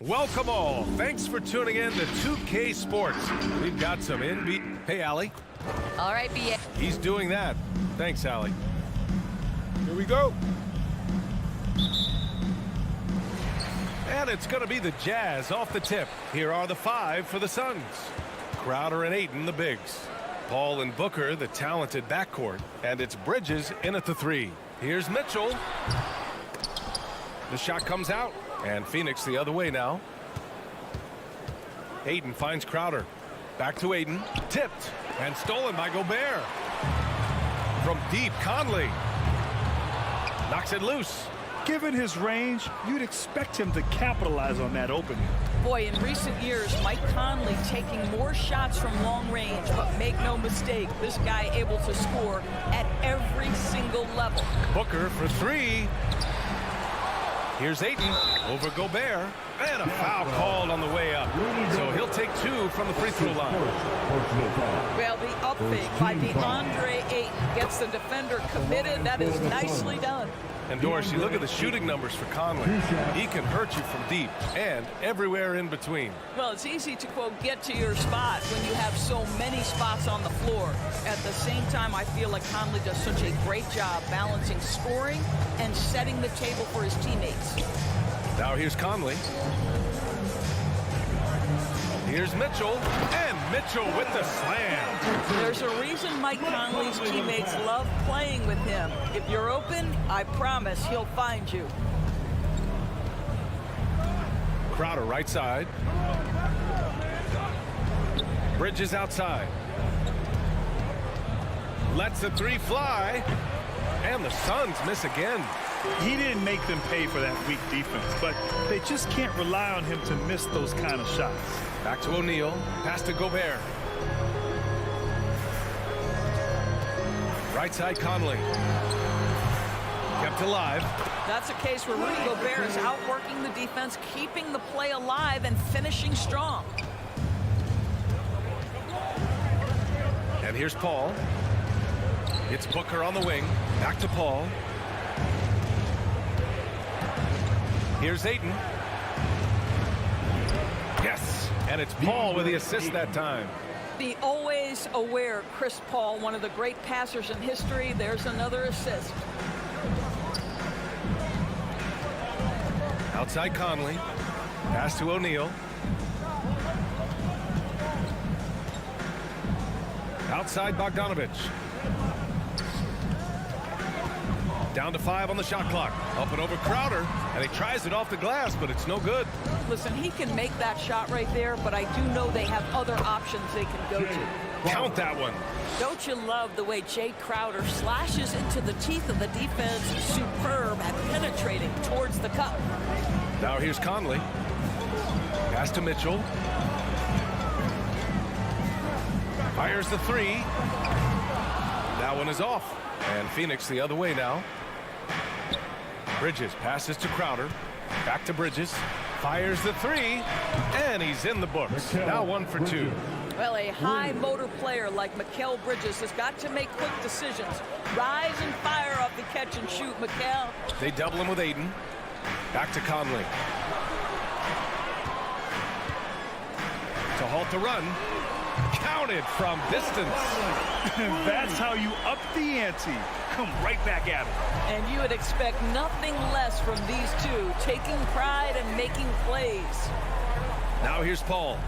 Welcome all. Thanks for tuning in to 2K Sports. We've got some NBA. Hey, Allie. All right, BA. He's doing that. Thanks, Allie. Here we go. And it's going to be the Jazz off the tip. Here are the 5 for the Suns. Crowder and Ayton, the bigs. Paul and Booker, the talented backcourt. And it's Bridges in at the 3. Here's Mitchell. The shot comes out. And Phoenix the other way now. Ayton finds Crowder. Back to Ayton. Tipped. And stolen by Gobert. From deep, Conley. Knocks it loose. Given his range, you'd expect him to capitalize on that opening. Boy, in recent years, Mike Conley taking more shots from long range, but make no mistake, this guy able to score at every single level. Booker for 3. Here's Ayton over Gobert. And a foul called on the way up. So he'll take 2 from the free throw line. Well, the up fake by DeAndre Ayton gets the defender committed. That is nicely done. And Dorsey, look at the shooting numbers for Conley. He can hurt you from deep and everywhere in between. Well, it's easy to, quote, get to your spot when you have so many spots on the floor. At the same time, I feel like Conley does such a great job balancing scoring and setting the table for his teammates. Now here's Conley. Here's Mitchell. And Mitchell with the slam. There's a reason Mike Conley's teammates love playing with him. If you're open, I promise he'll find you. Crowder right side. Bridges outside. Lets the 3 fly. And the Suns miss again. He didn't make them pay for that weak defense, but they just can't rely on him to miss those kind of shots. Back to O'Neal. Pass to Gobert. Right side Conley. Kept alive. That's a case where Rudy Gobert is outworking the defense, keeping the play alive and finishing strong. And here's Paul. It's Booker on the wing. Back to Paul. Here's Ayton. Yes. And it's Paul with the assist that time. The always aware Chris Paul, one of the great passers in history. There's another assist. Outside Conley. Pass to O'Neal. Outside Bogdanovich. Down to 5 on the shot clock. Up and over Crowder. And he tries it off the glass, but it's no good. Listen, he can make that shot right there, but I do know they have other options they can go to. Count that one. Don't you love the way Jay Crowder slashes into the teeth of the defense? Superb at penetrating towards the cup. Now here's Conley. Pass to Mitchell. Fires the 3. That one is off. And Phoenix the other way now. Bridges passes to Crowder. Back to Bridges. Fires the 3. And he's in the books. Now 1 for 2. Well, a high motor player like Mikal Bridges has got to make quick decisions. Rise and fire off the catch and shoot, Mikal. They double him with Ayton. Back to Conley. To halt the run. Counted from distance. That's how you up the ante. Come right back at him. And you would expect nothing less from these two, taking pride and making plays. Now here's Paul.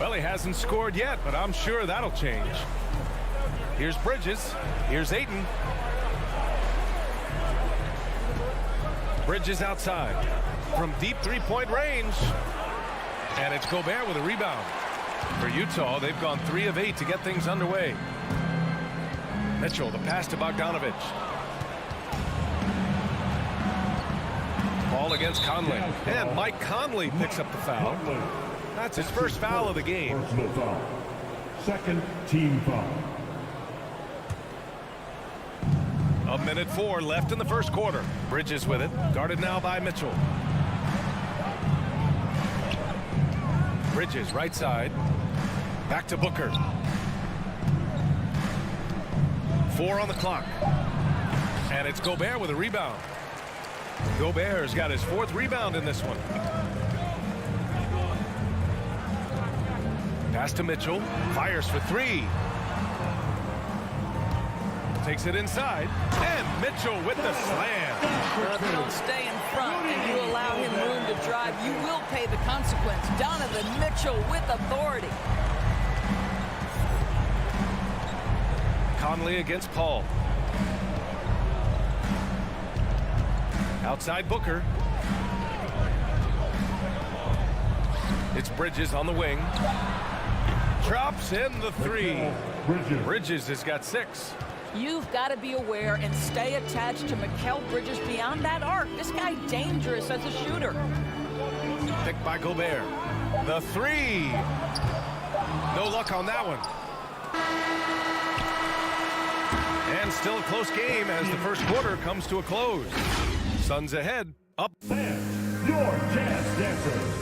Well, he hasn't scored yet, but I'm sure that'll change. Here's Bridges. Here's Ayton. Bridges outside. From deep 3-point range. And it's Gobert with a rebound. For Utah, they've gone 3 of 8 to get things underway. Mitchell, the pass to Bogdanovich. Ball against Conley. And Mike Conley picks up the foul. That's his first foul of the game. Personal foul. Second team foul. 1:04 left in the first quarter. Bridges with it. Guarded now by Mitchell. Bridges right side. Back to Booker. 4 on the clock. And it's Gobert with a rebound. Gobert's got his 4th rebound in this one. Pass to Mitchell. Fires for three. Takes it inside. And Mitchell with the slam. Well, if you don't stay in front and you allow him room to drive, you will pay the consequence. Donovan Mitchell with authority. Conley against Paul. Outside Booker. It's Bridges on the wing. Drops in the three. Bridges has got 6. You've got to be aware and stay attached to Mikal Bridges beyond that arc. This guy dangerous as a shooter. Picked by Gobert. The three. No luck on that one. And still a close game as the first quarter comes to a close. Suns ahead. Up. And your Jazz dancers.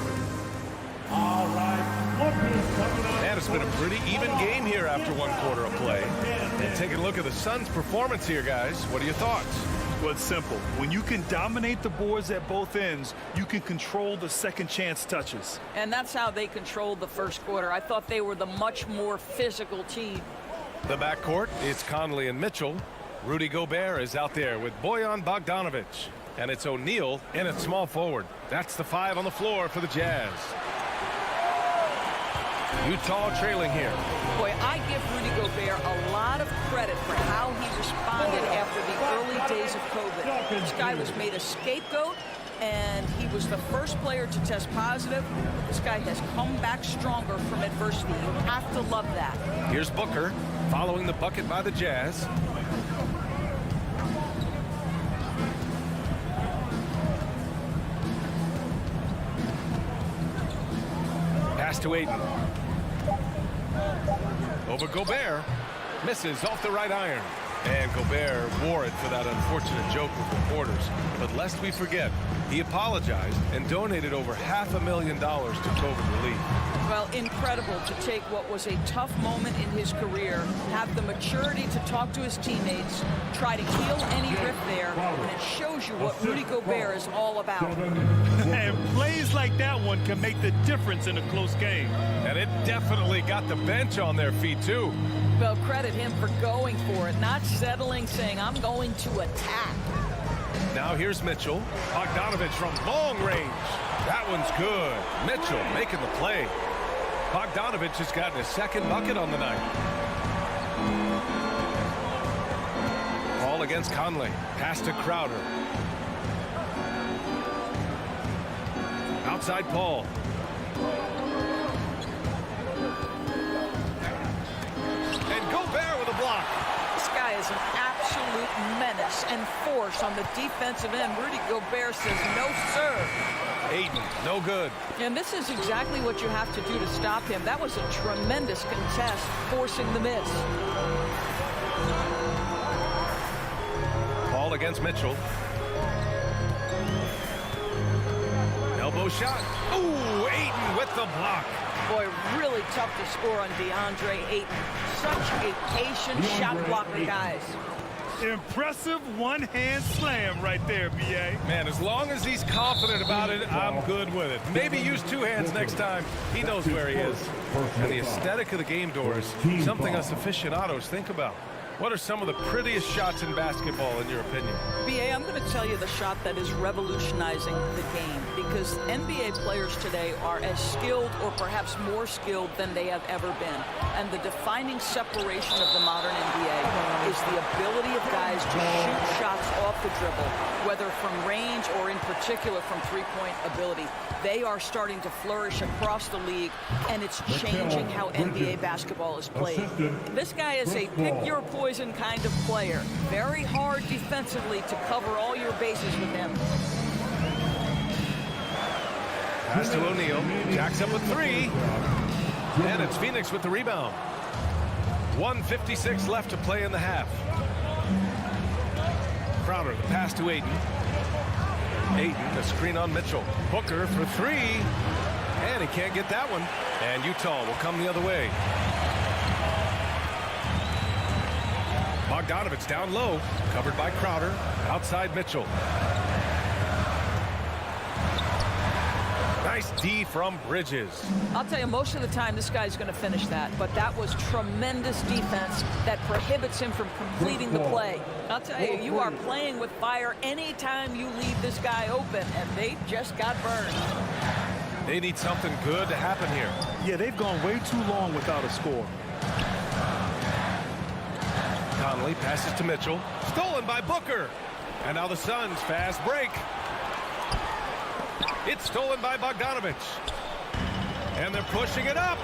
All right, look who's coming up. And it's been a pretty even game here after one quarter of play. And taking a look at the Suns' performance here, guys. What are your thoughts? Well, it's simple. When you can dominate the boards at both ends, you can control the second chance touches. And that's how they controlled the first quarter. I thought they were the much more physical team. The backcourt, it's Conley and Mitchell. Rudy Gobert is out there with Bojan Bogdanovic. And it's O'Neal in at small forward. That's the 5 on the floor for the Jazz. Utah trailing here. Boy, I give Rudy Gobert a lot of credit for how he responded after the early days of COVID. This guy was made a scapegoat, and he was the first player to test positive. This guy has come back stronger from adversity. You have to love that. Here's Booker following the bucket by the Jazz. Pass to Ayton. Over Gobert. Misses off the right iron. And Gobert wore it for that unfortunate joke with reporters. But lest we forget, he apologized and donated over $500,000 to COVID relief. Well, incredible to take what was a tough moment in his career, have the maturity to talk to his teammates, try to heal any rift there, and it shows you what Rudy Gobert is all about. And plays like that one can make the difference in a close game. And it definitely got the bench on their feet, too. Well, credit him for going for it, not settling, saying, I'm going to attack. Now here's Mitchell. Bogdanovic from long range. That one's good. Mitchell making the play. Bogdanovic has gotten his second bucket on the night. Ball against Conley. Pass to Crowder. Outside Paul. And Gobert with a block. This guy is an absolute menace and force on the defensive end. Rudy Gobert says, no, sir. Ayton, no good. And this is exactly what you have to do to stop him. That was a tremendous contest, forcing the miss. Ball against Mitchell. Elbow shot. Ooh, Ayton with the block. Boy, really tough to score on DeAndre Ayton. Such a patient shot blocker, guys. Impressive one-hand slam right there, B.A. Man, as long as he's confident about it, I'm good with it. Maybe use 2 hands next time. He knows where he is. And the aesthetic of the game, Doris, something us aficionados think about. What are some of the prettiest shots in basketball, in your opinion? BA, I'm going to tell you the shot that is revolutionizing the game, because NBA players today are as skilled or perhaps more skilled than they have ever been. And the defining separation of the modern NBA is the ability of guys to shoot shots off the dribble, whether from range or in particular from three-point ability. They are starting to flourish across the league, and it's changing how NBA basketball is played. This guy is a pick-your-poison kind of player. Very hard defensively to cover all your bases with him. Pass to O'Neal. Jacks up with 3. And it's Phoenix with the rebound. 1:56 left to play in the half. Crowder, the pass to Ayton. Ayton, a screen on Mitchell. Booker for 3. And he can't get that one. And Utah will come the other way. Bogdanovic down low. Covered by Crowder. Outside Mitchell. Nice Nice D from Bridges. I'll tell you, most of the time this guy's going to finish that, but that was tremendous defense that prohibits him from completing the play. I'll tell you, you are playing with fire anytime you leave this guy open, and they just got burned. They need something good to happen here. Yeah, they've gone way too long without a score. Conley passes to Mitchell. Stolen by Booker. And now the Suns fast break. It's stolen by Bogdanovich. And they're pushing it up.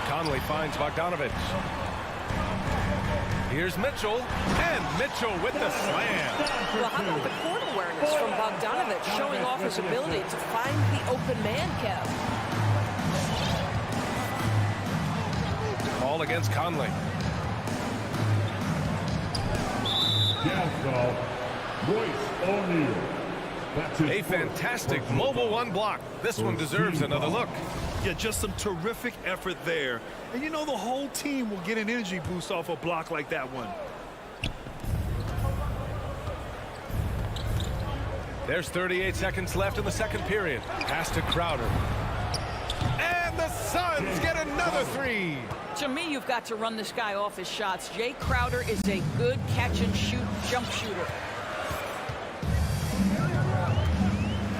Conley finds Bogdanovich. Here's Mitchell. And Mitchell with the slam. Well, how about the court awareness from Bogdanovich, showing off his ability to find the open man, Kev? Ball against Conley. Jazz foul. Royce O'Neal. That's his A fantastic mobile one block. This one deserves another look. Yeah, just some terrific effort there. And you know, the whole team will get an energy boost off a block like that one. There's 38 seconds left in the second period. Pass to Crowder. And the Suns get another three. To me, you've got to run this guy off his shots. Jay Crowder is a good catch-and-shoot jump shooter.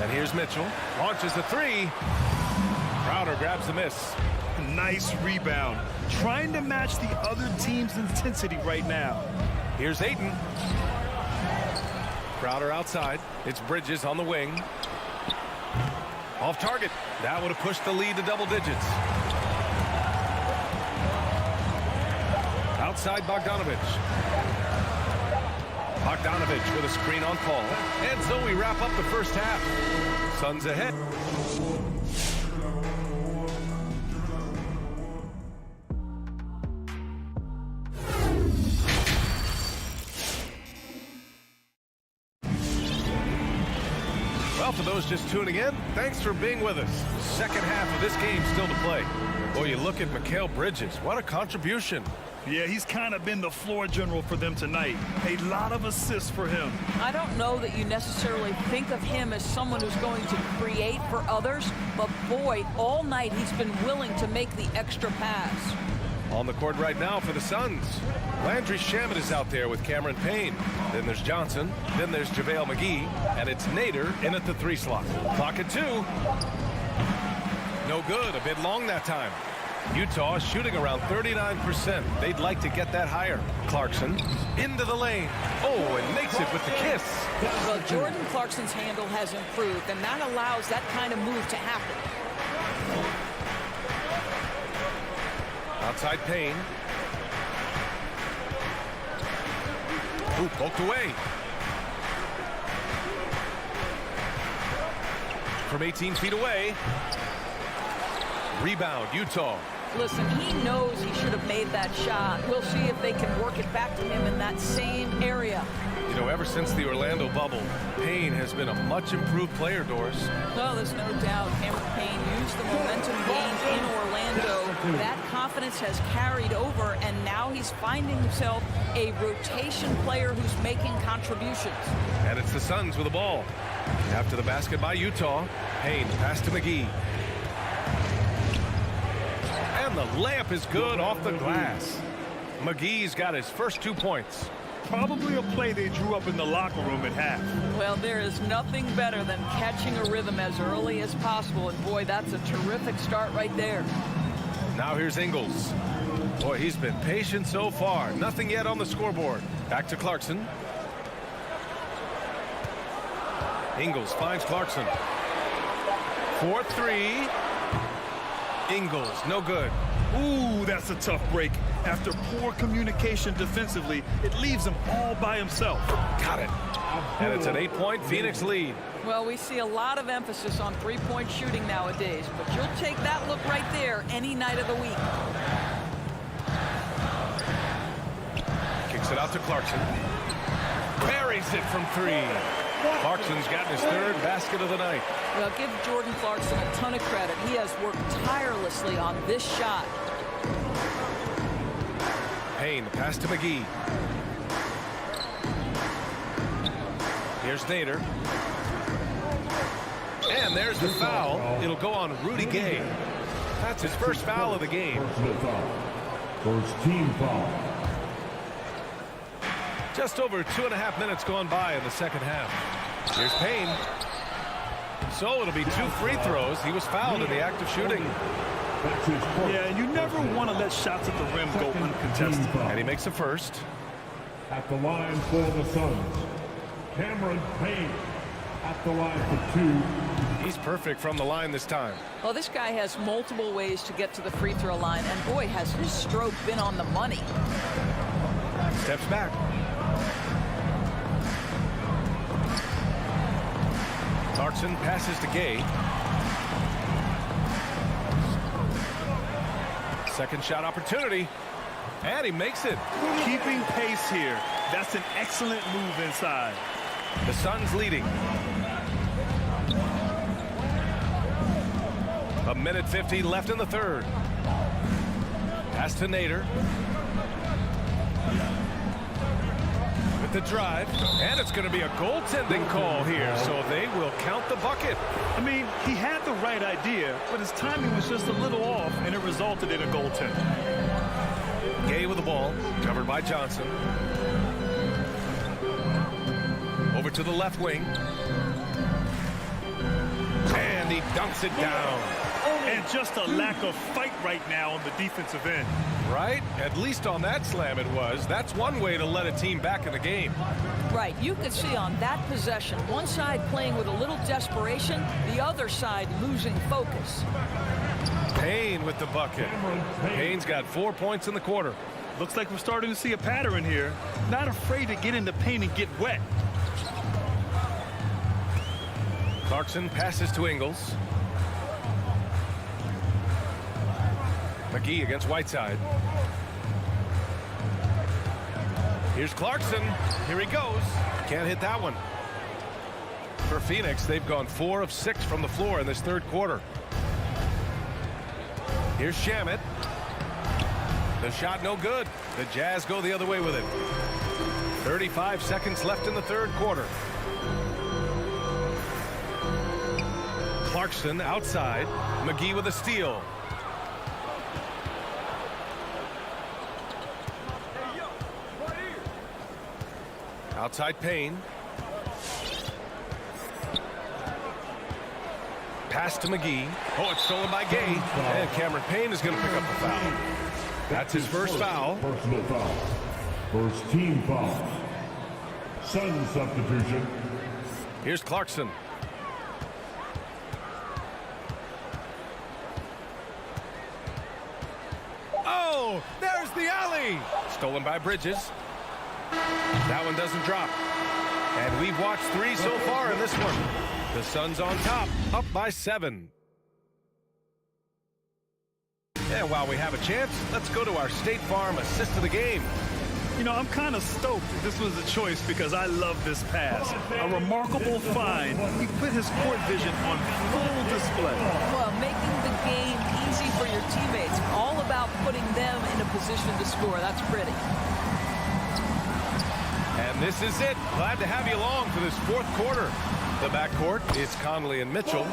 And here's Mitchell. Launches the three. Crowder grabs the miss. Nice rebound. Trying to match the other team's intensity right now. Here's Ayton. Crowder outside. It's Bridges on the wing. Off target. That would have pushed the lead to double digits. Outside Bogdanovich. Bogdanovich with a screen on Paul. And so we wrap up the first half. Suns ahead. Well, for those just tuning in, thanks for being with us. Second half of this game still to play. Boy, you look at Mikal Bridges. What a contribution. Yeah, he's kind of been the floor general for them tonight. A lot of assists for him. I don't know that you necessarily think of him as someone who's going to create for others, but boy, all night he's been willing to make the extra pass. On the court right now for the Suns. Landry Shamet is out there with Cameron Payne. Then there's Johnson. Then there's JaVale McGee. And it's Nader in at the 3 slot. Clock at 2. No good. A bit long that time. Utah is shooting around 39%. They'd like to get that higher. Clarkson into the lane. Oh, and makes it with the kiss. Well, Jordan Clarkson's handle has improved, and that allows that kind of move to happen. Outside Payne. Ooh, poked away. From 18 feet away. Rebound, Utah. Listen, he knows he should have made that shot. We'll see if they can work it back to him in that same area. You know, ever since the Orlando bubble, Payne has been a much improved player, Doris. Well, there's no doubt Cameron Payne used the momentum gained in Orlando. That confidence has carried over, and now he's finding himself a rotation player who's making contributions. And it's the Suns with the ball. After the basket by Utah, Payne pass to McGee. And the layup is good off the glass. McGee's got his first 2 points. Probably a play they drew up in the locker room at half. Well, there is nothing better than catching a rhythm as early as possible, and boy, that's a terrific start right there. Now here's Ingles. Boy, he's been patient so far. Nothing yet on the scoreboard. Back to Clarkson. Ingles finds Clarkson. 4-3. Ingles, no good. Ooh, that's a tough break. After poor communication defensively, it leaves him all by himself. Got it. And it's an 8-point Phoenix lead. Well, we see a lot of emphasis on three-point shooting nowadays, but you'll take that look right there any night of the week. Kicks it out to Clarkson. Buries it from 3. Clarkson's gotten his 3rd basket of the night. Well, give Jordan Clarkson a ton of credit. He has worked tirelessly on this shot. Payne, pass to McGee. Here's Nader. And And there's the foul. It'll go on Rudy Gay. That's his first foul of the game. Personal foul. First team foul. Just over 2.5 minutes gone by in the second half. Here's Payne. So it'll be 2 free throws. He was fouled in the act of shooting. That's his first. Yeah, and you never want to let shots at the rim go Second uncontested. team foul. And he makes the first. At the line for the Suns, Cameron Payne. At the line for 2. He's perfect from the line this time. Well, this guy has multiple ways to get to the free throw line, and boy, has his stroke been on the money. Steps back. Clarkson passes to Gay. Second shot opportunity. And he makes it. Keeping pace here. That's an excellent move inside. The Suns leading. 1:50 left in the third. Pass to Nader. With the drive. And it's going to be a goaltending call here. So they will count the bucket. I mean, he had the right idea, but his timing was just a little off, and it resulted in a goaltender. Gay with the ball. Covered by Johnson. Over to the left wing. And he dunks it down. And just a lack of fight right now on the defensive end. Right? At least on that slam it was. That's one way to let a team back in the game. Right, you could see on that possession, one side playing with a little desperation, the other side losing focus. Payne with the bucket. Payne's got 4 points in the quarter. Looks like we're starting to see a pattern here. Not afraid to get in the paint and get wet. Clarkson passes to Ingles. McGee against Whiteside. Here's Clarkson. Here he goes. Can't hit that one. For Phoenix, they've gone 4 of 6 from the floor in this third quarter. Here's Shamet. The shot no good. The Jazz go the other way with it. 35 seconds left in the third quarter. Clarkson outside. McGee with a steal. Outside Payne. Pass to McGee. Oh, it's stolen by Gay. And Cameron Payne is going to pick up the foul. That's his first foul. Personal foul. First team foul. Sun substitution. Here's Clarkson. Oh, there's the alley. Stolen by Bridges. That one doesn't drop. And we've watched 3 so far in this one. The Suns on top, up by 7. And while we have a chance, let's go to our State Farm assist of the game. You know, I'm kind of stoked that this was a choice because I love this pass. A remarkable find. He put his court vision on full display. Well, making the game easy for your teammates. All about putting them in a position to score. That's pretty. And this is it. Glad to have you along for this fourth quarter. The backcourt is Conley and Mitchell.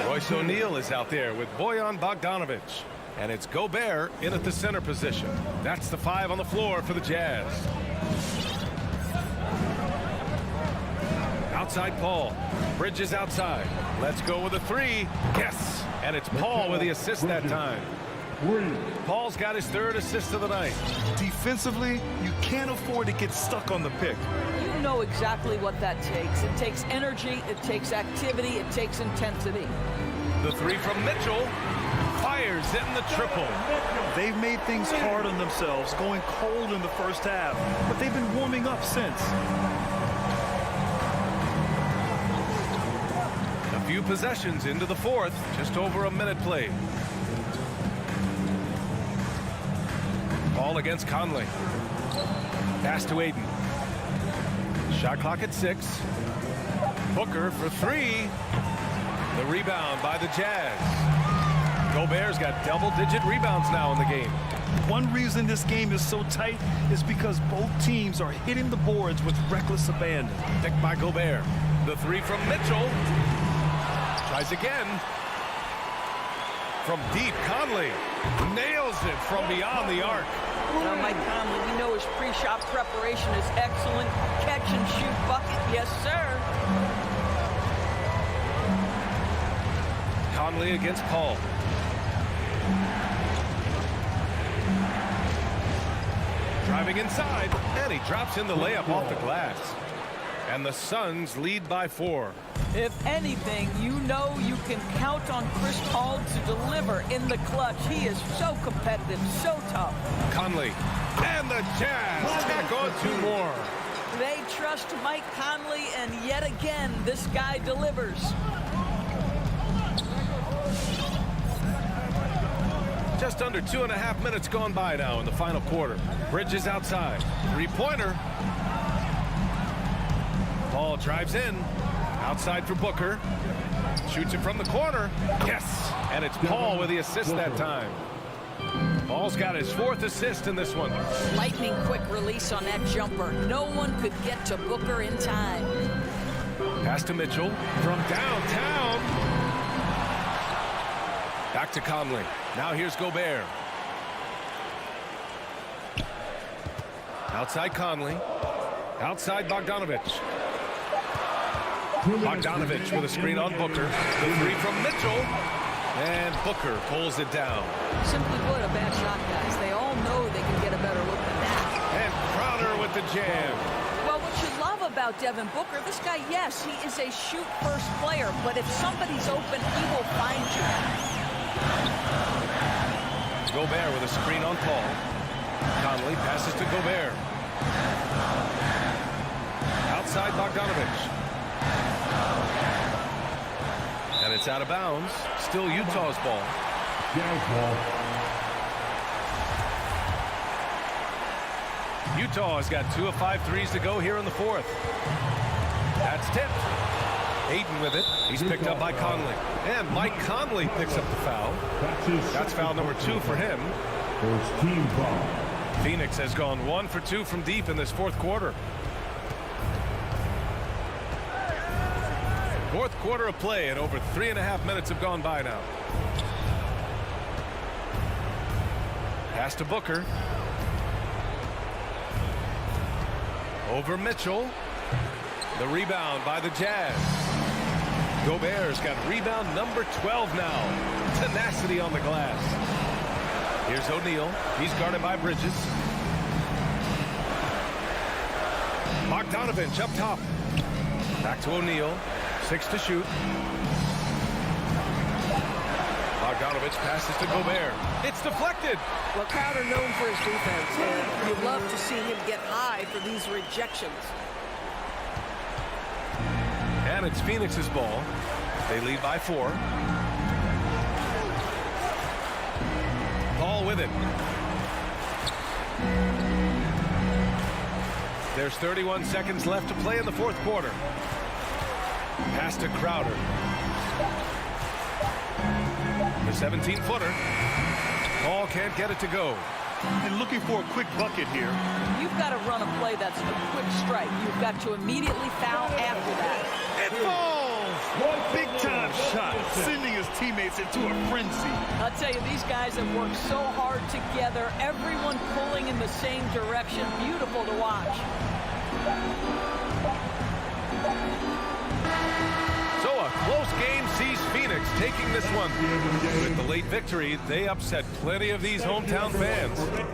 Royce O'Neal is out there with Bojan Bogdanovic. And it's Gobert in at the center position. That's the 5 on the floor for the Jazz. Outside Paul. Bridges outside. Let's go with a 3. Yes. And it's Paul with the assist that time. Paul's got his 3rd assist of the night. Defensively, you can't afford to get stuck on the pick. You know exactly what that takes. It takes energy, it takes activity, it takes intensity. The 3 from Mitchell. Fires in the triple. They've made things hard on themselves, going cold in the first half, but they've been warming up since. A few possessions into the fourth, just over a minute played. Ball against Conley. Pass to Aiden. Shot clock at 6. Booker for 3. The rebound by the Jazz. Gobert's got double-digit rebounds now in the game. One reason this game is so tight is because both teams are hitting the boards with reckless abandon. Picked by Gobert. The 3 from Mitchell. Tries again. From deep, Conley nails it from beyond the arc. Now, Mike Conley, we know his pre-shot preparation is excellent. Catch and shoot bucket, yes, sir. Conley against Paul. Driving inside, and he drops in the layup off the glass. And the Suns lead by 4. If anything, you know you can count on Chris Paul to deliver in the clutch. He is so competitive, so tough. Conley and the Jazz tack on 2 more. They trust Mike Conley, and yet again, this guy delivers. Just under 2.5 minutes gone by now in the final quarter. Bridges outside. 3-pointer. Paul drives in. Outside for Booker. Shoots it from the corner. Yes! And it's Paul with the assist that time. Paul's got his 4th assist in this one. Lightning quick release on that jumper. No one could get to Booker in time. Pass to Mitchell from downtown. Back to Conley. Now here's Gobert. Outside Conley. Outside Bogdanovich. Bogdanovich with a screen on Booker. The 3 from Mitchell. And Booker pulls it down. Simply put, a bad shot, guys. They all know they can get a better look than that. And Crowder with the jam. Well, what you love about Devin Booker, this guy, yes, he is a shoot-first player, but if somebody's open, he will find you. Gobert with a screen on Paul. Conley passes to Gobert. Outside Bogdanovich. And it's out of bounds. Still Utah's ball. Jazz ball. Utah has got 2 of 5 threes to go here in the 4th. That's tipped. Ayton with it. He's picked up by Conley. And Mike Conley picks up the foul. That's foul number 2 for him. First team foul. Phoenix has gone 1 for 2 from deep in this 4th quarter. 4th quarter of play, and over 3.5 minutes have gone by now. Pass to Booker. Over Mitchell. The rebound by the Jazz. Gobert's got rebound number 12 now. Tenacity on the glass. Here's O'Neal. He's guarded by Bridges. Bogdanovich up top. Back to O'Neal. 6 to shoot. Bogdanovich passes to Gobert. It's deflected. Well, Crowder known for his defense, and you love to see him get high for these rejections. And it's Phoenix's ball. They lead by 4. Paul with it. There's 31 seconds left to play in the 4th quarter. Pass to Crowder. The 17-footer. Paul can't get it to go. And looking for a quick bucket here. You've got to run a play that's a quick strike. You've got to immediately foul after that. It falls! Big time shot, sending his teammates into a frenzy. I'll tell you, these guys have worked so hard together. Everyone pulling in the same direction. Beautiful to watch. So a close game sees Phoenix taking this one. With the late victory, they upset plenty of these hometown fans.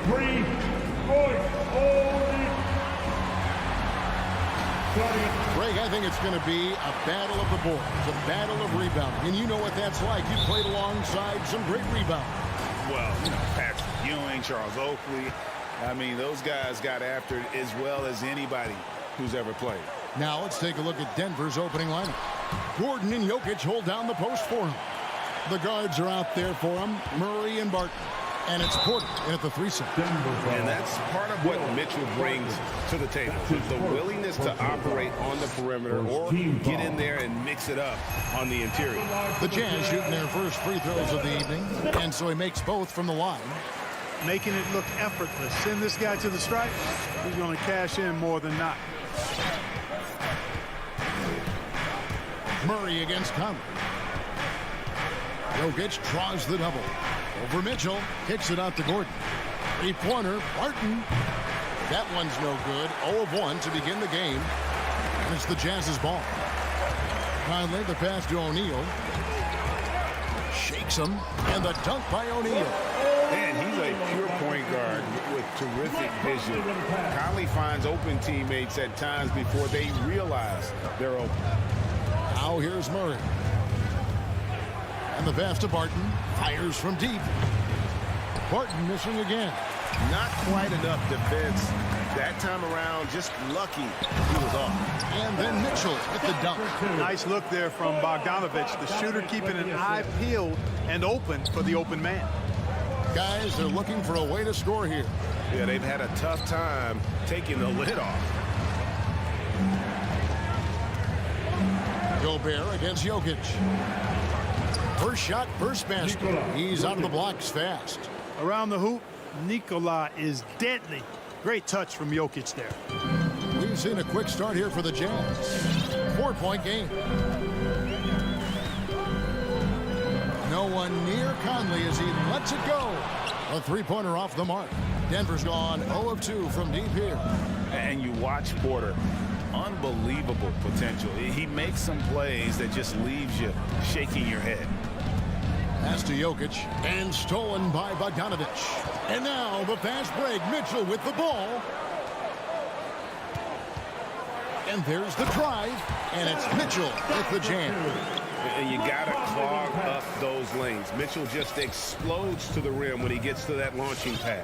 23, Royce O'Neal. Greg, I think it's going to be a battle of the boards, a battle of rebounding. And you know what that's like. You played alongside some great rebounders. Well, Patrick Ewing, Charles Oakley. I mean, those guys got after it as well as anybody who's ever played. Now let's take a look at Denver's opening lineup. Gordon and Jokic hold down the post for him. The guards are out there for him, Murray and Barton. And it's Porter at the 3 set. And that's part of what Mitchell brings to the table. The willingness to operate on the perimeter or get in there and mix it up on the interior. The Jazz shooting their first free throws of the evening. And so he makes both from the line. Making it look effortless. Send this guy to the stripe. He's going to cash in more than not. Murray against Conley. Jokic draws the double. Over Mitchell. Kicks it out to Gordon. 3-pointer. Barton. That one's no good. 0 of 1 to begin the game. And it's the Jazz's ball. Conley, the pass to O'Neal. Shakes him. And the dunk by O'Neal. Man, he's a pure point guard with terrific vision. Conley finds open teammates at times before they realize they're open. Now here's Murray. And the pass to Barton. Fires from deep. Barton missing again. Not quite enough defense that time around. Just lucky he was off. And then Mitchell at the dunk. Nice look there from Bogdanovich. The shooter keeping an eye peeled and open for the open man. Guys, they're looking for a way to score here. Yeah, they've had a tough time taking the lid off. Gobert against Jokic. First shot, first basket. He's out of the blocks fast. Around the hoop, Nikola is deadly. Great touch from Jokic there. We've seen a quick start here for the Jazz. 4-point game. No one near Conley as he lets it go. A 3-pointer off the mark. Denver's gone 0 of 2 from deep here. And you watch Porter. Unbelievable potential. He makes some plays that just leaves you shaking your head. Pass to Jokic and stolen by Bogdanovich. And now the fast break. Mitchell with the ball. And there's the drive. And it's Mitchell with the jam. And you got to clog up those lanes. Mitchell just explodes to the rim when he gets to that launching pad.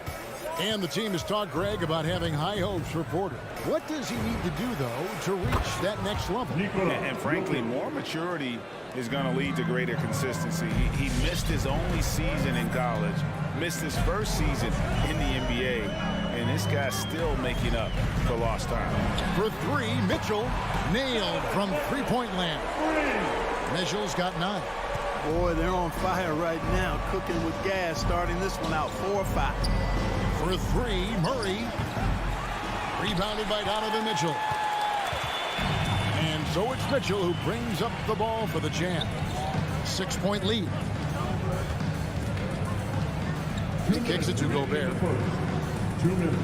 And the team has talked, Greg, about having high hopes for Porter. What does he need to do, though, to reach that next level? And frankly, more maturity is going to lead to greater consistency. He missed his only season in college, missed his first season in the NBA, and this guy's still making up for lost time. For 3, Mitchell nailed from 3-point land. Mitchell's got 9. Boy, they're on fire right now, cooking with gas, starting this one out 4-5. For 3, Murray. Rebounded by Donovan Mitchell. And so it's Mitchell who brings up the ball for the Jazz. 6-point lead. He kicks it to Gobert. 2 minutes.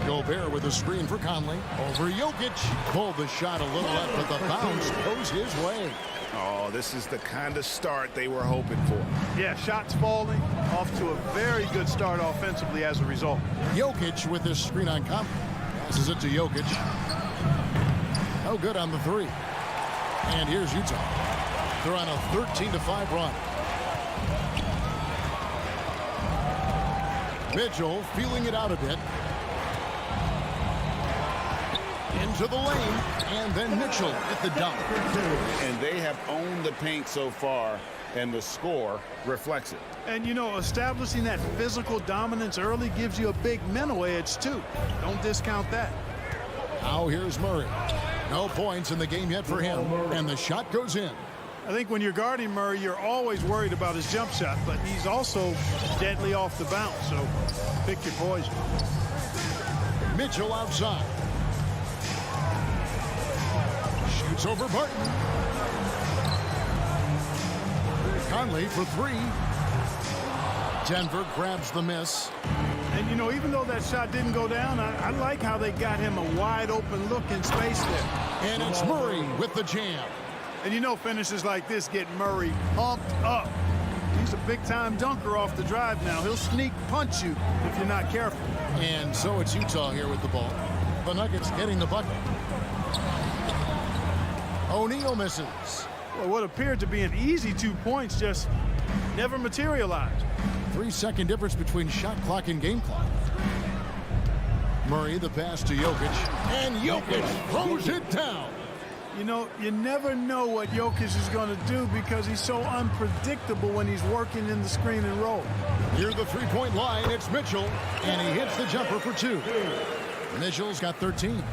Gobert with a screen for Conley. Over Jokic. Pulled the shot a little left, but the bounce goes his way. Oh, this is the kind of start they were hoping for. Yeah, shots falling. Off to a very good start offensively as a result. Jokic with this screen on Conley. Passes it to Jokic. No good on the 3. And here's Utah. They're on a 13-5 run. Mitchell feeling it out a bit. Into the lane. And then Mitchell at the dunk. And they have owned the paint so far, and the score reflects it. And, you know, establishing that physical dominance early gives you a big mental edge, too. Don't discount that. Now here's Murray. No points in the game yet for him. And the shot goes in. I think when you're guarding Murray, you're always worried about his jump shot, but he's also deadly off the bounce, so pick your poison. Mitchell outside. Shoots over Barton. Conley for 3. Denver grabs the miss. And, you know, even though that shot didn't go down, I like how they got him a wide open look in space there. And it's Murray with the jam. And, you know, finishes like this get Murray pumped up. He's a big-time dunker off the drive now. He'll sneak punch you if you're not careful. And so it's Utah here with the ball. The Nuggets getting the bucket. O'Neal misses. Well, what appeared to be an easy 2 points just never materialized. 3-second difference between shot clock and game clock. Murray, the pass to Jokic. And Jokic throws it down. You know, you never know what Jokic is going to do because he's so unpredictable when he's working in the screen and roll. Near the three-point line, it's Mitchell. And he hits the jumper for 2. Mitchell's got 13.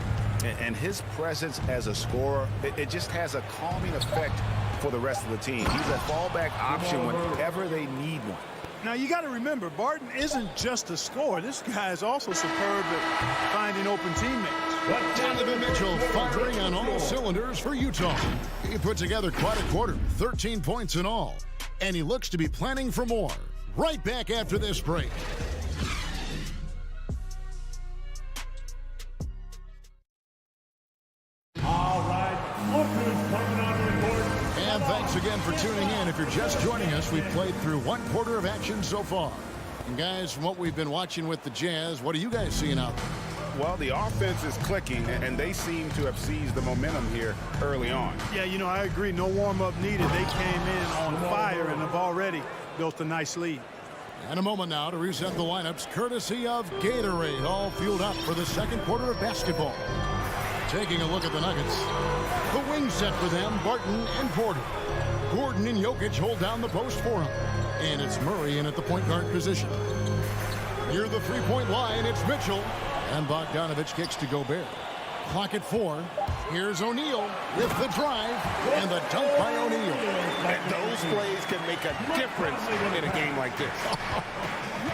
And his presence as a scorer, it just has a calming effect for the rest of the team. He's a fallback option whenever they need one. Now, you got to remember, Barton isn't just a scorer. This guy is also superb at finding open teammates. Donovan Mitchell firing on all cylinders for Utah. He put together quite a quarter, 13 points in all. And he looks to be planning for more. Right back after this break. All right, Booker's coming on the court. And thanks again for tuning in. If you're just joining us, we've played through 1 quarter of action so far. And guys, from what we've been watching with the Jazz, what are you guys seeing out there? Well, the offense is clicking, and they seem to have seized the momentum here early on. Yeah, you know, I agree. No warm-up needed. They came in on fire and have already built a nice lead. And a moment now to reset the lineups, courtesy of Gatorade, all fueled up for the second quarter of basketball. Taking a look at the Nuggets. The wing set for them, Barton and Porter. Gordon and Jokic hold down the post for him. And it's Murray in at the point guard position. Near the three-point line, it's Mitchell. And Bogdanovich kicks to Gobert. Clock at 4. Here's O'Neal with the drive and the dunk by O'Neal. Those plays can make a difference in a game like this.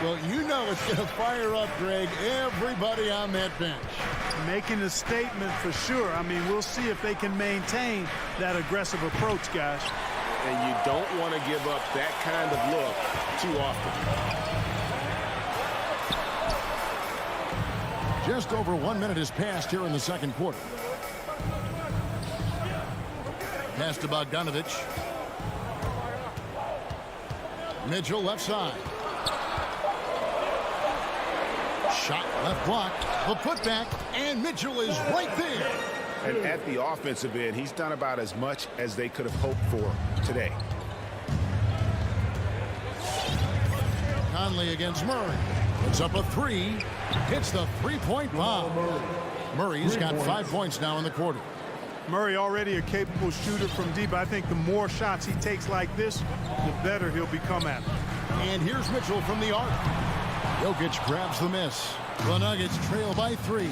Well, you know it's going to fire up, Greg, everybody on that bench. Making a statement for sure. I mean, we'll see if they can maintain that aggressive approach, guys. And you don't want to give up that kind of look too often. Just over 1 minute has passed here in the second quarter. Pass to Bogdanovich. Mitchell left side. Shot left block. The putback, and Mitchell is right there. And at the offensive end, he's done about as much as they could have hoped for today. Conley against Murray. Puts up a 3. Hits the three-point bomb. Murray's got 5 points now in the quarter. Murray already a capable shooter from deep. I think the more shots he takes like this, the better he'll become at it. And here's Mitchell from the arc. Jokic grabs the miss. The Nuggets trail by 3.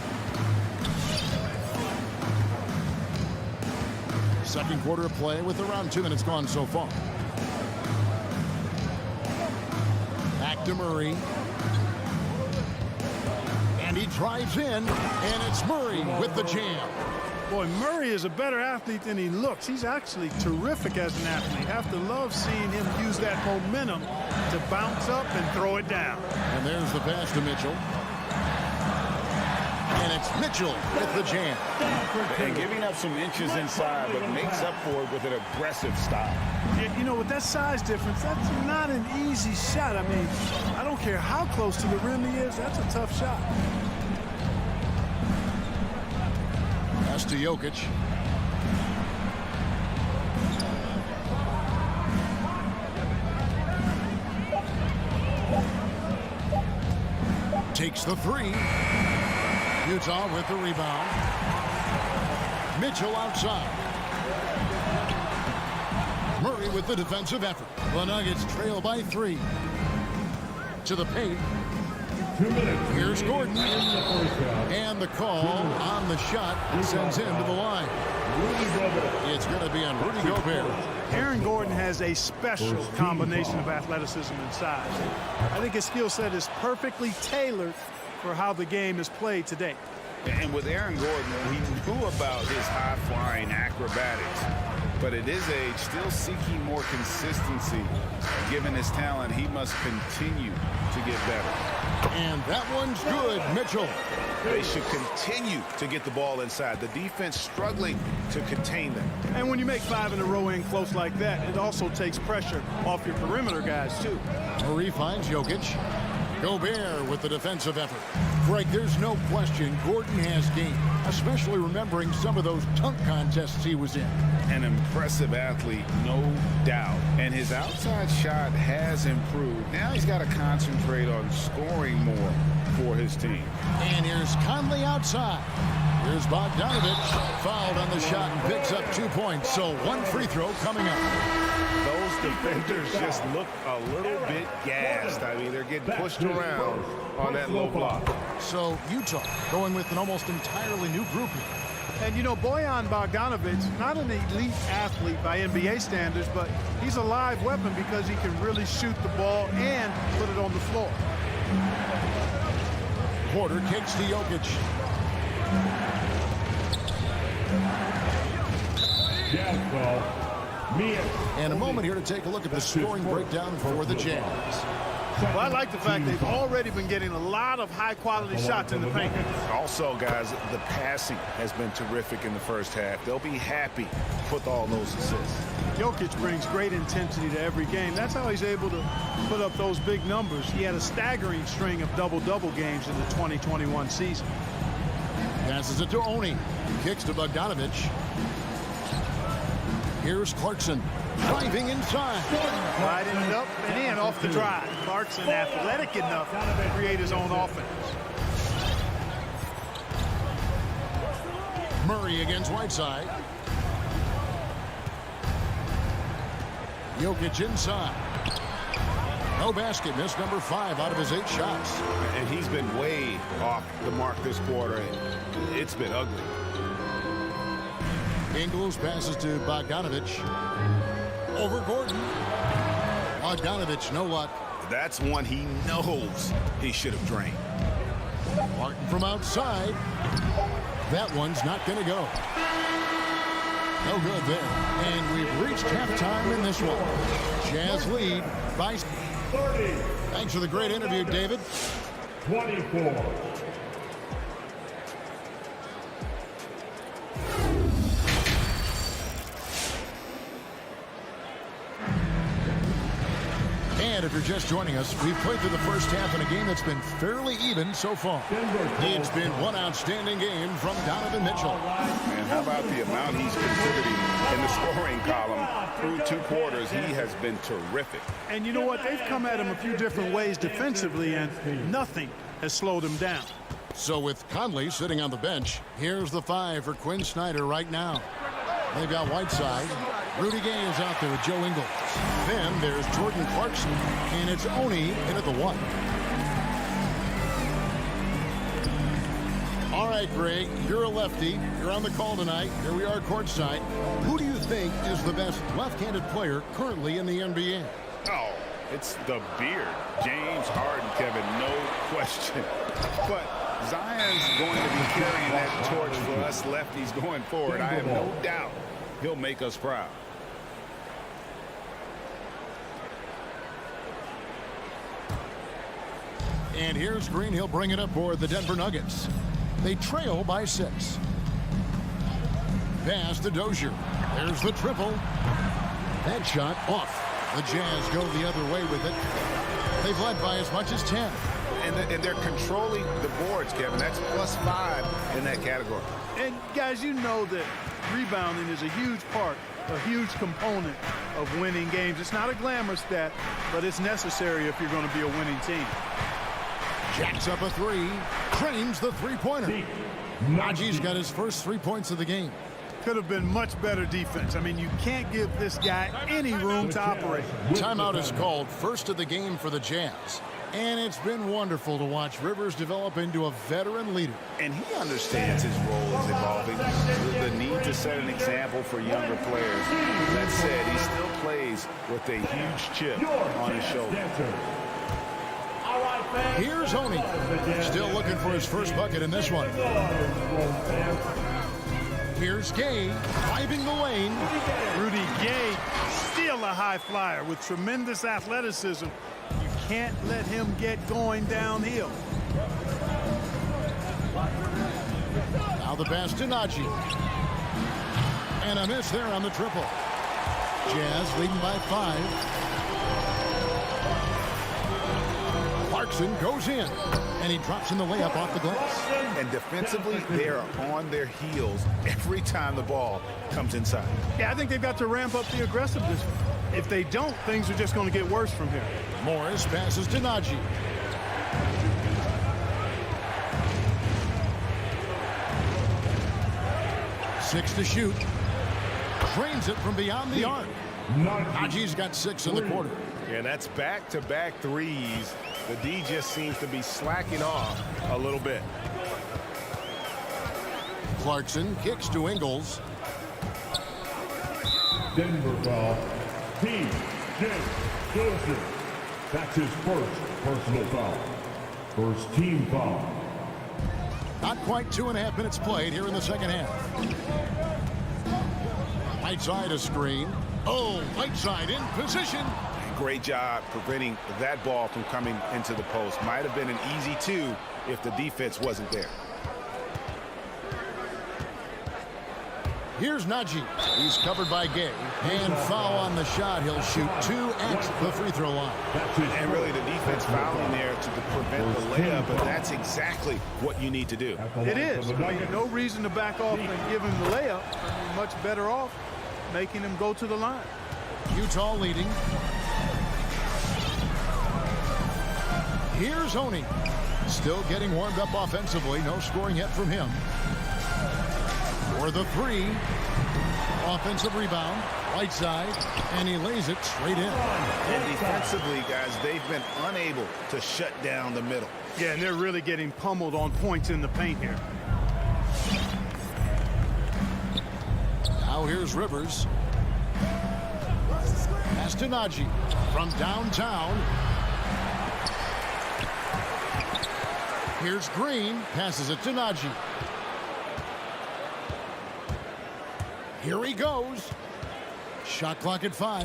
Second quarter of play with around 2 minutes gone so far. Back to Murray. And he drives in, and it's Murray with the jam. Boy, Murray is a better athlete than he looks. He's actually terrific as an athlete. Have to love seeing him use that momentum to bounce up and throw it down. And there's the pass to Mitchell. And it's Mitchell with the jam. And giving up some inches inside, but makes up for it with an aggressive style. You know, with that size difference, that's not an easy shot. I mean, I don't care how close to the rim he is. That's a tough shot. Pass to Jokic. Takes the 3. Utah with the rebound. Mitchell outside. Murray with the defensive effort. The Nuggets trail by 3. To the paint. 2 minutes. Here's Gordon. In the first half. And the call on the shot sends him to the line. It's going to be on Rudy Gobert. Aaron Gordon has a special combination of athleticism and size. I think his skill set is perfectly tailored for how the game is played today. And with Aaron Gordon, we knew about his high-flying acrobatics. but at his age, still seeking more consistency. Given his talent, he must continue to get better. And that one's good, Mitchell. They should continue to get the ball inside. The defense struggling to contain them. And when you make 5 in a row in close like that, it also takes pressure off your perimeter guys, too. Murray finds Jokic. Gobert with the defensive effort. Greg, there's no question Gordon has game, especially remembering some of those dunk contests he was in. An impressive athlete, no doubt. And his outside shot has improved. Now he's got to concentrate on scoring more for his team. And here's Conley outside. Here's Bogdanovich. Fouled on the shot and picks up 2 points. So 1 free throw coming up. Those defenders just look a little bit gassed. I mean, they're getting pushed around on that low block. So Utah going with an almost entirely new group here. And, you know, Bojan Bogdanovic, not an elite athlete by NBA standards, but he's a live weapon because he can really shoot the ball and put it on the floor. Porter kicks to Jokic. Jazz ball. And a moment here to take a look at the scoring breakdown for the Jazz. Well, I like the fact they've already been getting a lot of high-quality shots in the paint. Also, guys, the passing has been terrific in the first half. They'll be happy with all those assists. Jokic brings great intensity to every game. That's how he's able to put up those big numbers. He had a staggering string of double-double games in the 2021 season. Passes it to Oni. Kicks to Bogdanovich. Here's Clarkson. Driving inside. Riding it up and in off the drive. Clarkson athletic enough to create his own offense. Murray against Whiteside. Jokic inside. No basket. Missed number 5 out of his 8 shots. And he's been way off the mark this quarter. It's been ugly. Ingles passes to Bogdanovich. Over Gordon. Bogdanovich, no luck. That's one he knows he should have drained. Martin from outside. That one's not going to go. No good there. And we've reached halftime in this one. Jazz lead by 30. Thanks for the great interview, David. 24. And if you're just joining us, we've played through the first half in a game that's been fairly even so far. It's been one outstanding game from Donovan Mitchell. And how about the amount he's contributing in the scoring column through 2 quarters? He has been terrific. And you know what? They've come at him a few different ways defensively, and nothing has slowed him down. So with Conley sitting on the bench, here's the 5 for Quinn Snyder right now. They've got Whiteside. Rudy Gay is out there with Joe Ingles. Then there's Jordan Clarkson, and it's Oni in at the 1. All right, Greg, you're a lefty. You're on the call tonight. Here we are courtside. Who do you think is the best left-handed player currently in the NBA? Oh, it's the beard. James Harden, Kevin, no question. But Zion's going to be carrying that torch for us lefties going forward. I have no doubt he'll make us proud. And here's Green. He'll bring it up for the Denver Nuggets. They trail by 6. Pass to Dozier. There's the triple. That shot off. The Jazz go the other way with it. They've led by as much as 10. And they're controlling the boards, Kevin. That's +5 in that category. And, guys, you know that rebounding is a huge part, a huge component of winning games. It's not a glamour stat, but it's necessary if you're going to be a winning team. Jacks up a 3. Cranes the 3-pointer. Najee's got his first 3 points of the game. Could have been much better defense. I mean, you can't give this guy any room to operate. Timeout is called, first of the game for the Jazz. And it's been wonderful to watch Rivers develop into a veteran leader. And he understands his role is evolving. The need to set an example for younger players. That said, he still plays with a huge chip on his shoulder. Here's Oni. Still looking for his first bucket in this one. Here's Gay driving the lane. Rudy Gay, still a high flyer with tremendous athleticism. You can't let him get going downhill. Now the pass to Najee. And a miss there on the triple. Jazz leading by 5. Clarkson goes in, and he drops in the layup off the glass. And defensively, they are on their heels every time the ball comes inside. Yeah, I think they've got to ramp up the aggressiveness. If they don't, things are just going to get worse from here. Morris passes to Najee. Six to shoot. Drains it from beyond the arc. Najee's got 6 in the quarter. And that's back-to-back threes. The D just seems to be slacking off a little bit. Clarkson kicks to Ingles. Denver foul. T.J. Dozier. That's his first personal foul. First team foul. Not quite 2.5 minutes played here in the second half. Whiteside a screen. Oh, Whiteside in position. Great job preventing that ball from coming into the post. Might have been an easy 2 if the defense wasn't there. Here's Najee. He's covered by Gay. And foul on the shot. He'll shoot 2 at the free throw line. And really the defense fouling there to prevent the layup, but that's exactly what you need to do. It is. No reason to back off and give him the layup. You're much better off making him go to the line. Utah leading. Here's Honey. Still getting warmed up offensively. No scoring yet from him. For the 3. Offensive rebound. Whiteside. And he lays it straight in. And defensively, guys, they've been unable to shut down the middle. Yeah, and they're really getting pummeled on points in the paint here. Now here's Rivers. Pass to Najee from downtown. Here's Green. Passes it to Najee. Here he goes. Shot clock at 5.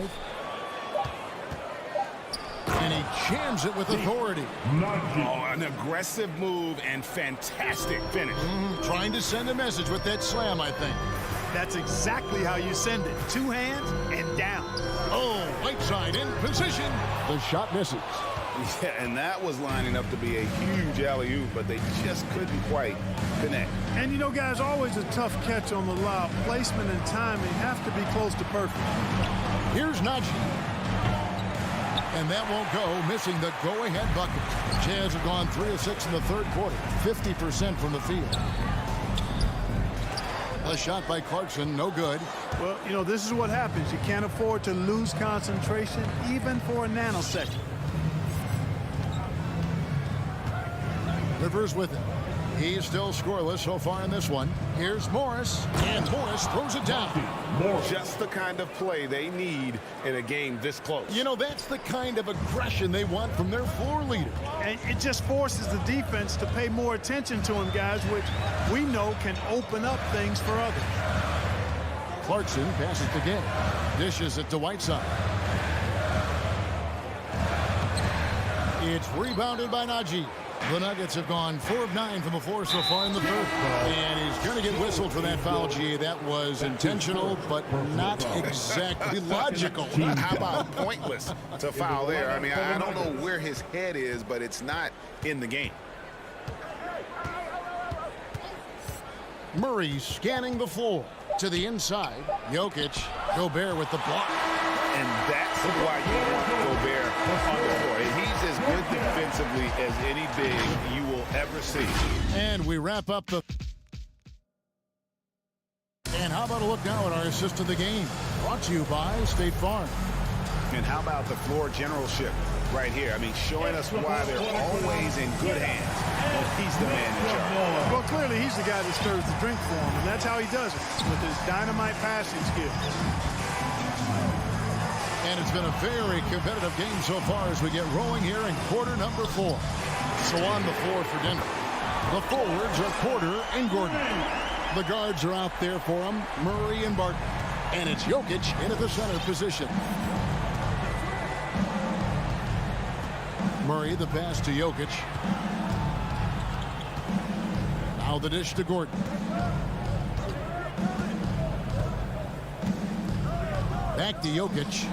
And he jams it with authority. Oh, an aggressive move and fantastic finish. Trying to send a message with that slam, I think. That's exactly how you send it. 2 hands and down. Oh, Whiteside in position. The shot misses. Yeah, and that was lining up to be a huge alley-oop, but they just couldn't quite connect. And you know, guys, always a tough catch on the lob. Placement and timing have to be close to perfect. Here's Najee. And that won't go, missing the go-ahead bucket. Jazz have gone 3 of 6 in the third quarter, 50% from the field. A shot by Clarkson, no good. Well, you know, this is what happens. You can't afford to lose concentration, even for a nanosecond. Rivers with it. He's still scoreless so far in this one. Here's Morris, and Morris throws it down. Just the kind of play they need in a game this close. You know, that's the kind of aggression they want from their floor leader. And it just forces the defense to pay more attention to him, guys, which we know can open up things for others. Clarkson passes to Gay. Dishes it to Whiteside. It's rebounded by Najee. The Nuggets have gone 4 of 9 from the floor so far in the third. And he's going to get whistled for that foul, G. That was intentional, but not exactly logical. How about pointless to foul there? I mean, I don't know where his head is, but it's not in the game. Murray scanning the floor to the inside. Jokic, Gobert with the block. And that's why you want Gobert on the floor. He's as good defensively as any big you will ever see. And we wrap up the... And how about a look now at our assist of the game? Brought to you by State Farm. And how about the floor generalship right here? I mean, showing us why they're always in good hands. Well, he's the man in charge. Well, clearly he's the guy that stirs the drink for him, and that's how he does it, with his dynamite passing skills. And it's been a very competitive game so far as we get rolling here in quarter number 4. So on the floor for Denver, the forwards are Porter and Gordon. The guards are out there for him, Murray and Barton. And it's Jokic into the center position. Murray, the pass to Jokic. Now the dish to Gordon. Back to Jokic.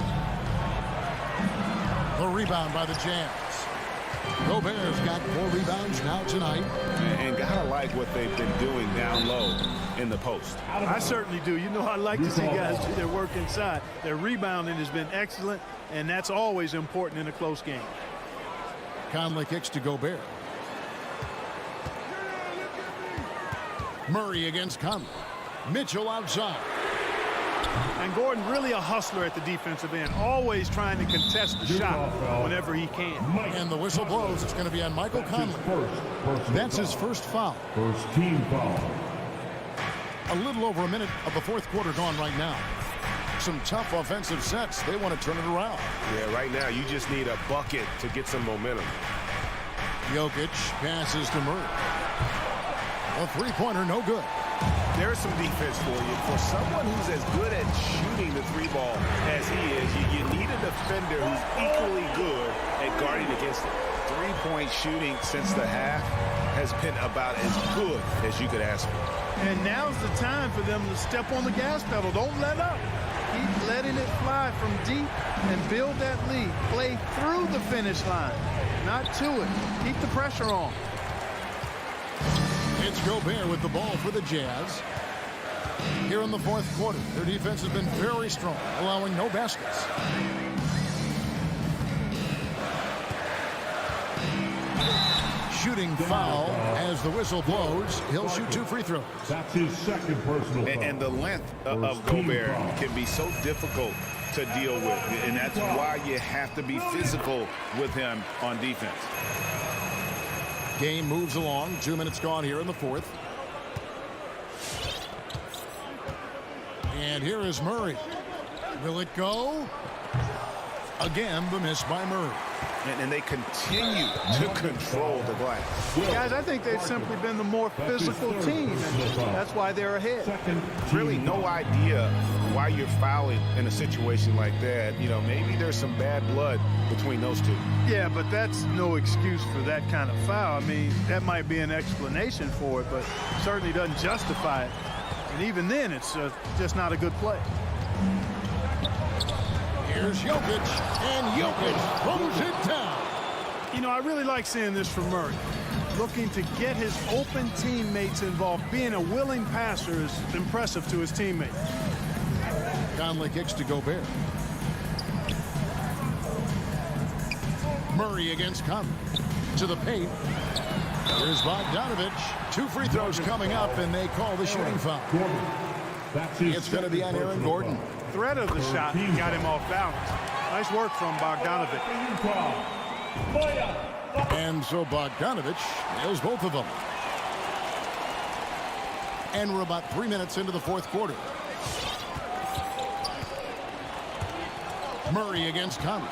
The rebound by the Jazz. Gobert's got 4 rebounds now tonight. And gotta like what they've been doing down low in the post. I certainly do. You know, I like to see guys do their work inside. Their rebounding has been excellent, and that's always important in a close game. Conley kicks to Gobert. Murray against Conley. Mitchell outside. And Gordon really a hustler at the defensive end, always trying to contest the shot whenever he can. And the whistle blows. It's going to be on Michael Conley. That's his first foul. First team foul. A little over a minute of the fourth quarter gone right now. Some tough offensive sets. They want to turn it around. Yeah, right now you just need a bucket to get some momentum. Jokic passes to Murray. A three-pointer, no good. There's some defense for you. For someone who's as good at shooting the 3-ball as he is, you need a defender who's equally good at guarding against it. 3-point shooting since the half has been about as good as you could ask for. And now's the time for them to step on the gas pedal. Don't let up. Keep letting it fly from deep and build that lead. Play through the finish line, not to it. Keep the pressure on. It's Gobert with the ball for the Jazz. Here in the fourth quarter, their defense has been very strong, allowing no baskets. Shooting foul as the whistle blows. He'll shoot 2 free throws. That's his second personal foul. And the length of Gobert can be so difficult to deal with. And that's why you have to be physical with him on defense. Game moves along. 2 minutes gone here in the fourth. And here is Murray. Will it go? Again, the miss by Murray. And they continue to control the glass. Guys, I think they've simply been the more physical team, and that's why they're ahead. Really no idea why you're fouling in a situation like that. You know, maybe there's some bad blood between those two. Yeah, but that's no excuse for that kind of foul. I mean, that might be an explanation for it, but certainly doesn't justify it. And even then, it's just not a good play. Here's Jokic, and Jokic throws it down. You know, I really like seeing this from Murray. Looking to get his open teammates involved. Being a willing passer is impressive to his teammates. Conley kicks to Gobert. Murray against Conley. To the paint. Here's Bogdanovich. 2 free throws coming up, and they call the shooting foul. It's going to be on Aaron Gordon. Threat of the shot got him off balance. Nice work from Bogdanovich. And so Bogdanovich nails both of them. And we're about 3 minutes into the fourth quarter. Murray against Conley.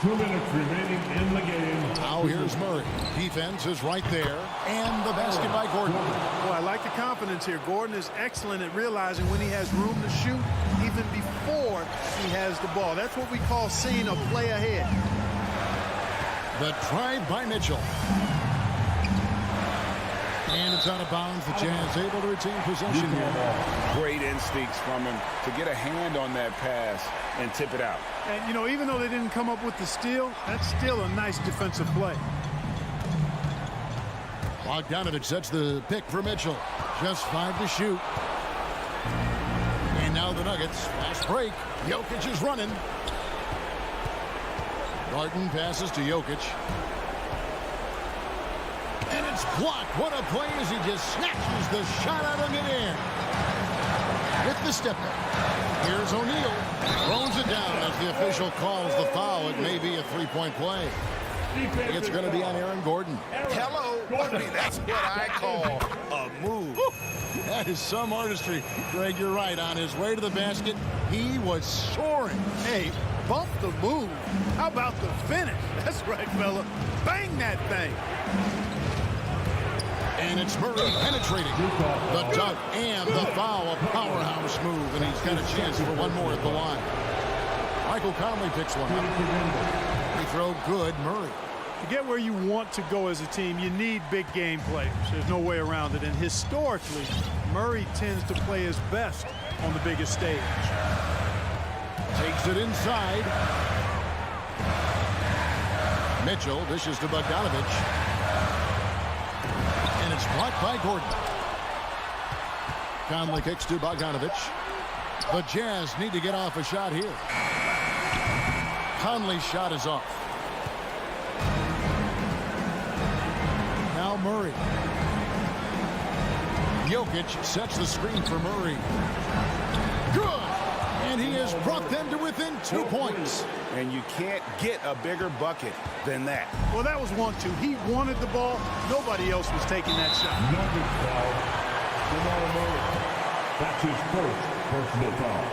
2 minutes remaining in the game. Now here's Murray. Defense is right there. And the basket by Gordon. Boy, I like the confidence here. Gordon is excellent at realizing when he has room to shoot, even before he has the ball. That's what we call seeing a play ahead. The drive by Mitchell. And it's out of bounds. The Jazz able to retain possession here. Great instincts from him to get a hand on that pass and tip it out. And, you know, even though they didn't come up with the steal, that's still a nice defensive play. Bogdanovich sets the pick for Mitchell. Just 5 to shoot. And now the Nuggets. Fast break. Jokic is running. Barton passes to Jokic. And it's blocked. What a play as he just snatches the shot out of midair. With the step up. Here's O'Neal. Throws it down as the official calls the foul. It may be a 3-point play. It's going to be on Aaron Gordon. Hello. I mean, that's what I call a move. That is some artistry. Greg, you're right. On his way to the basket, he was soaring. Hey, bump the move. How about the finish? That's right, fella. Bang that thing. And it's Murray penetrating. The dunk and the foul. A powerhouse move, and he's got a chance for one more at the line. Michael Conley picks one up. Free throw good. Murray. To get where you want to go as a team, you need big game players. There's no way around it. And historically, Murray tends to play his best on the biggest stage. Takes it inside. Mitchell dishes to Bogdanovich. And it's blocked by Gordon. Conley kicks to Bogdanovich. The Jazz need to get off a shot here. Conley's shot is off. Now Murray. Jokic sets the screen for Murray. Good! And he has brought them to within 2 points. And you can't get a bigger bucket than that. Well, that was 1-2. He wanted the ball. Nobody else was taking that shot. Number 12, Jamal Murray. That's his first personal foul.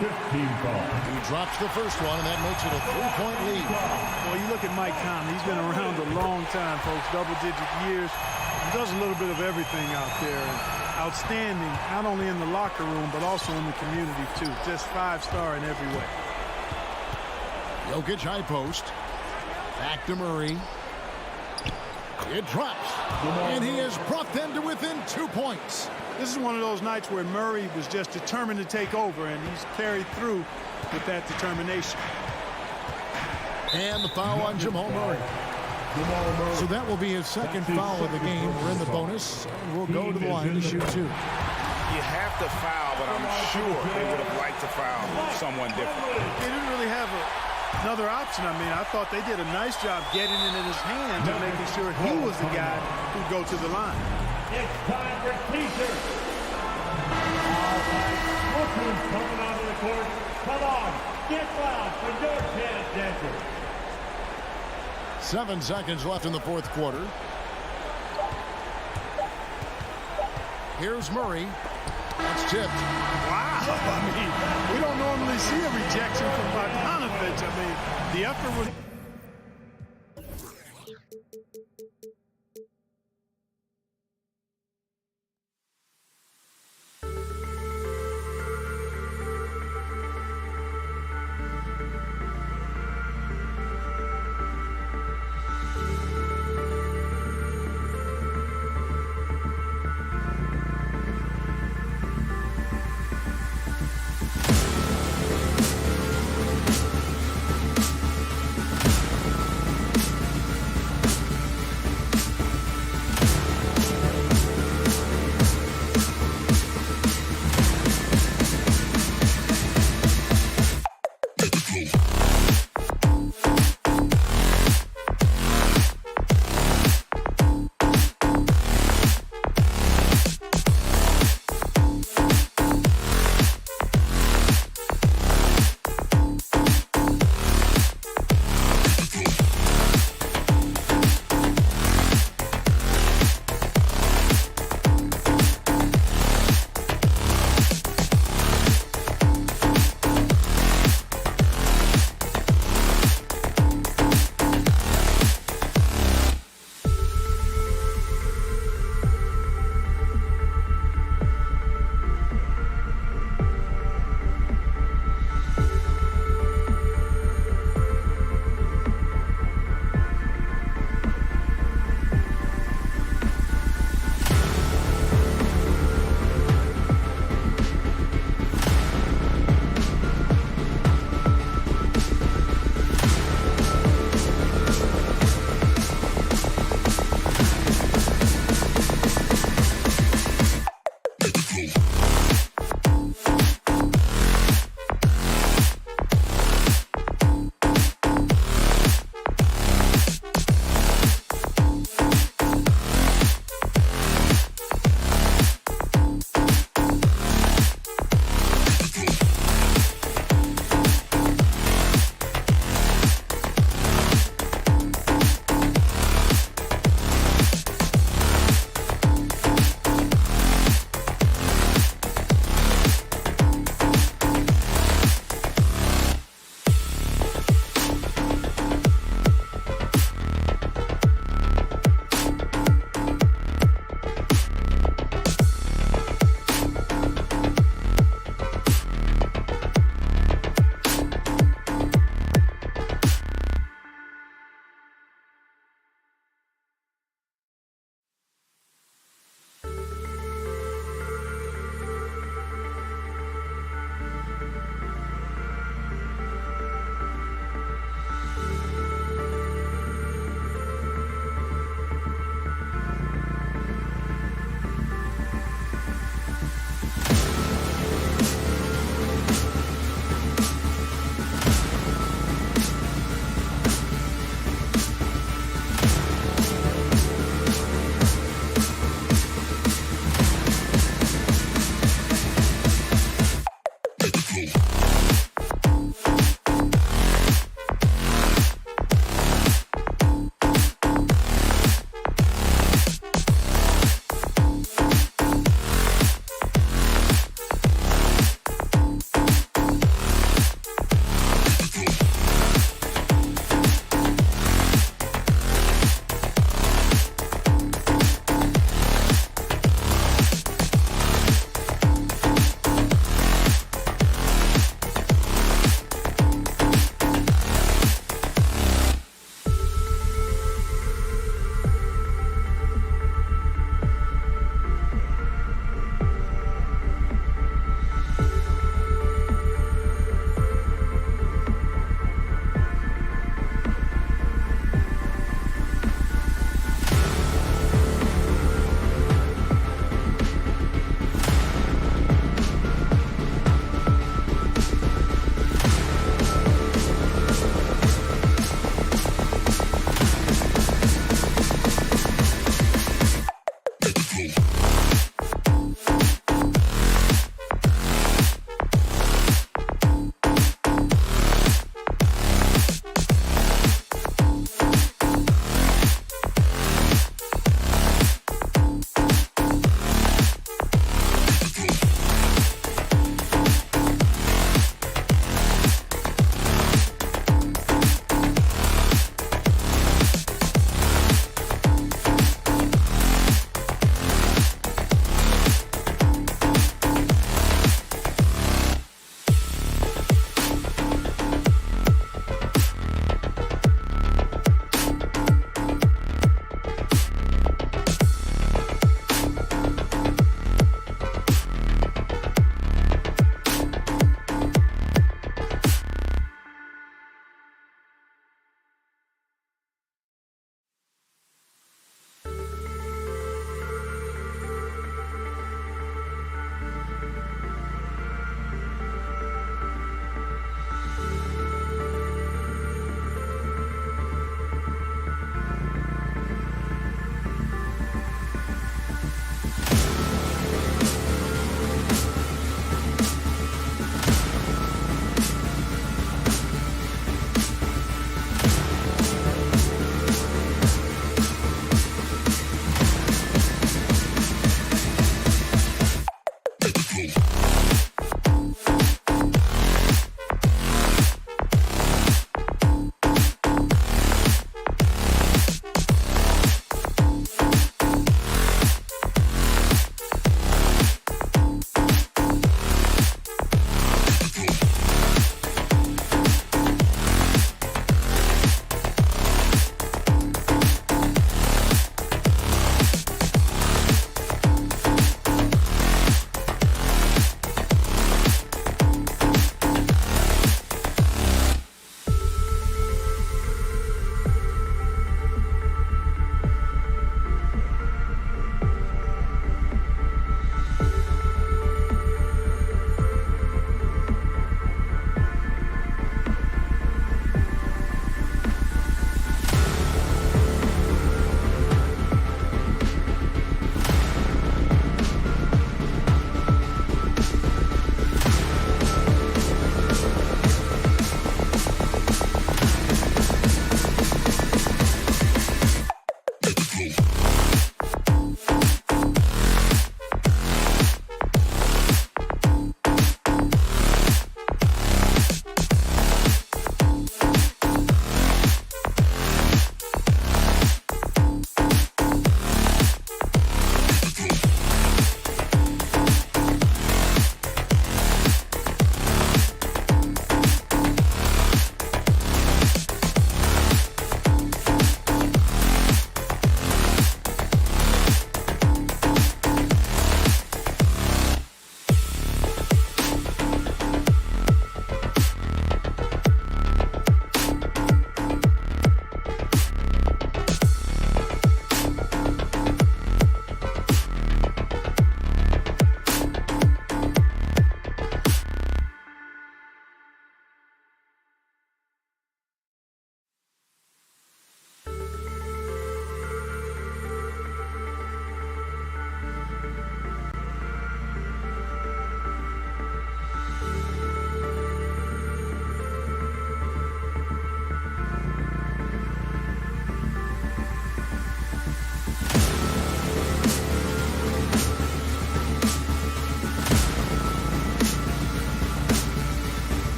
15 fouls. He drops the first one, and that makes it a 3-point lead. Well, you look at Mike Conley. He's been around a long time, folks. Double-digit years. He does a little bit of everything out there. And outstanding, not only in the locker room, but also in the community, too. Just 5-star in every way. Jokic high post. Back to Murray. It drops. And he has brought them to within 2 points. This is one of those nights where Murray was just determined to take over, and he's carried through with that determination. And the foul on Jamal Murray. So that will be his second foul of the game. We're in the bonus. We'll go to the line to shoot 2. You have to foul, but I'm sure they would have liked to foul someone different. They didn't really have another option. I mean, I thought they did a nice job getting it in his hands and making sure he was the guy who'd go to the line. It's time for teasers. All right, look who's coming onto the court. Come on, get loud for your chance, dancers. 7 seconds left in the fourth quarter. Here's Murray. That's tipped. Wow. I mean, we don't normally see a rejection from Bogdanovich. I mean, the effort was...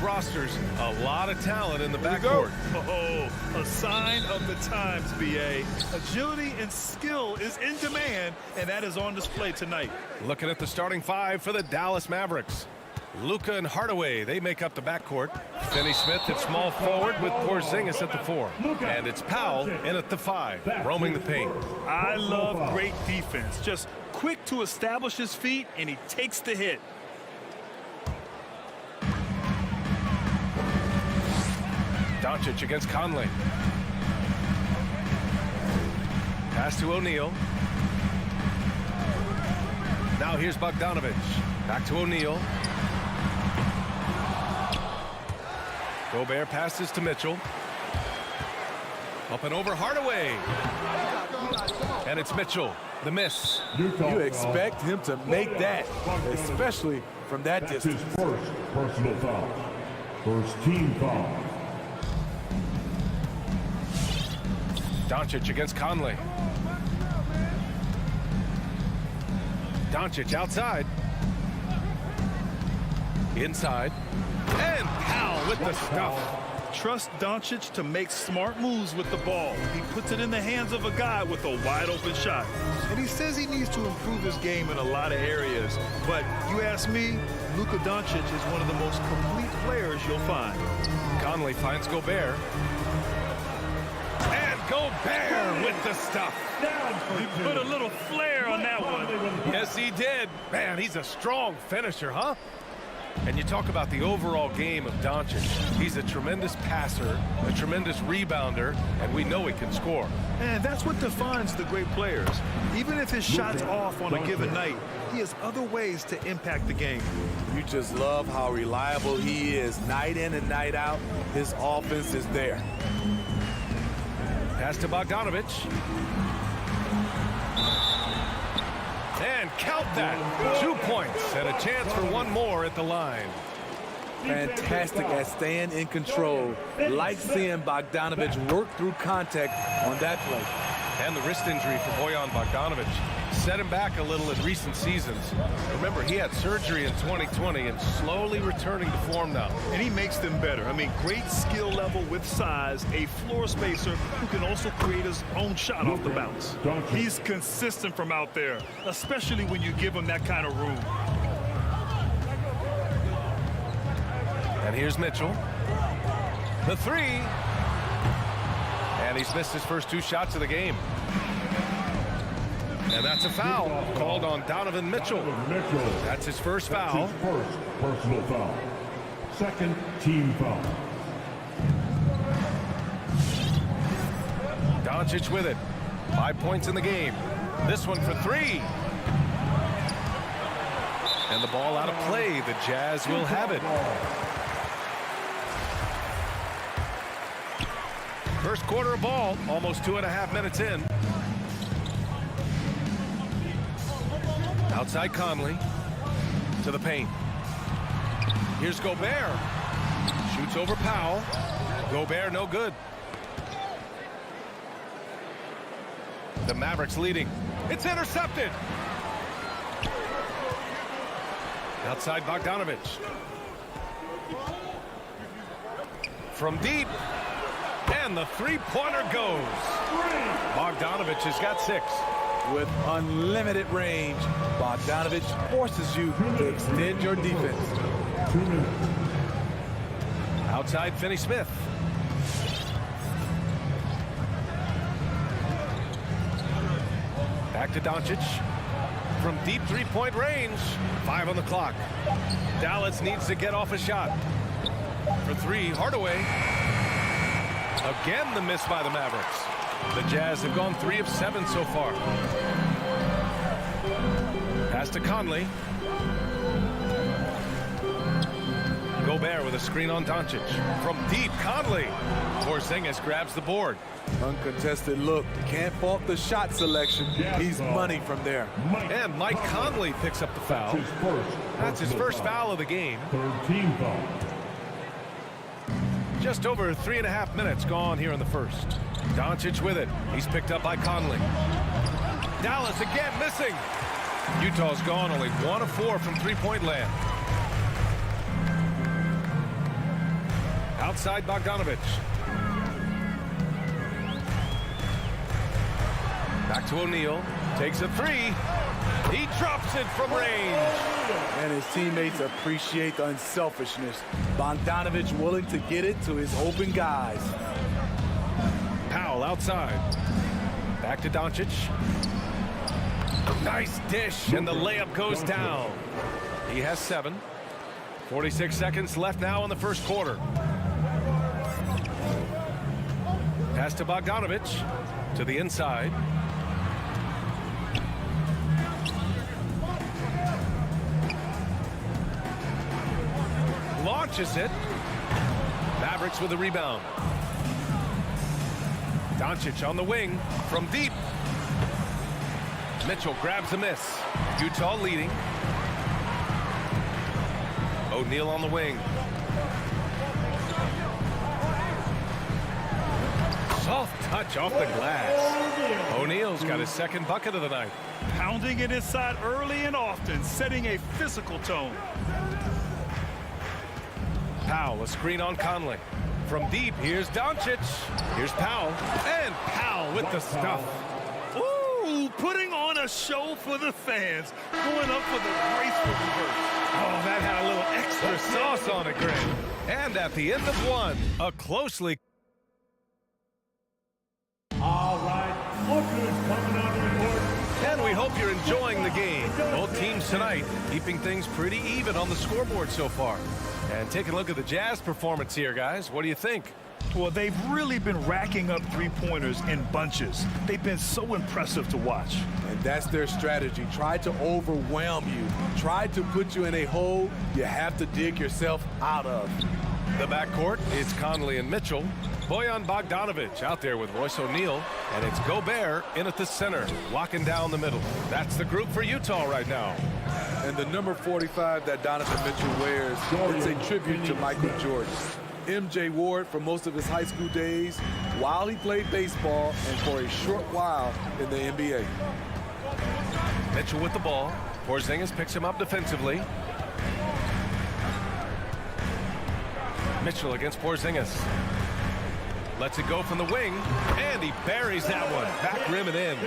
rosters a lot of talent in the backcourt. Oh, a sign of the times, B.A. Agility and skill is in demand, and that is on display tonight. Looking at the starting five for the Dallas Mavericks. Luka and Hardaway, they make up the backcourt. Finney Smith at small forward with Porzingis at the 4. And it's Powell in at the 5, roaming the paint. I love great defense. Just quick to establish his feet, and he takes the hit. Doncic against Conley. Pass to O'Neal. Now here's Bogdanovic. Back to O'Neal. Gobert passes to Mitchell. Up and over Hardaway. And it's Mitchell. The miss. You expect him to make that, especially from that That's distance. his first personal foul. First team foul. Doncic against Conley. Doncic outside. Inside. And Powell with the stuff. Trust Doncic to make smart moves with the ball. He puts it in the hands of a guy with a wide open shot. And he says he needs to improve his game in a lot of areas. But you ask me, Luka Doncic is one of the most complete players you'll find. Conley finds Gobert. And Gobert with the stuff. He put a little flair on that one. Yes, he did. Man, he's a strong finisher, huh? And you talk about the overall game of Doncic. He's a tremendous passer, a tremendous rebounder, and we know he can score. And that's what defines the great players. Even if his shot's off on a given night, he has other ways to impact the game. You just love how reliable he is night in and night out. His offense is there. Pass to Bogdanovic. And count that. 2 points and a chance for one more at the line. Fantastic at staying in control. Like seeing Bogdanovic work through contact on that play. And the wrist injury for Bojan Bogdanovic set him back a little in recent seasons. Remember, he had surgery in 2020 and slowly returning to form now. And he makes them better. I mean, great skill level with size, a floor spacer who can also create his own shot off the bounce. He's consistent from out there, especially when you give him that kind of room. And here's Mitchell. The 3. And he's missed his first 2 shots of the game. And that's a foul called on Donovan Mitchell. That's his first foul. That's his first personal foul. Second team foul. Doncic with it. 5 points in the game. This one for 3. And the ball out of play. The Jazz will have it. First quarter of ball, almost 2.5 minutes in. Outside Conley to the paint. Here's Gobert. Shoots over Powell. Gobert no good. The Mavericks leading. It's intercepted. Outside Bogdanovic. From deep. And the three-pointer goes. Bogdanovic has got 6. With unlimited range, Bogdanovic forces you to extend your defense. 2 minutes. Outside Finney Smith. Back to Doncic. From deep three-point range. 5 on the clock. Dallas needs to get off a shot. For 3, Hardaway. Again, the miss by the Mavericks. The Jazz have gone 3 of 7 so far. Pass to Conley. Gobert with a screen on Doncic. From deep, Conley. Porzingis grabs the board. Uncontested look. Can't fault the shot selection. He's money from there. And Mike Conley picks up the foul. That's his first foul of the game. Third team foul. Just over 3.5 minutes gone here in the first. Doncic with it. He's picked up by Conley. Dallas again missing. Utah's gone only 1 of 4 from three-point land. outside Bogdanovich. Back to O'Neal. Takes a three. He drops it from range. And his teammates appreciate the unselfishness. Bogdanovich willing to get it to his open guys. Powell outside. Back to Doncic. Nice dish, and the layup goes down. He has 7. 46 seconds left now in the first quarter. Pass to Bogdanovich. To the inside. Launches it. Mavericks with the rebound. Doncic on the wing from deep. Mitchell grabs a miss. Utah leading. O'Neal on the wing. Soft touch off the glass. O'Neal's got his second bucket of the night. Pounding it inside early and often, setting a physical tone. Powell, a screen on Conley. From deep, here's Doncic. Here's Powell. And Powell with the stuff. Ooh, putting on a show for the fans. Going up for the graceful reverse. Oh, that had a little extra sauce on it, Greg. And at the end of one, a closely... All right, Booker's coming onto the court. And we hope you're enjoying the game. Both teams tonight keeping things pretty even on the scoreboard so far. And take a look at the Jazz performance here, guys. What do you think? Well, they've really been racking up three-pointers in bunches. They've been so impressive to watch. And that's their strategy. Try to overwhelm you. Try to put you in a hole you have to dig yourself out of. The backcourt is Conley and Mitchell. Bojan Bogdanovich out there with Royce O'Neal. And it's Gobert in at the center, locking down the middle. That's the group for Utah right now. And the number 45 that Donovan Mitchell wears, it's a tribute to Michael Jordan. MJ wore it for most of his high school days while he played baseball and for a short while in the NBA. Mitchell with the ball. Porzingis picks him up defensively. Mitchell against Porzingis. Lets it go from the wing, and he buries that one. Back rim and in.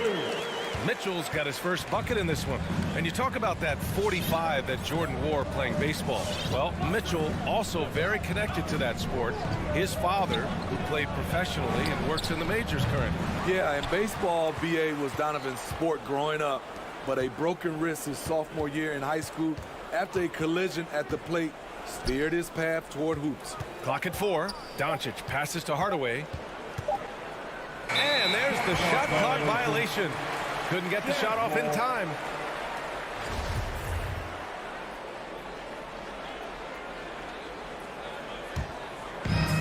Mitchell's got his first bucket in this one. And you talk about that 45 that Jordan wore playing baseball. Well, Mitchell also very connected to that sport. His father, who played professionally and works in the majors currently. Yeah, in baseball, BA was Donovan's sport growing up, but a broken wrist his sophomore year in high school after a collision at the plate steered his path toward hoops. Clock at 4. Doncic passes to Hardaway. And there's the shot clock violation. Couldn't get the shot off in time.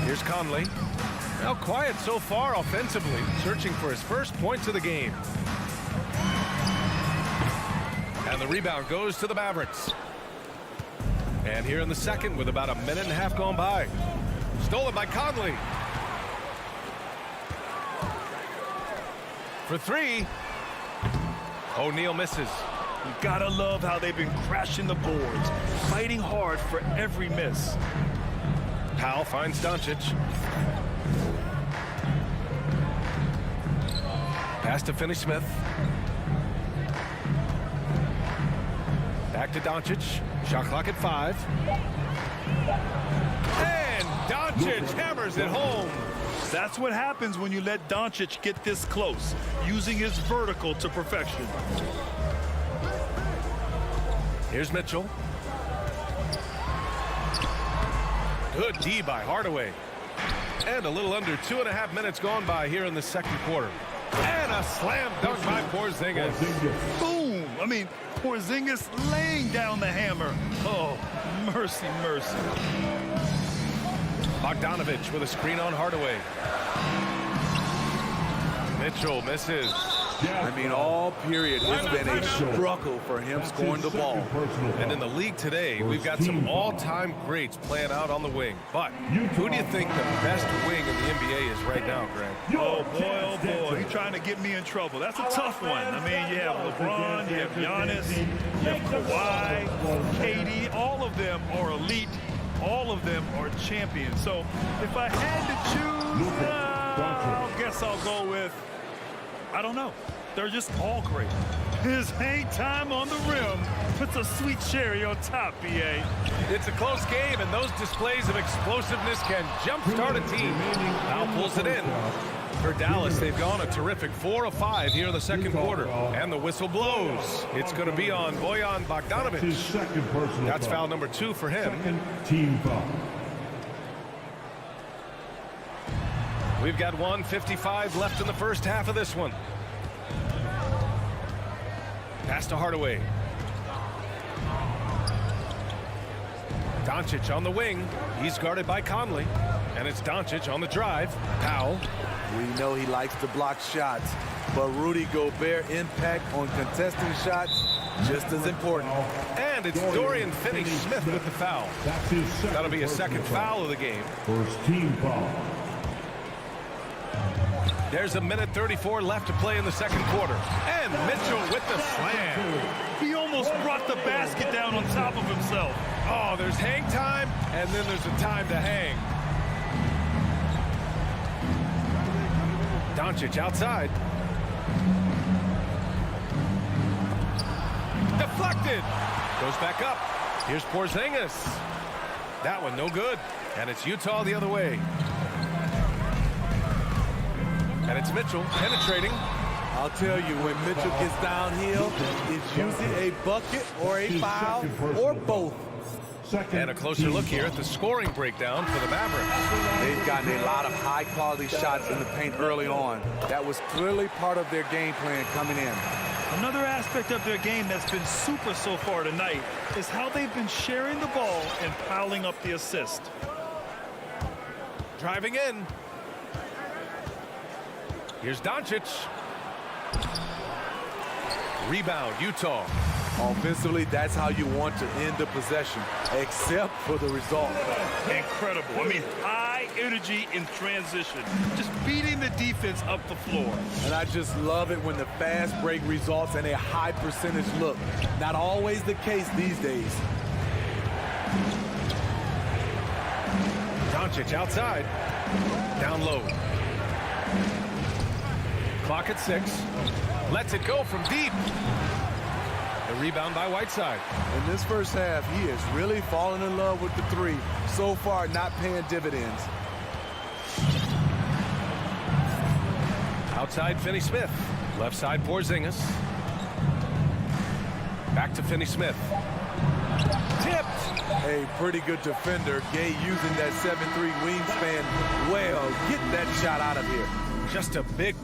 Here's Conley. Now quiet so far offensively, searching for his first points of the game. And the rebound goes to the Mavericks. And here in the second with about a minute and a half gone by. Stolen by Conley. For 3. O'Neal misses. You gotta love how they've been crashing the boards, fighting hard for every miss. Powell finds Doncic. Pass to Finney-Smith. Back to Doncic. Shot clock at 5. And Doncic hammers it home. That's what happens when you let Doncic get this close, using his vertical to perfection. Here's Mitchell. Good D by Hardaway. And a little under 2.5 minutes gone by here in the second quarter. And a slam dunk by Porzingis. Boom! I mean, Porzingis laying down the hammer. Oh, mercy, mercy. Bogdanovich with a screen on Hardaway. Mitchell misses. I mean, all period, it's been a struggle for him scoring the ball. And in the league today, we've got some all-time greats playing out on the wing. But who do you think the best wing in the NBA is right now, Grant? Oh, boy, he's trying to get me in trouble. That's a tough one. I mean, you have LeBron, you have Giannis, you have Kawhi, KD. All of them are elite all of them are champions. So if I had to choose, I guess I'll go with, I don't know. They're just all great. His hang time on the rim puts a sweet cherry on top, BA. It's a close game, and those displays of explosiveness can jumpstart a team. Now pulls it in. For Dallas, they've gone a terrific 4 of 5 here in the second quarter. And the whistle blows. It's going to be on Bojan Bogdanovic. His second personal That's foul number 2 for him. Second team foul. We've got 1:55 left in the first half of this one. Pass to Hardaway. Doncic on the wing. He's guarded by Conley. And it's Doncic on the drive. Powell. We know he likes to block shots, but Rudy Gobert impact on contesting shots just as important. And it's Dorian Finney-Smith with the foul. That's his second. That'll be a second personal foul of the game. First team foul. There's 1:34 left to play in the second quarter. And Mitchell with the slam. He almost brought the basket down on top of himself. Oh, there's hang time, and then there's a time to hang. Doncic outside. Deflected. Goes back up. Here's Porzingis. That one no good. And it's Utah the other way. And it's Mitchell penetrating. I'll tell you, when Mitchell gets downhill, it's usually a bucket or a foul or both. And a closer look here at the scoring breakdown for the Mavericks. They've gotten a lot of high-quality shots in the paint early on. That was clearly part of their game plan coming in. Another aspect of their game that's been super so far tonight is how they've been sharing the ball and piling up the assist. Driving in. Here's Doncic. Rebound, Utah. Offensively, that's how you want to end the possession, except for the result. Incredible. I mean, high energy in transition. Just beating the defense up the floor. And I just love it when the fast break results in a high percentage look. Not always the case these days. Doncic outside. Down low. Clock at 6. Lets it go from deep. The rebound by Whiteside. In this first half, he is really falling in love with the three. So far, not paying dividends. Outside Finney-Smith. Left side Porzingis. Back to Finney-Smith. Tipped. A pretty good defender. Gay using that 7'3" wingspan well. Get that shot out of here. Just a big...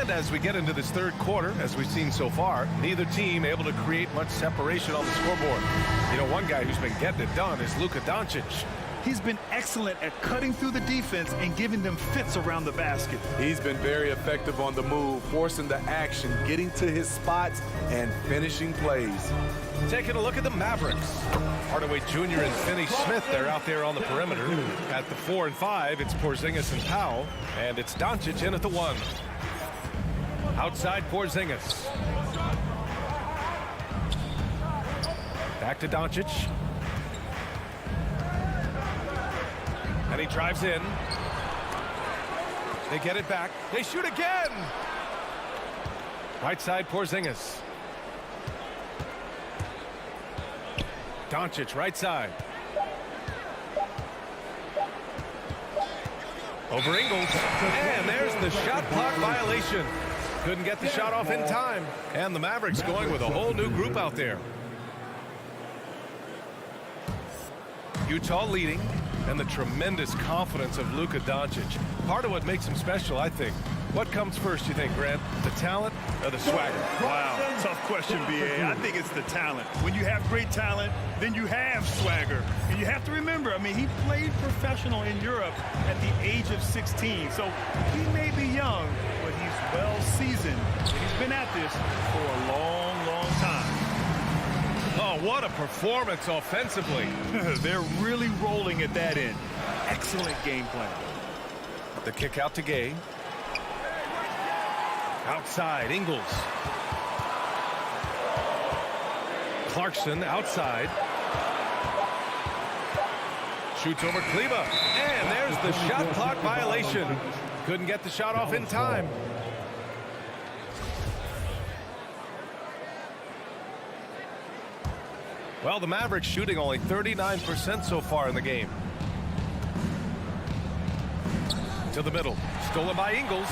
As we get into this third quarter, as we've seen so far, neither team able to create much separation on the scoreboard. You know, one guy who's been getting it done is Luka Doncic. He's been excellent at cutting through the defense and giving them fits around the basket. He's been very effective on the move, forcing the action, getting to his spots, and finishing plays. Taking a look at the Mavericks. Hardaway Jr. and Finney-Smith, they're out there on the perimeter. At the 4 and 5, it's Porzingis and Powell, and it's Doncic in at the 1. Outside Porzingis. Back to Doncic. And he drives in. They get it back. They shoot again. Right side Porzingis. Doncic right side. Over Ingles. And there's the shot clock violation. Couldn't get the shot off in time. And the Mavericks going with a whole new group out there. Utah leading, and the tremendous confidence of Luka Doncic. Part of what makes him special, I think. What comes first, you think, Grant? The talent or the swagger? Wow, tough question, B.A. I think it's the talent. When you have great talent, then you have swagger. And you have to remember, I mean, he played professional in Europe at the age of 16. So he may be young, but he's well seasoned. And he's been at this for a long, long time. Oh, what a performance offensively. They're really rolling at that end. excellent game plan. The kick out to Gay. Outside, Ingles. Clarkson outside. Shoots over Kleba. And there's the shot clock violation. Couldn't get the shot off in time. Well, the Mavericks shooting only 39% so far in the game. To the middle. Stolen by Ingles.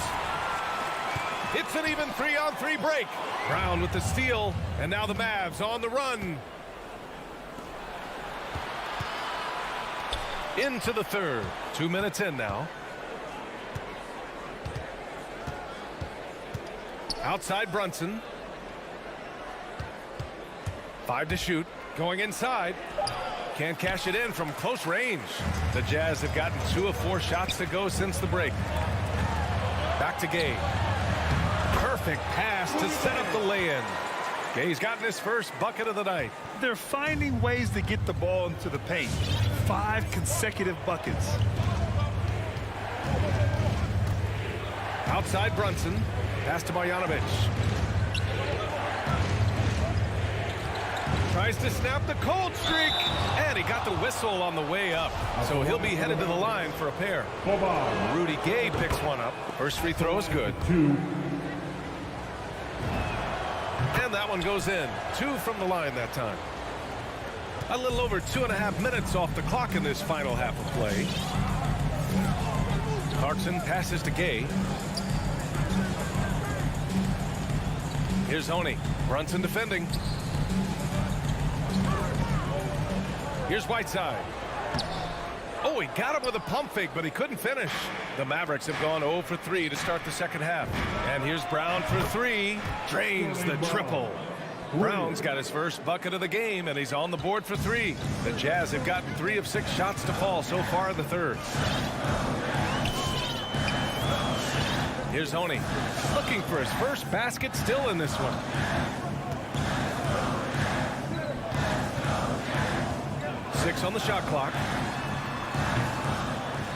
It's an even 3-on-3 break. Brown with the steal. And now the Mavs on the run. Into the third. 2 minutes in now. Outside Brunson. 5 to shoot. Going inside. Can't cash it in from close range. The Jazz have gotten 2 of 4 shots to go since the break. Back to Gay. Perfect pass to set up the lay-in. Gay's gotten his first bucket of the night. They're finding ways to get the ball into the paint. 5 consecutive buckets. Outside Brunson. Pass to Marjanovic. Tries to snap the cold streak. And he got the whistle on the way up. So he'll be headed to the line for a pair. Rudy Gay picks one up. First free throw is good. 2. And that one goes in. 2 from the line that time. A little over 2.5 minutes off the clock in this final half of play. Clarkson passes to Gay. Here's Honey. Brunson defending. Here's Whiteside. Oh, he got him with a pump fake, but he couldn't finish. The Mavericks have gone 0 for 3 to start the second half. And here's Brown for 3. Drains the triple. Brown's got his first bucket of the game, and he's on the board for 3. The Jazz have gotten 3 of 6 shots to fall so far in the third. Here's Honey. Looking for his first basket still in this one. Six on the shot clock.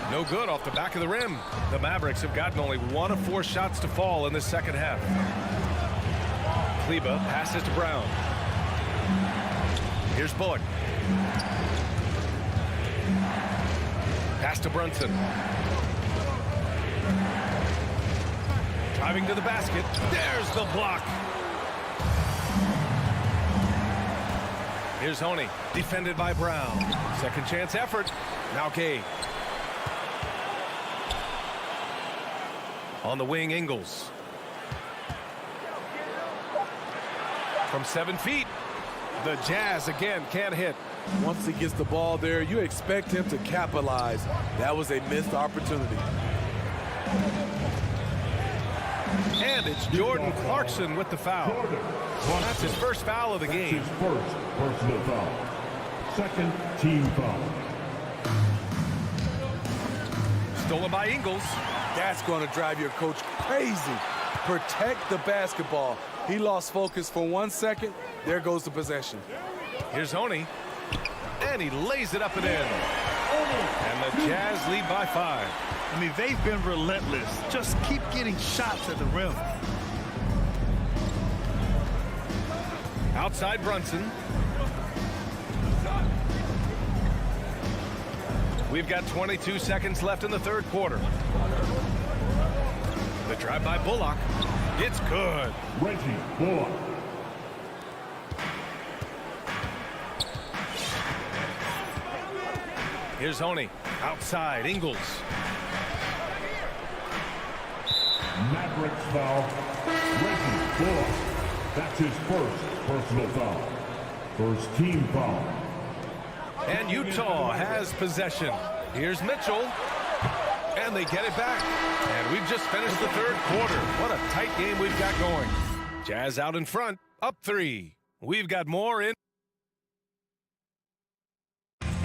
No good off the back of the rim. The Mavericks have gotten only 1 of 4 shots to fall in this second half. Kleba passes to Brown. Here's Bullock. Pass to Brunson. Driving to the basket. There's the block. Here's Honey. Defended by Brown. Second chance effort. Now Gay. On the wing, Ingles. From 7 feet. The Jazz again can't hit. Once he gets the ball there, you expect him to capitalize. That was a missed opportunity. And it's Jordan Clarkson with the foul. Well, that's his first foul of the game. His first personal foul. Second team foul. Stolen by Ingles. That's going to drive your coach crazy. Protect the basketball. He lost focus for 1 second. There goes the possession. Here's Honey. And he lays it up and in. And the Jazz lead by 5. I mean, they've been relentless. Just keep getting shots at the rim. Outside Brunson. We've got 22 seconds left in the third quarter. The drive by Bullock. It's good. Reggie Bullock. Here's Honey. Outside, Ingles. Mavericks foul. Reggie Bullock. That's his first personal foul. First team foul. And Utah has possession. Here's Mitchell. And they get it back. And we've just finished the third quarter. What a tight game we've got going. Jazz out in front, up 3. We've got more in.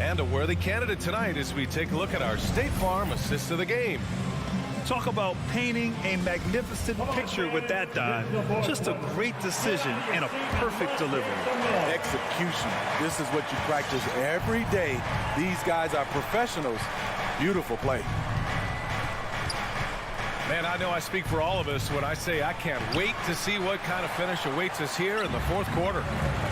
And a worthy candidate tonight as we take a look at our State Farm assist of the game. Talk about painting a magnificent picture with that dive. Just a great decision and a perfect delivery. Execution. This is what you practice every day. These guys are professionals. Beautiful play. Man, I know I speak for all of us when I say I can't wait to see what kind of finish awaits us here in the fourth quarter.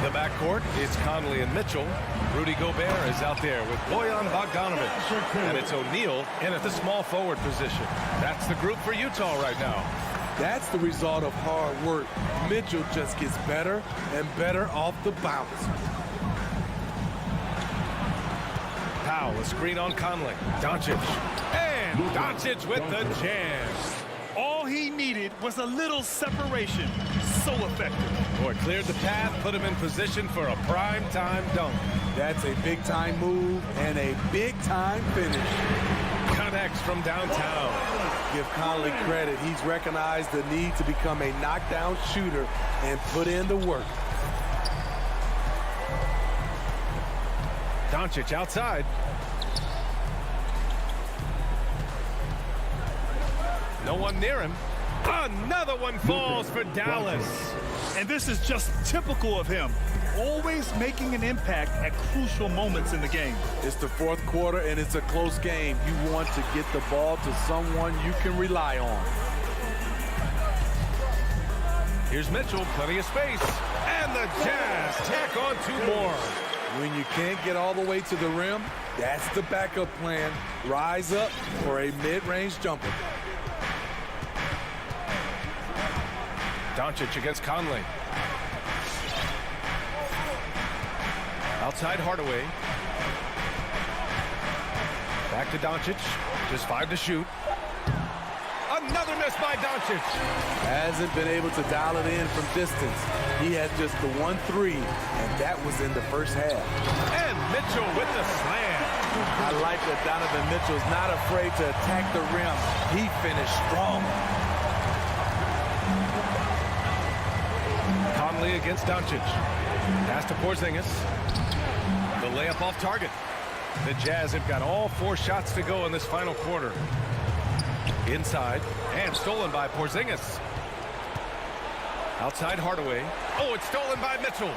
The backcourt is Conley and Mitchell. Rudy Gobert is out there with Bojan Bogdanovic. And it's O'Neal in at the small forward position. That's the group for Utah right now. That's the result of hard work. Mitchell just gets better and better off the bounce. Powell, a screen on Conley. Doncic. And Doncic with the jam. All he needed was a little separation. So effective. Boy, cleared the path, put him in position for a prime-time dunk. That's a big-time move and a big-time finish. Connects from downtown. Give Conley credit. He's recognized the need to become a knockdown shooter and put in the work. Doncic outside. No one near him. Another one falls for Dallas. And this is just typical of him. Always making an impact at crucial moments in the game. It's the fourth quarter, and it's a close game. You want to get the ball to someone you can rely on. Here's Mitchell, plenty of space. And the Jazz tack on two more. When you can't get all the way to the rim, that's the backup plan. Rise up for a mid-range jumper. Doncic against Conley. Outside Hardaway. Back to Doncic. Just 5 to shoot. Another miss by Doncic. Hasn't been able to dial it in from distance. He had just the 1-3, and that was in the first half. And Mitchell with the slam. I like that Donovan Mitchell's not afraid to attack the rim. He finished strong. Conley against Doncic. Pass to Porzingis. The layup off target. The Jazz have got all 4 shots to go in this final quarter. Inside, and stolen by Porzingis. Outside Hardaway. Oh, it's stolen by Mitchell.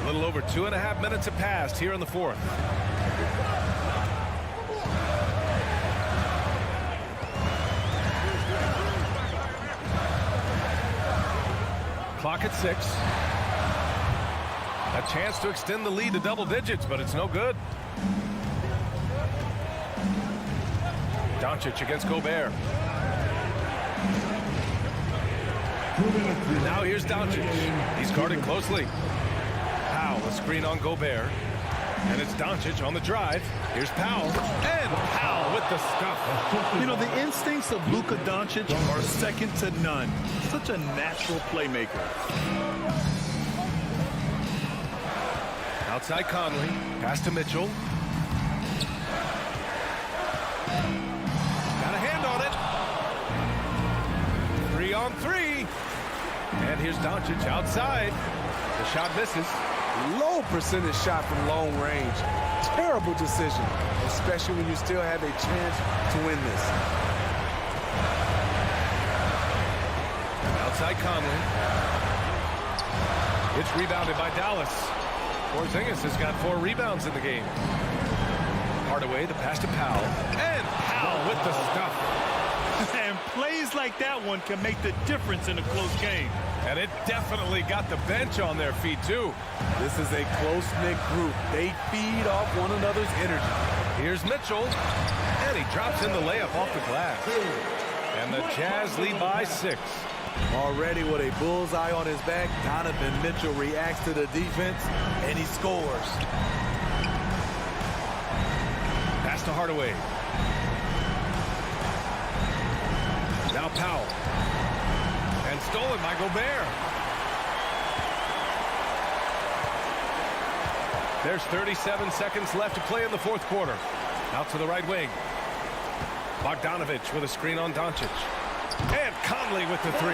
A little over 2.5 minutes have passed here in the fourth. Clock at 6. A chance to extend the lead to double digits, but it's no good. Doncic against Gobert. Now here's Doncic. He's guarded closely. Powell, a screen on Gobert. And it's Doncic on the drive. Here's Powell. And Powell with the stuff. You know, the instincts of Luka Doncic are second to none. Such a natural playmaker. Outside Conley. Pass to Mitchell. Got a hand on it. 3 on 3. And here's Doncic outside. The shot misses. Low percentage shot from long range. Terrible decision, especially when you still have a chance to win this. Outside Conley. It's rebounded by Dallas. Porzingis has got 4 rebounds in the game. Hardaway, the pass to Powell. And Powell with the stuff. And plays like that one can make the difference in a close game. And it definitely got the bench on their feet, too. This is a close-knit group. They feed off one another's energy. Here's Mitchell. And he drops in the layup off the glass. And the Jazz lead by 6. Already with a bullseye on his back, Donovan Mitchell reacts to the defense, and he scores. Pass to Hardaway. Now Powell. And stolen by Gobert. There's 37 seconds left to play in the fourth quarter. Out to the right wing. Bogdanovic with a screen on Doncic. And Conley with the 3.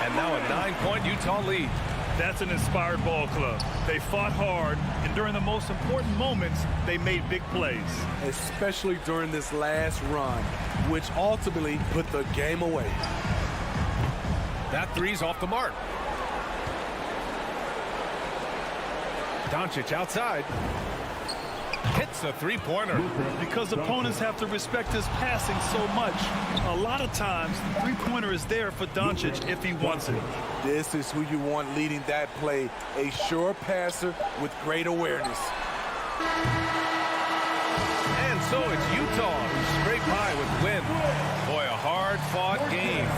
And now a 9-point Utah lead. That's an inspired ball club. They fought hard, and during the most important moments, they made big plays. Especially during this last run, which ultimately put the game away. That 3's off the mark. Doncic outside. Hits a three-pointer. Because opponents have to respect his passing so much, a lot of times the three-pointer is there for Doncic if he wants it. This is who you want leading that play, a sure passer with great awareness. And so it's Utah who scrape by with the win. Boy, a hard-fought game.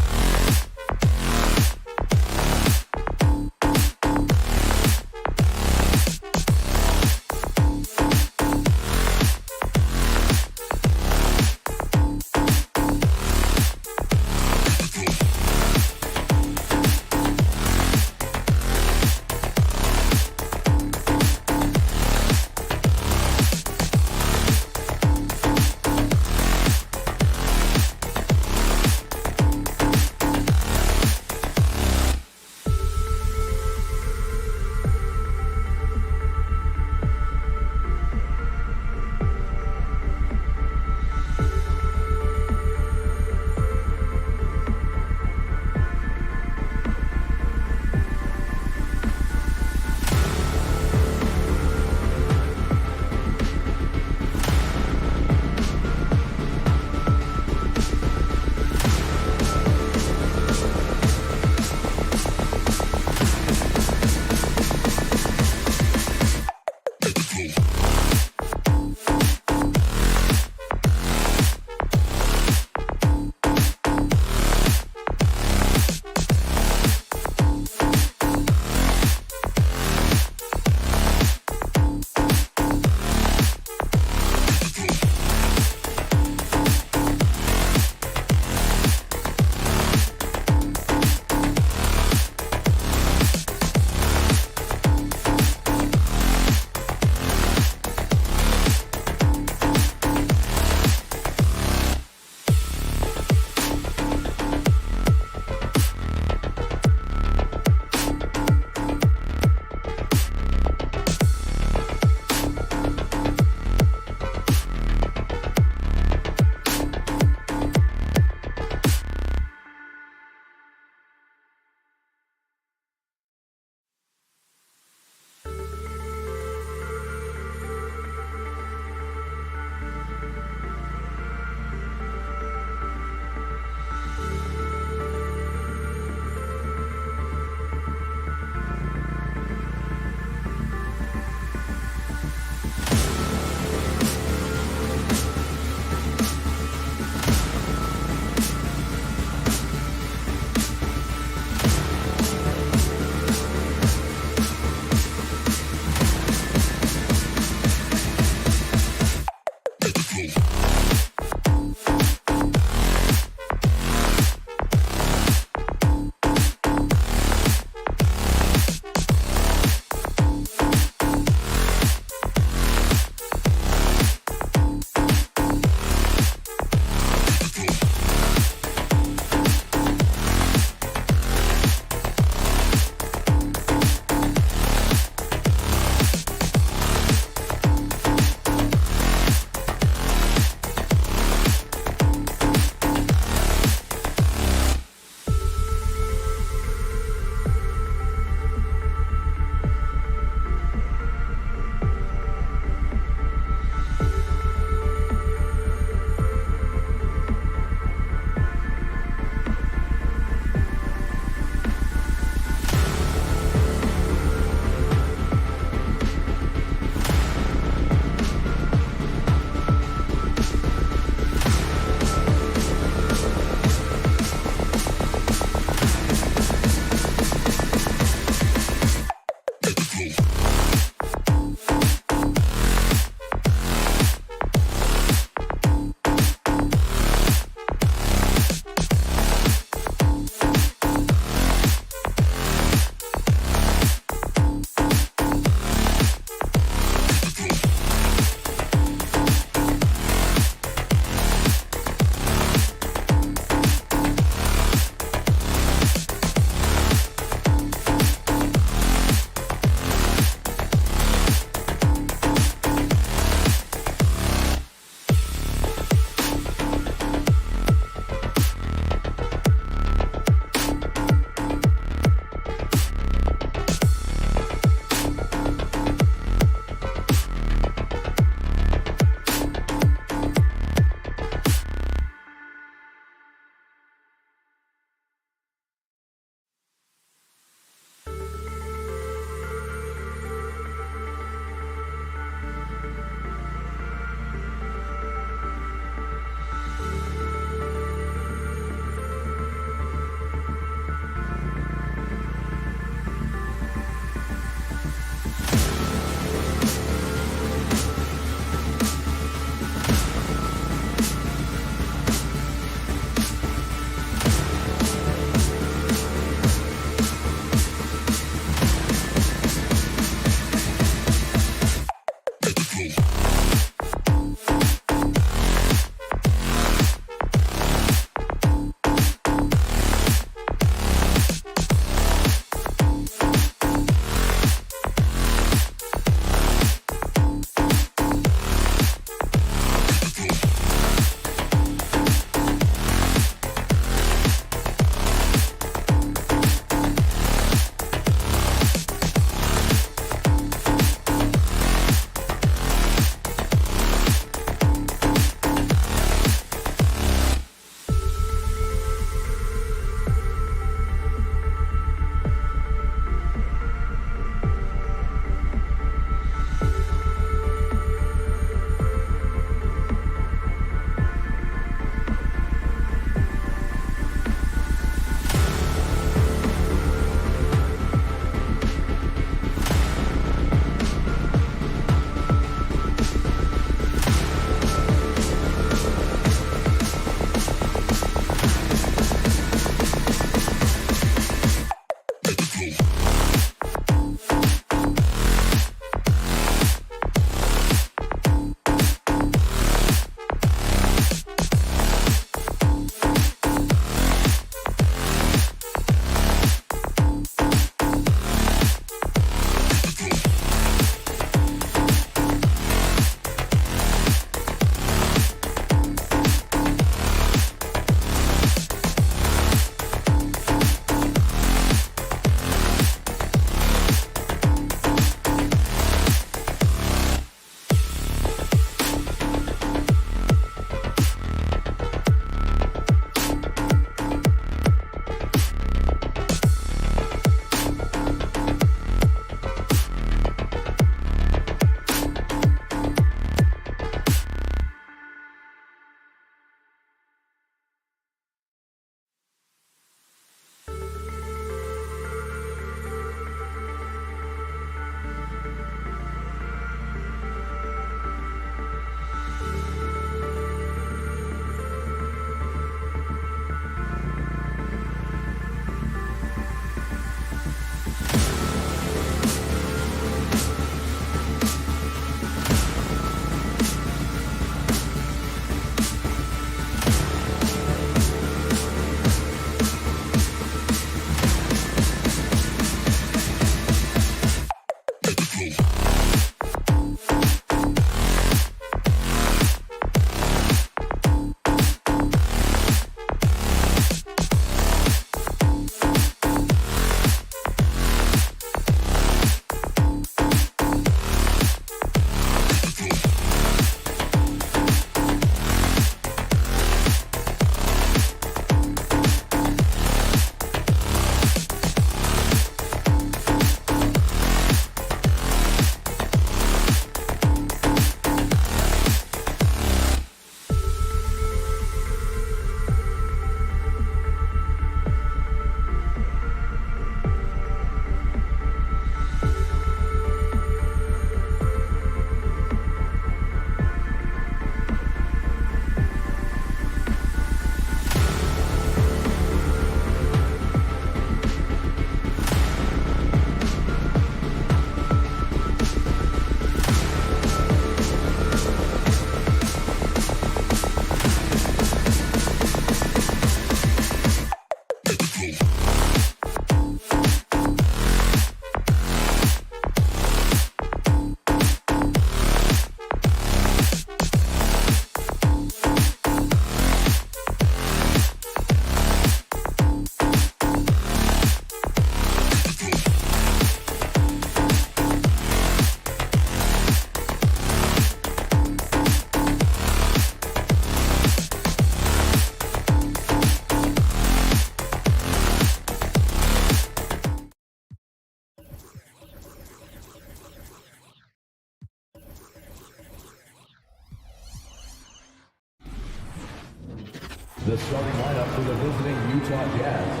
The starting lineup for the visiting Utah Jazz.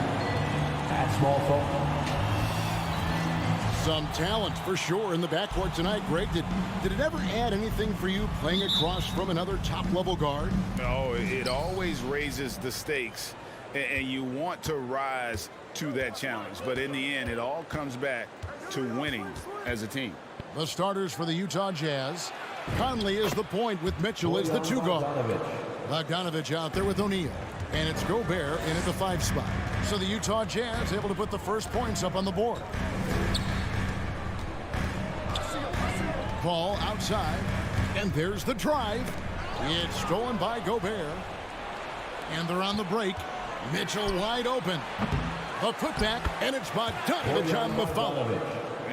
At small forward. Some talent for sure in the backcourt tonight. Greg, did it ever add anything for you playing across from another top-level guard? No, it always raises the stakes, and you want to rise to that challenge. But in the end, it all comes back to winning as a team. The starters for the Utah Jazz. Conley is the point with Mitchell as the 2 guard. Bogdanovich out there with O'Neal. And it's Gobert in at the 5 spot. So the Utah Jazz able to put the first points up on the board. Ball outside. And there's the drive. It's stolen by Gobert. And they're on the break. Mitchell wide open. The putback, and it's Bogdanovich on the foul.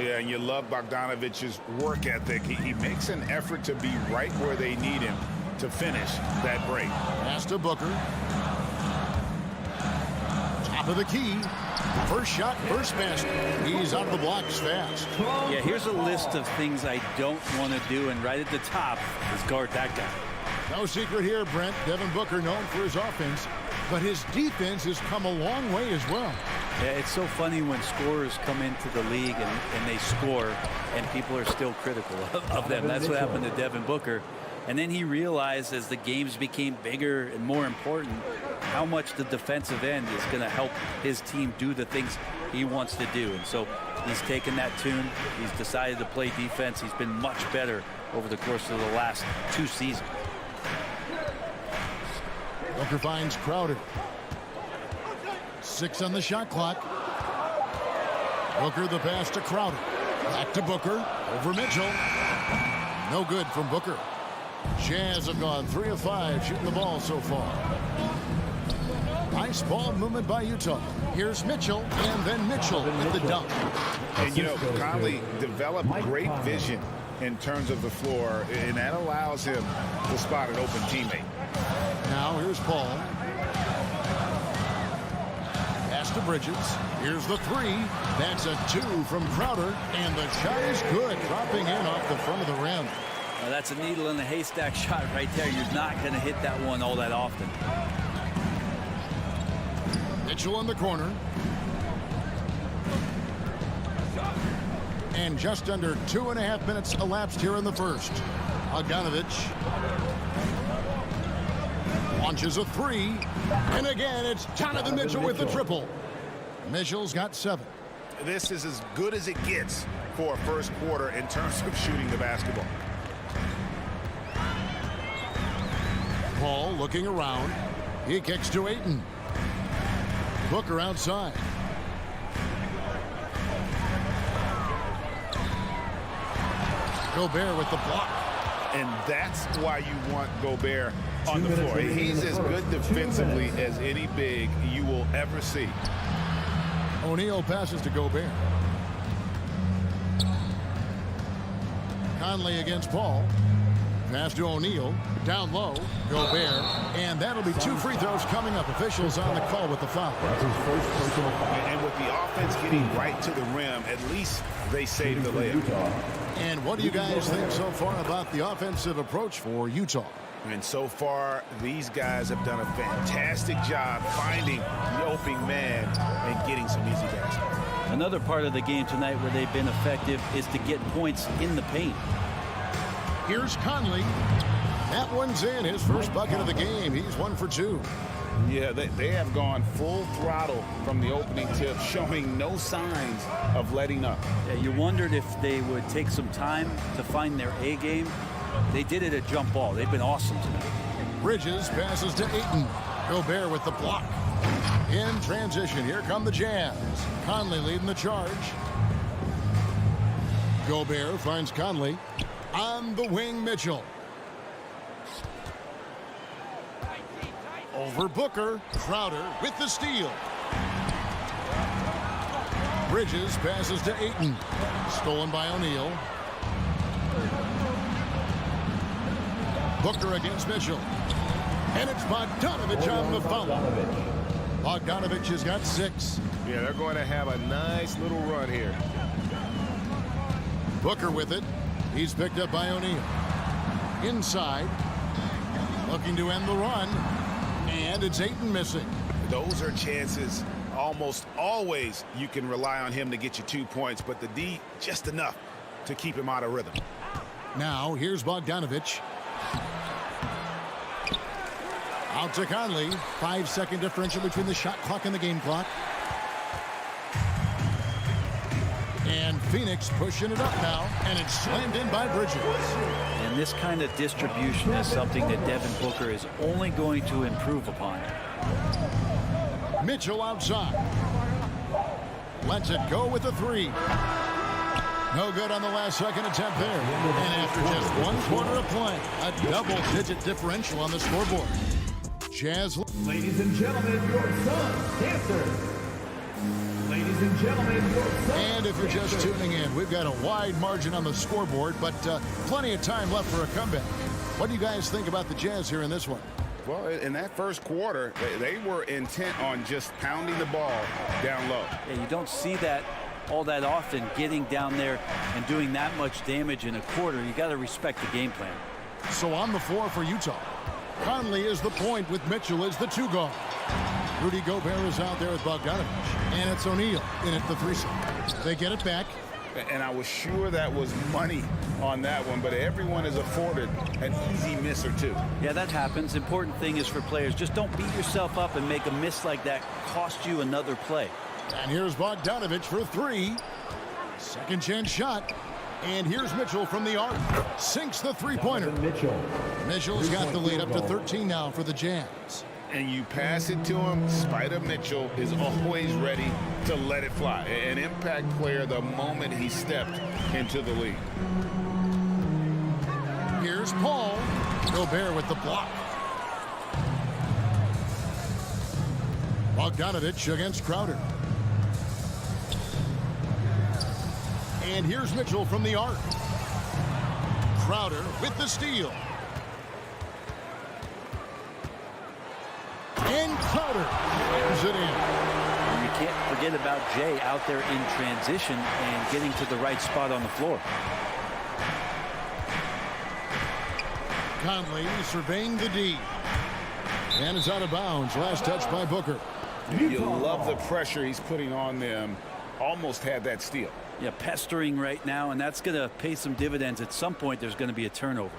Yeah, and you love Bogdanovich's work ethic. He makes an effort to be right where they need him to finish that break. Pass to Booker. Top of the key. First shot, first basket. He's out of the blocks fast. Yeah, here's a list of things I don't want to do, and right at the top is guard that guy. No secret here, Brent. Devin Booker known for his offense, but his defense has come a long way as well. Yeah, it's so funny when scorers come into the league and they score, and people are still critical of them. That's what happened to Devin Booker. And then he realized as the games became bigger and more important, how much the defensive end is going to help his team do the things he wants to do. And so he's taken that tune. He's decided to play defense. He's been much better over the course of the last 2 seasons. Booker finds Crowder. 6 on the shot clock. Booker the pass to Crowder. Back to Booker. Over Mitchell. No good from Booker. Jazz have gone 3 of 5 shooting the ball so far. Nice ball movement by Utah. Here's Mitchell, and then Mitchell with the dunk. And, you know, Conley developed great vision in terms of the floor, and that allows him to spot an open teammate. Now here's Paul. Pass to Bridges. Here's the 3. That's a 2 from Crowder, and the shot is good, dropping in off the front of the rim. That's a needle in the haystack shot right there. You're not going to hit that one all that often. Mitchell in the corner. And just under 2.5 minutes elapsed here in the first. Bogdanovich launches a 3. And again, it's Donovan Mitchell with the triple. Mitchell's got 7. This is as good as it gets for a first quarter in terms of shooting the basketball. Paul looking around. He kicks to Ayton. Booker outside. Gobert with the block. And that's why you want Gobert on the floor. He's as good defensively as any big you will ever see. O'Neal passes to Gobert. Conley against Paul. Pass to O'Neal. Down low. Gobert. And that'll be 2 free throws coming up. Officials on the call with the foul. And with the offense getting right to the rim, at least they saved the layup. And what do you guys think so far about the offensive approach for Utah? And so far, these guys have done a fantastic job finding the opening man and getting some easy baskets. Another part of the game tonight where they've been effective is to get points in the paint. Here's Conley. That one's in. His first bucket of the game. He's 1 for 2. Yeah, they have gone full throttle from the opening tip, showing no signs of letting up. Yeah, you wondered if they would take some time to find their A game. They did it at jump ball. They've been awesome tonight. Bridges passes to Ayton. Gobert with the block. In transition, here come the Jazz. Conley leading the charge. Gobert finds Conley. On the wing, Mitchell. Over Booker. Crowder with the steal. Bridges passes to Ayton. Stolen by O'Neal. Booker against Mitchell. And it's Bogdanovich on the foul. Bogdanovich has got 6. Yeah, they're going to have a nice little run here. Booker with it. He's picked up by O'Neal. Inside. Looking to end the run. And it's Ayton missing. Those are chances. Almost always you can rely on him to get you 2 points, but the D just enough to keep him out of rhythm. Now here's Bogdanovich. Out to Conley. 5-second differential between the shot clock and the game clock. And Phoenix pushing it up now, and it's slammed in by Bridges. And this kind of distribution is something that Devin Booker is only going to improve upon. Mitchell outside. Lets it go with the three. No good on the last second attempt there. And after just 1 quarter of play, a double-digit differential on the scoreboard. Jazz. Ladies and gentlemen, your Suns dancer. Ladies and gentlemen, your Suns. And if you're just tuning in, we've got a wide margin on the scoreboard, but plenty of time left for a comeback. What do you guys think about the Jazz here in this one? Well, in that first quarter, they were intent on just pounding the ball down low. Yeah, you don't see that all that often, getting down there and doing that much damage in a quarter. You got to respect the game plan. So on the floor for Utah, Conley is the point with Mitchell as the 2 guard. Rudy Gobert is out there with Bogdanovich, and it's O'Neal in at the 3 slot. They get it back. And I was sure that was money on that one, but everyone is afforded an easy miss or 2. Yeah, that happens. Important thing is for players, just don't beat yourself up and make a miss like that cost you another play. And here's Bogdanovich for 3. Second chance shot. And here's Mitchell from the arc. Sinks the 3-pointer. Mitchell's got the lead up to 13 now for the Jazz. And you pass it to him, Spider Mitchell is always ready to let it fly. An impact player the moment he stepped into the league. Here's Paul. Gobert with the block. Bogdanovich against Crowder. And here's Mitchell from the arc. Crowder with the steal. And Crowder hands it in. And you can't forget about Jay out there in transition and getting to the right spot on the floor. Conley surveying the D. And it's out of bounds. Last touch by Booker. You love the pressure he's putting on them. Almost had that steal. Yeah, pestering right now, and that's going to pay some dividends. At some point, there's going to be a turnover.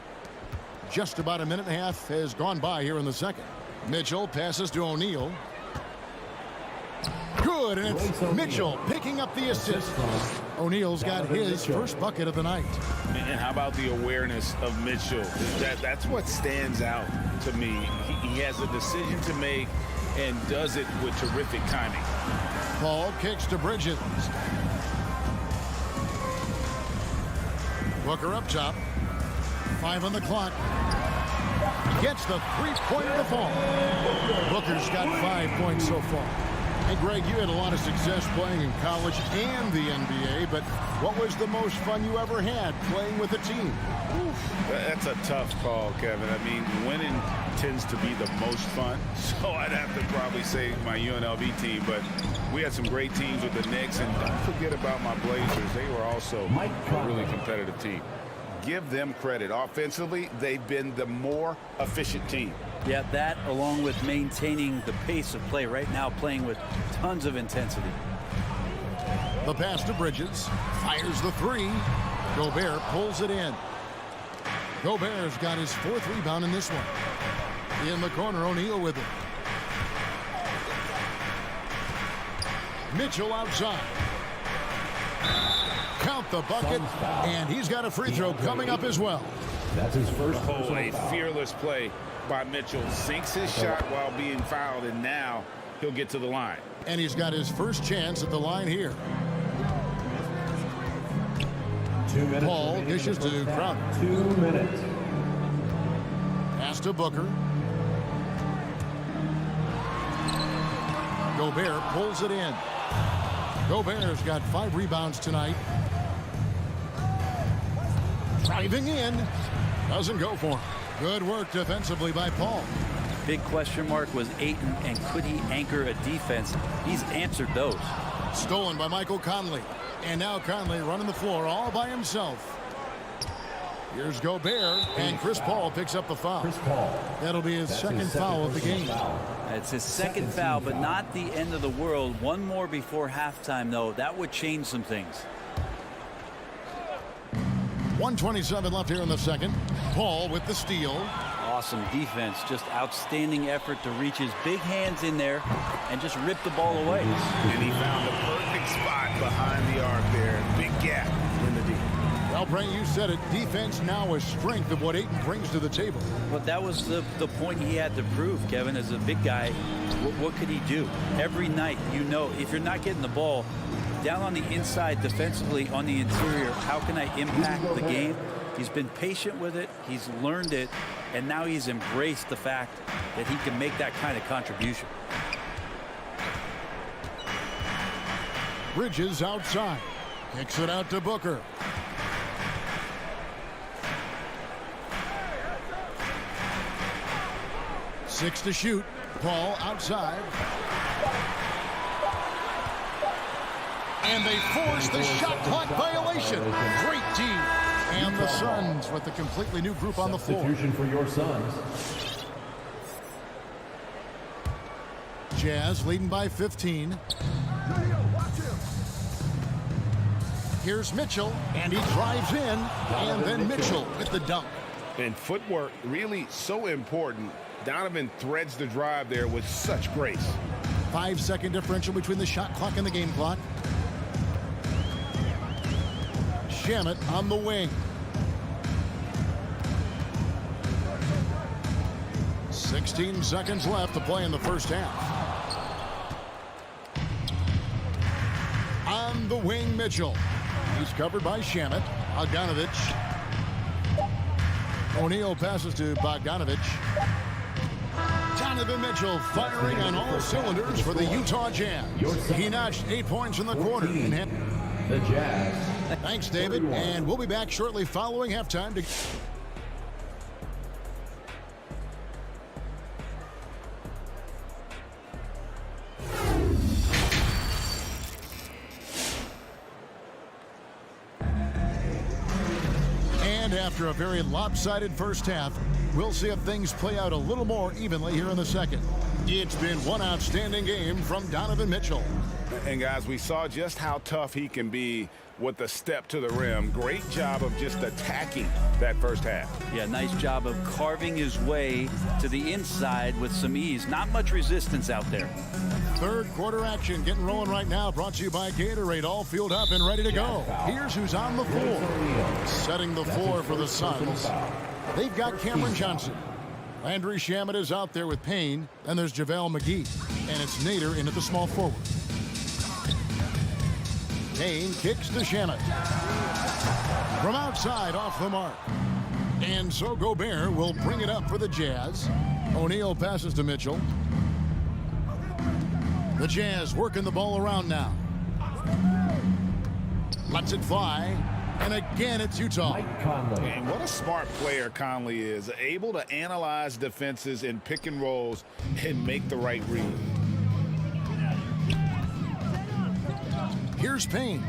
Just about a minute and a half has gone by here in the second. Mitchell passes to O'Neal. Good, and it's Mitchell picking up the assist. O'Neal's got his first bucket of the night. And how about the awareness of Mitchell? That's what stands out to me. He has a decision to make and does it with terrific timing. Paul kicks to Bridges. Booker up top. 5 on the clock. Gets the 3-pointer to fall. Booker's got 5 points so far. Hey, Greg, you had a lot of success playing in college and the NBA, but what was the most fun you ever had playing with a team? Oof, that's a tough call, Kevin. I mean, winning tends to be the most fun, so I'd have to probably say my UNLV team, but we had some great teams with the Knicks, and don't forget about my Blazers. They were also a really competitive team. Give them credit. Offensively, they've been the more efficient team. Yeah, that along with maintaining the pace of play right now, playing with tons of intensity. The pass to Bridges. Fires the 3. Gobert pulls it in. Gobert's got his 4th rebound in this one. In the corner, O'Neal with it. Mitchell outside. Count the bucket, and he's got a free throw coming up as well. That's his first. Oh, a fearless play by Mitchell. Sinks his shot while being fouled, and now he'll get to the line. And he's got his first chance at the line here. 2 minutes. Paul dishes to Crowder. 2 minutes. Pass to Booker. Gobert pulls it in. Gobert's got 5 rebounds tonight. Driving in. Doesn't go for him. Good work defensively by Paul. Big question mark was Ayton, and could he anchor a defense? He's answered those. Stolen by Michael Conley. And now Conley running the floor all by himself. Here's Gobert, and Chris Paul picks up the foul. Chris Paul. That'll be his second foul of the game. It's his second foul, but not the end of the world. One more before halftime, though. That would change some things. 1:27 left here in the second. Paul with the steal. Awesome defense. Just outstanding effort to reach his big hands in there and just rip the ball away. And he found the perfect spot behind the arc there. Big gap in the D. Well, Brent, you said it. Defense now a strength of what Ayton brings to the table. But that was the point he had to prove, Kevin. As a big guy, what could he do? Every night, you know, if you're not getting the ball down on the inside defensively on the interior, how can I impact the game? He's been patient with it. He's learned it. And now he's embraced the fact that he can make that kind of contribution. Bridges outside. Kicks it out to Booker. Six to shoot. Paul outside. And they force the shot clock violation. Great team. And the Suns with a completely new group on the floor. Substitution for your Suns. Jazz leading by 15. Here's Mitchell, and he drives in, and then Mitchell with the dunk. And footwork really so important. Donovan threads the drive there with such grace. 5-second differential between the shot clock and the game clock. Shamet on the wing. 16 seconds left to play in the first half. On the wing, Mitchell. He's covered by Shamet. Bogdanovich. O'Neal passes to Bogdanovich. Donovan Mitchell firing on all cylinders for the Utah Jazz. He notched 8 points in the quarter. The Jazz. Thanks, David. And we'll be back shortly following halftime to... And after a very lopsided first half, we'll see if things play out a little more evenly here in the second. It's been one outstanding game from Donovan Mitchell. And guys, we saw just how tough he can be with the step to the rim. Great job of just attacking that first half. Yeah, nice job of carving his way to the inside with some ease. Not much resistance out there. Third quarter action getting rolling right now, brought to you by Gatorade, all fueled up and ready to go. Here's who's on the floor. Setting the floor for the Suns. They've got Cameron Johnson. Landry Shamet is out there with Payne. Then there's JaVale McGee. And it's Nader in at the small forward. Payne kicks to Shamet. From outside off the mark. And so Gobert will bring it up for the Jazz. O'Neal passes to Mitchell. The Jazz working the ball around now. Lets it fly. And again, it's Utah. And what a smart player Conley is. Able to analyze defenses in pick and rolls and make the right read. Here's Payne.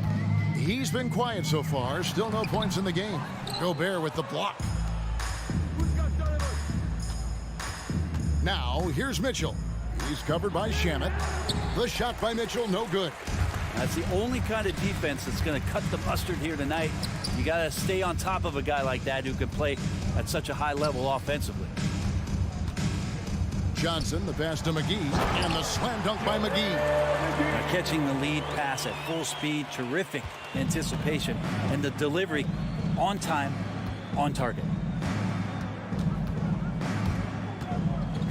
He's been quiet so far. Still no points in the game. Gobert with the block. Now, here's Mitchell. He's covered by Shamet. The shot by Mitchell, no good. That's the only kind of defense that's going to cut the mustard here tonight. You got to stay on top of a guy like that who can play at such a high level offensively. Johnson, the pass to McGee, and the slam dunk by McGee. Catching the lead pass at full speed, terrific anticipation, and the delivery on time, on target.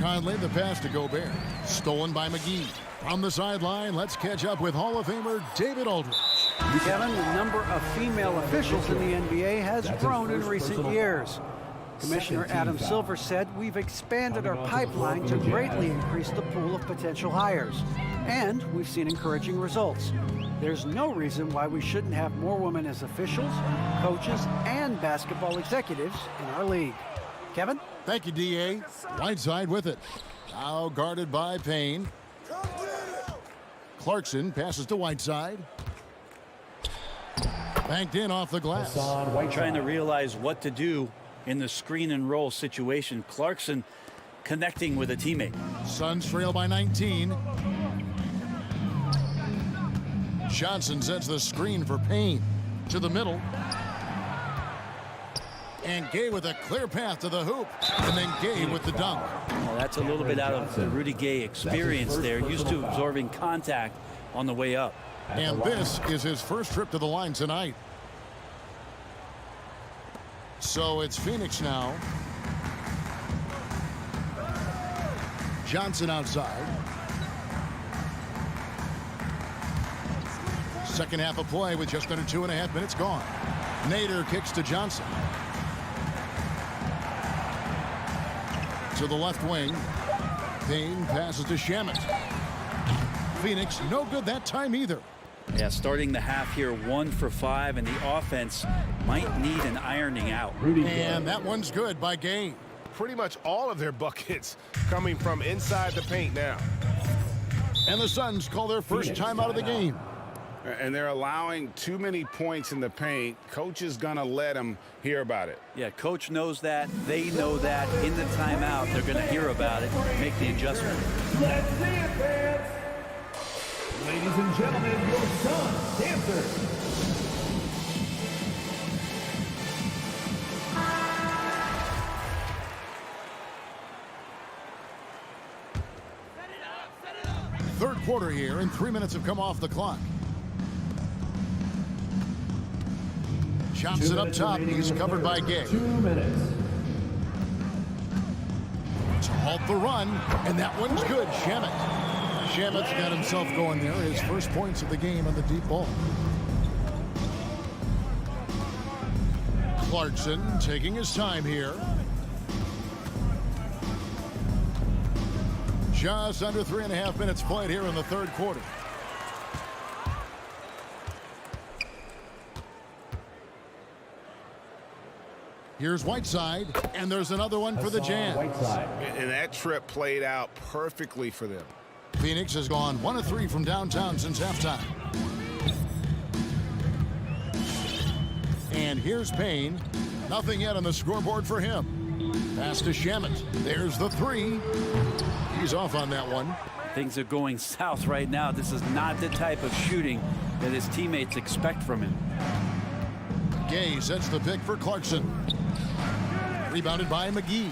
Conley, the pass to Gobert, stolen by McGee. On the sideline, let's catch up with Hall of Famer David Aldridge. Kevin, the number of female officials in the NBA has grown in recent years. Commissioner Adam Silver said we've expanded our pipeline to greatly increase the pool of potential hires. And we've seen encouraging results. There's no reason why we shouldn't have more women as officials, coaches, and basketball executives in our league. Kevin? Thank you, D.A. Whiteside with it. Now guarded by Payne. Clarkson passes to Whiteside. Banked in off the glass. Trying to realize what to do in the screen and roll situation. Clarkson connecting with a teammate. Suns trail by 19. Johnson sets the screen for Payne. To the middle. And Gay with a clear path to the hoop. And then Gay with the dunk. Well, that's a little bit out of the Rudy Gay experience there. Used to absorbing contact on the way up. And this is his first trip to the line tonight. So it's Phoenix now. Johnson outside. Second half of play with just under 2.5 minutes gone. Nader kicks to Johnson. To the left wing. Payne passes to Shamet. Phoenix no good that time either. Yeah, starting the half here 1 for 5, and the offense might need an ironing out. And that one's good by Gay. Pretty much all of their buckets coming from inside the paint now. And the Suns call their first time out of the game. And they're allowing too many points in the paint. Coach is going to let them hear about it. Yeah, coach knows that. They know that. In the timeout, they're going to hear about it, make the adjustment. Let's see it, fans. Ladies and gentlemen, your Suns dancers. Third quarter here, and 3 minutes have come off the clock. Johnson up top. He's covered by Gay. 2 minutes. To halt the run, and that one's good. Shamet's got himself going there. His first points of the game on the deep ball. Clarkson taking his time here. Just under 3.5 minutes played here in the third quarter. Here's Whiteside, and there's another one for the Jazz. And that trip played out perfectly for them. Phoenix has gone 1 of 3 from downtown since halftime. And here's Payne. Nothing yet on the scoreboard for him. Pass to Shamet. There's the 3. He's off on that one. Things are going south right now. This is not the type of shooting that his teammates expect from him. Gay sets the pick for Clarkson. Rebounded by McGee.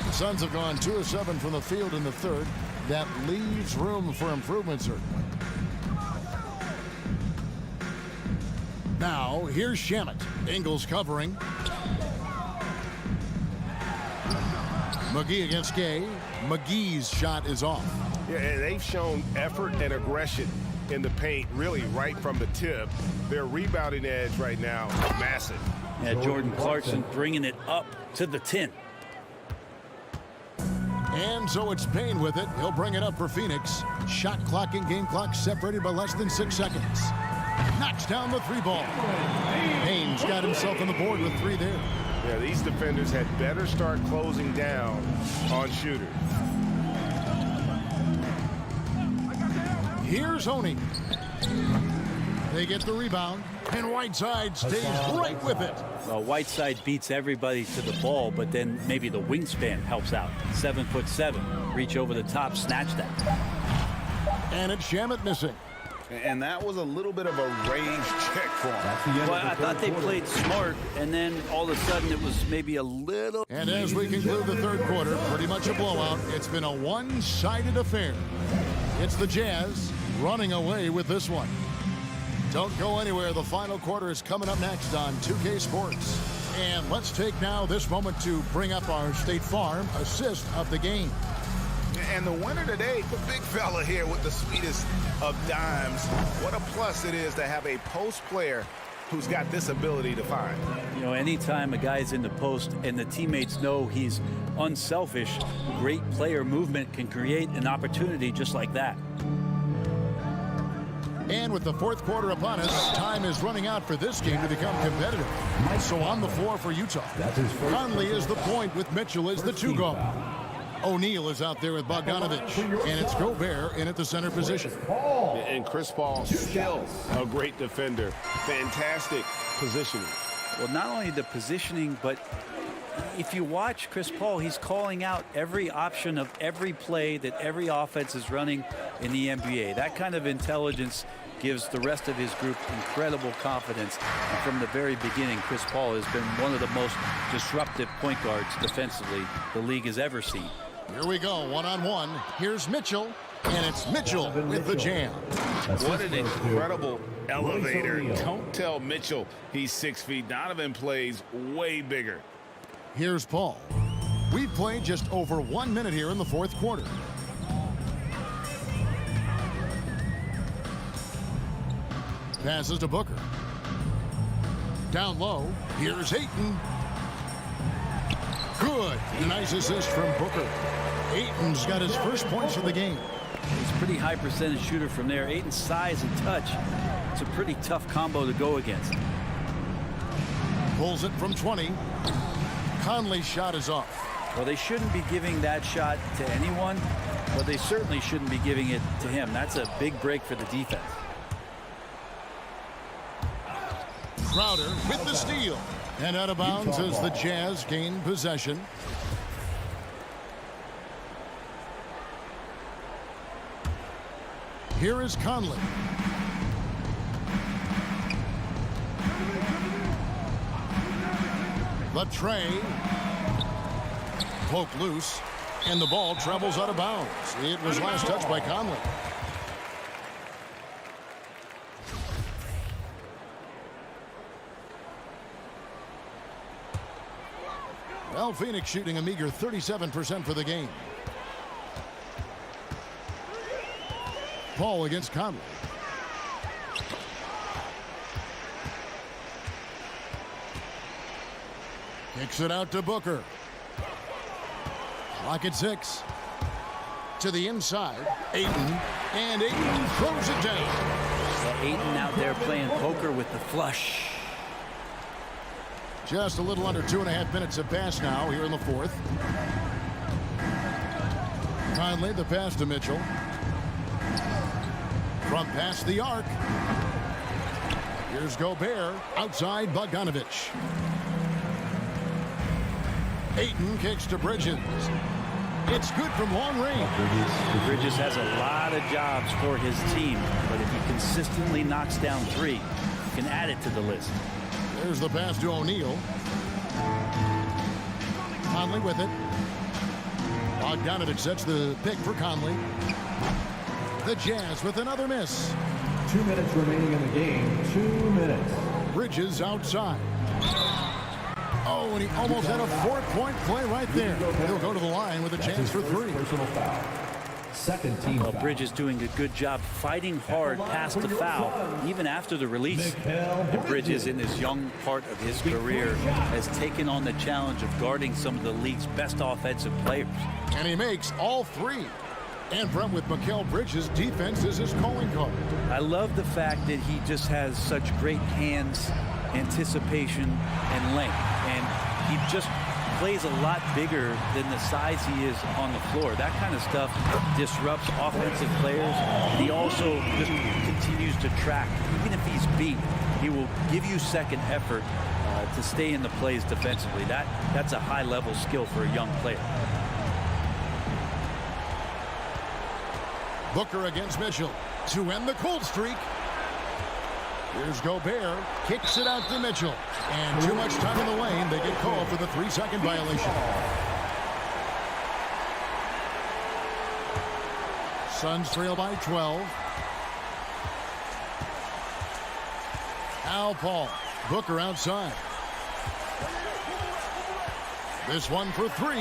The Suns have gone 2 of 7 from the field in the third. That leaves room for improvement, certainly. Now, here's Shamet. Ingles covering. McGee against Gay. McGee's shot is off. Yeah, and they've shown effort and aggression in the paint, really right from the tip. Their rebounding edge right now is massive. Yeah, Jordan Clarkson bringing it up to the 10. And so it's Payne with it. He'll bring it up for Phoenix. Shot clock and game clock separated by less than 6 seconds. Knocks down the 3 ball. Payne's got himself on the board with 3 there. Yeah, these defenders had better start closing down on shooters. Here's Honey. They get the rebound, and Whiteside stays right with it. Well, Whiteside beats everybody to the ball, but then maybe the wingspan helps out. 7'7", reach over the top, snatch that. And it's Shamet missing. And that was a little bit of a range check for him. Well, I thought they played smart, and then all of a sudden it was maybe a little... And as we conclude the third quarter, pretty much a blowout. It's been a one-sided affair. It's the Jazz running away with this one. Don't go anywhere. The final quarter is coming up next on 2K Sports. And let's take now this moment to bring up our State Farm assist of the game. And the winner today, the big fella here with the sweetest of dimes. What a plus it is to have a post player who's got this ability to find. You know, anytime a guy's in the post and the teammates know he's unselfish, great player movement can create an opportunity just like that. And with the fourth quarter upon us, time is running out for this game to become competitive. So on the floor for Utah, Conley is the point with Mitchell as the 2 guard. O'Neal is out there with Bogdanovich, and it's Gobert in at the center position. And Chris Paul still a great defender. Fantastic positioning. Well, not only the positioning, but if you watch Chris Paul, he's calling out every option of every play that every offense is running in the NBA. That kind of intelligence gives the rest of his group incredible confidence. And from the very beginning, Chris Paul has been one of the most disruptive point guards defensively the league has ever seen. Here we go, one-on-one. Here's Mitchell, and it's Mitchell with the jam. What an incredible elevator. Don't tell Mitchell he's 6 feet. Donovan plays way bigger. Here's Paul. We've played just over 1 minute here in the fourth quarter. Passes to Booker. Down low. Here's Ayton. Good. Nice assist from Booker. Ayton's got his first points of the game. He's a pretty high percentage shooter from there. Ayton's size and touch. It's a pretty tough combo to go against. Pulls it from 20. Conley's shot is off. Well, they shouldn't be giving that shot to anyone, but they certainly shouldn't be giving it to him. That's a big break for the defense. Crowder with the steal. And out of bounds as the Jazz gain possession. Here is Conley. The tray. Poke loose. And the ball travels out of bounds. It was last touched by Conley. Well, Phoenix shooting a meager 37% for the game. Paul against Conley. Kicks it out to Booker. Clock at 6. To the inside. Ayton. And Ayton throws it down. Well, Ayton out there playing poker with the flush. Just a little under 2.5 minutes have passed now here in the fourth. Conley, the pass to Mitchell. From past the arc. Here's Gobert. Outside Bogdanovich. Ayton kicks to Bridges. It's good from long range. Bridges has a lot of jobs for his team, but if he consistently knocks down three, you can add it to the list. There's the pass to O'Neal. Conley with it. Bogdanovich sets the pick for Conley. The Jazz with another miss. 2 minutes remaining in the game. 2 minutes. Bridges outside. Oh, and he almost had a 4-point play right there. He'll go to the line with a chance for 3. Personal foul. Second team foul. Bridges doing a good job fighting hard past the foul, even after the release. And Bridges, in this young part of his career, has taken on the challenge of guarding some of the league's best offensive players. And he makes all 3. And Brent, with Mikal Bridges, defense is his calling card. I love the fact that he just has such great hands, anticipation, and length. And he just plays a lot bigger than the size he is on the floor. That kind of stuff disrupts offensive players. And he also just continues to track. Even if he's beat, he will give you second effort to stay in the plays defensively. That's a high-level skill for a young player. Booker against Mitchell to end the cold streak. Here's Gobert, kicks it out to Mitchell. And too much time in the lane. They get called for the 3-second violation. Suns trail by 12. Al Paul, Booker outside. This one for 3.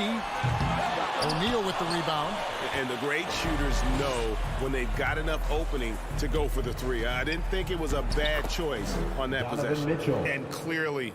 O'Neal with the rebound. And the great shooters know when they've got enough opening to go for the 3. I didn't think it was a bad choice on that possession. And clearly,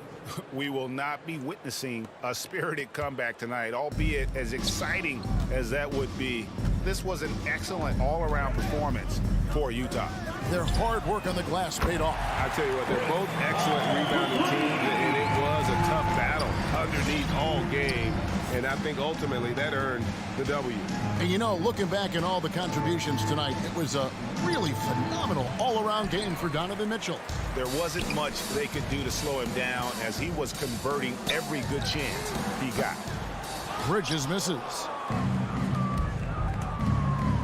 we will not be witnessing a spirited comeback tonight, albeit as exciting as that would be. This was an excellent all-around performance for Utah. Their hard work on the glass paid off. I tell you what, they're both excellent rebounding teams, and it was a tough battle underneath all game And I think ultimately that earned the W. And you know, looking back at all the contributions tonight, it was a really phenomenal all-around game for Donovan Mitchell. There wasn't much they could do to slow him down as he was converting every good chance he got. Bridges misses.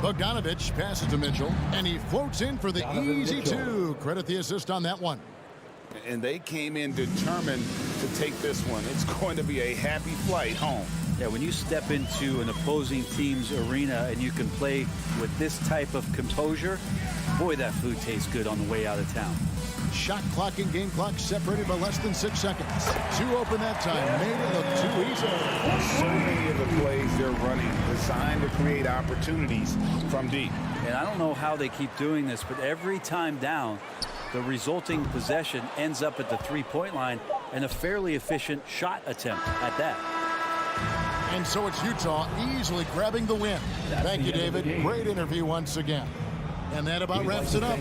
Bogdanovich passes to Mitchell, and he floats in for the easy two. Credit the assist on that one. And they came in determined to take this one. It's going to be a happy flight home. Yeah, when you step into an opposing team's arena and you can play with this type of composure, boy, that food tastes good on the way out of town. Shot clock and game clock separated by less than 6 seconds. Two open that time, made it look too easy. So many of the plays they're running designed to create opportunities from deep. And I don't know how they keep doing this, but every time down, the resulting possession ends up at the three-point line and a fairly efficient shot attempt at that. And so it's Utah easily grabbing the win. Thank you, David. Great interview once again. And that about wraps it up.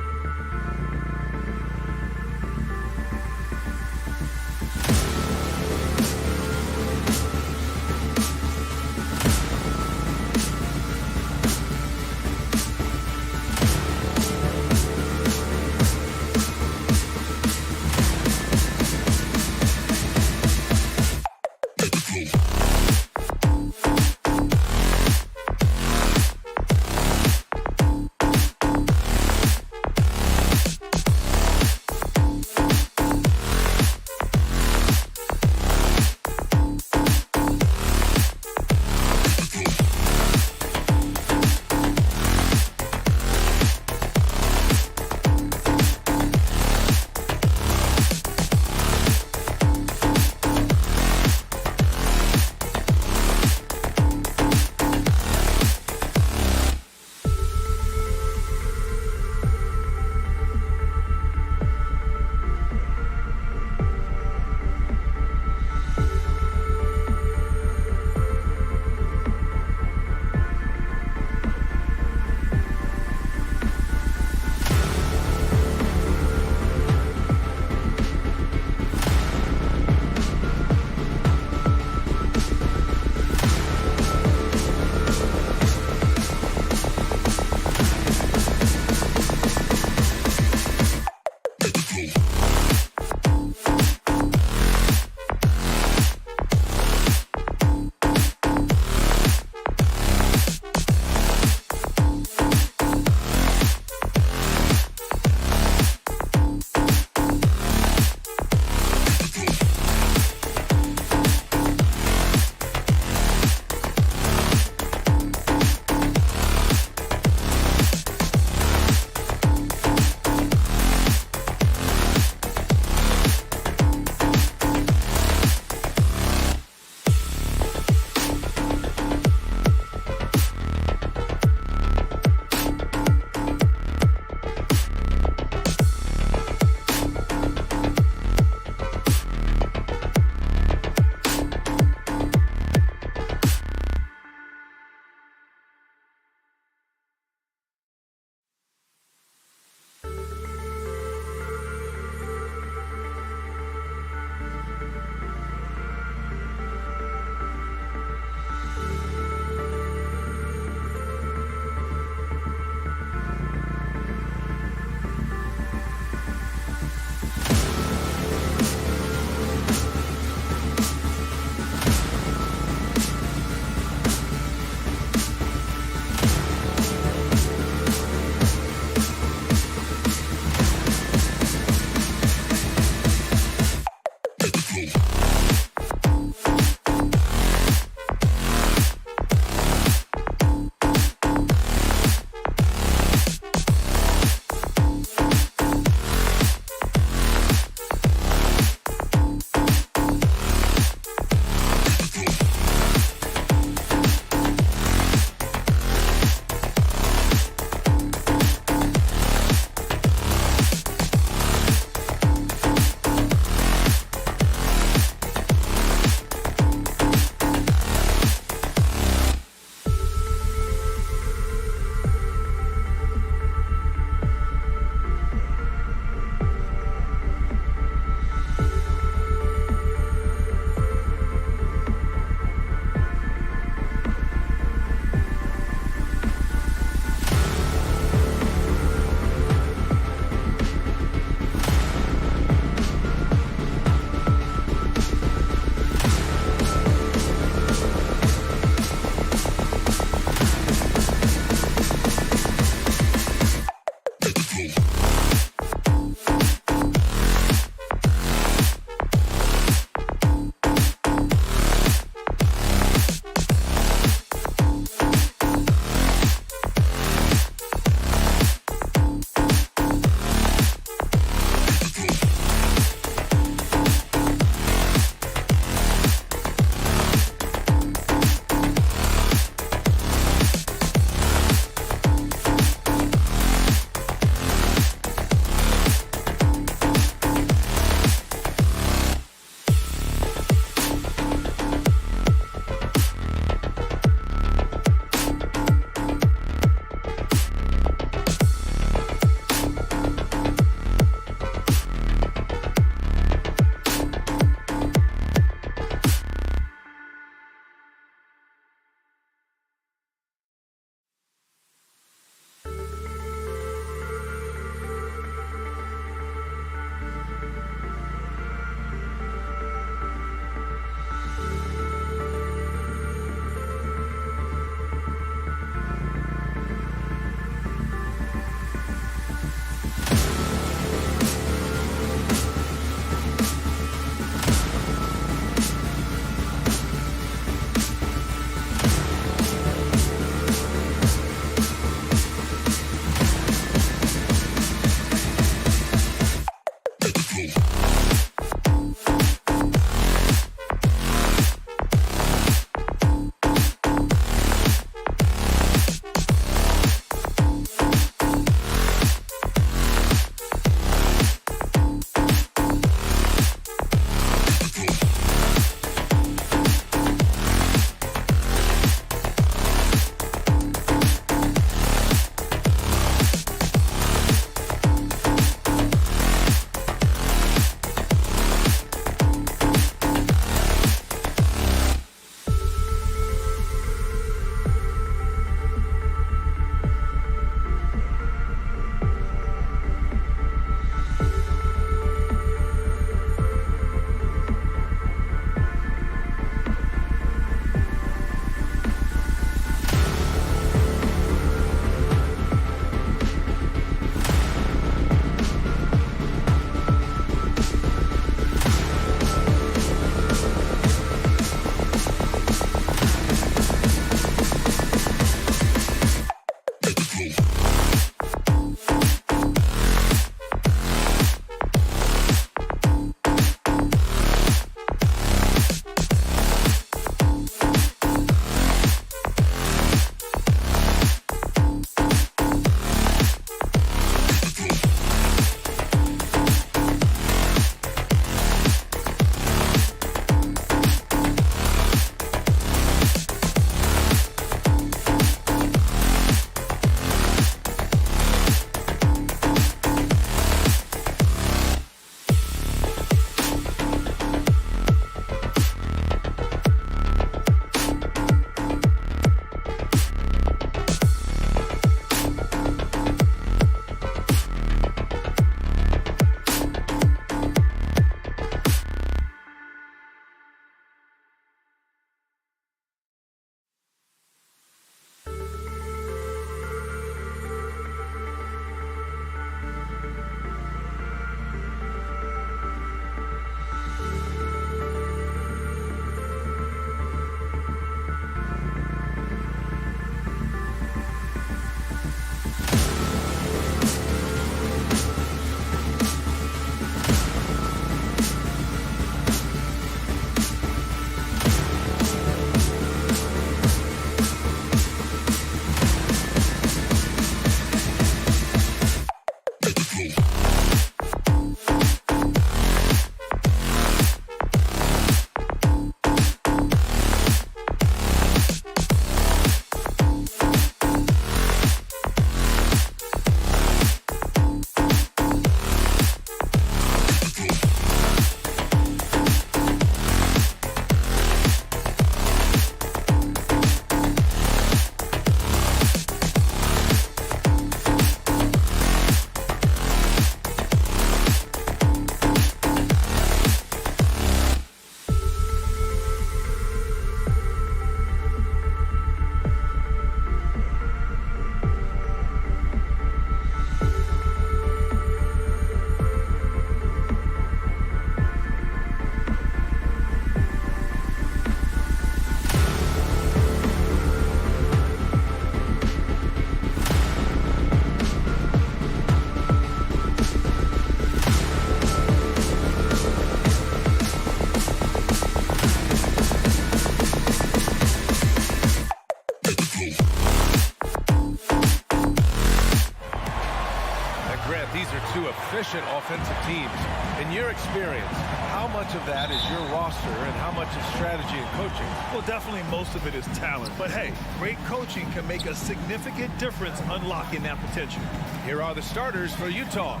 offensive teams. In your experience, how much of that is your roster and how much is strategy and coaching? Well, definitely most of it is talent. But hey, great coaching can make a significant difference unlocking that potential. Here are the starters for Utah.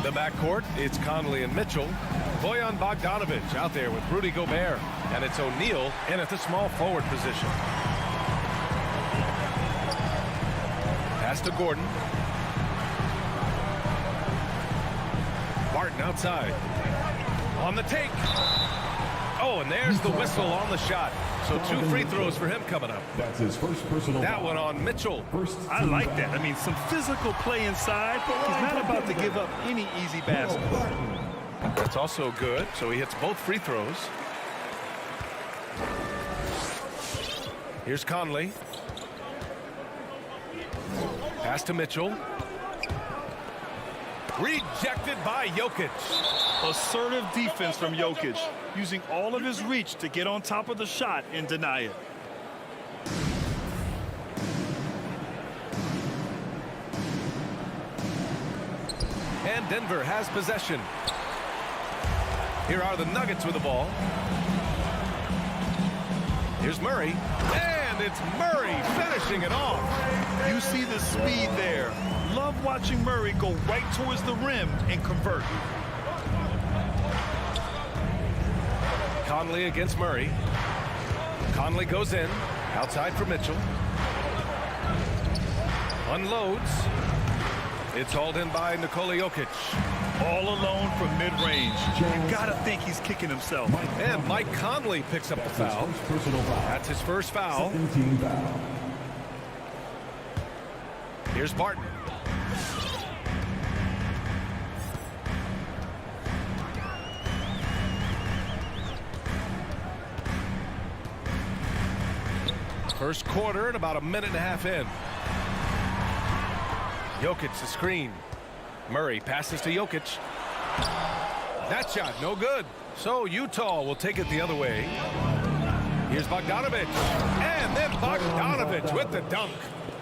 The backcourt, it's Conley and Mitchell. Bojan Bogdanovic out there with Rudy Gobert. And it's O'Neal in at the small forward position. Pass to Gordon. Barton outside. On the take. Oh, and there's the whistle on the shot. So 2 free throws for him coming up. That's his first personal That one on Mitchell. I like that. I mean, some physical play inside. He's not about to give up any easy basket. That's also good. So he hits both free throws. Here's Conley. Pass to Mitchell. Rejected by Jokic. Assertive defense from Jokic, using all of his reach to get on top of the shot and deny it. And Denver has possession. Here are the Nuggets with the ball. Here's Murray. And it's Murray finishing it off. You see the speed there. Love watching Murray go right towards the rim and convert. Conley against Murray. Conley goes in. Outside for Mitchell. Unloads. It's hauled in by Nikola Jokic. All alone from mid-range. You gotta think he's kicking himself. And Mike Conley picks up the foul. That's his first foul. Here's Barton. First quarter and about a minute and a half in. Jokic the screen. Murray passes to Jokic. That shot no good. So Utah will take it the other way. Here's Bogdanovic. And then Bogdanovic with the dunk.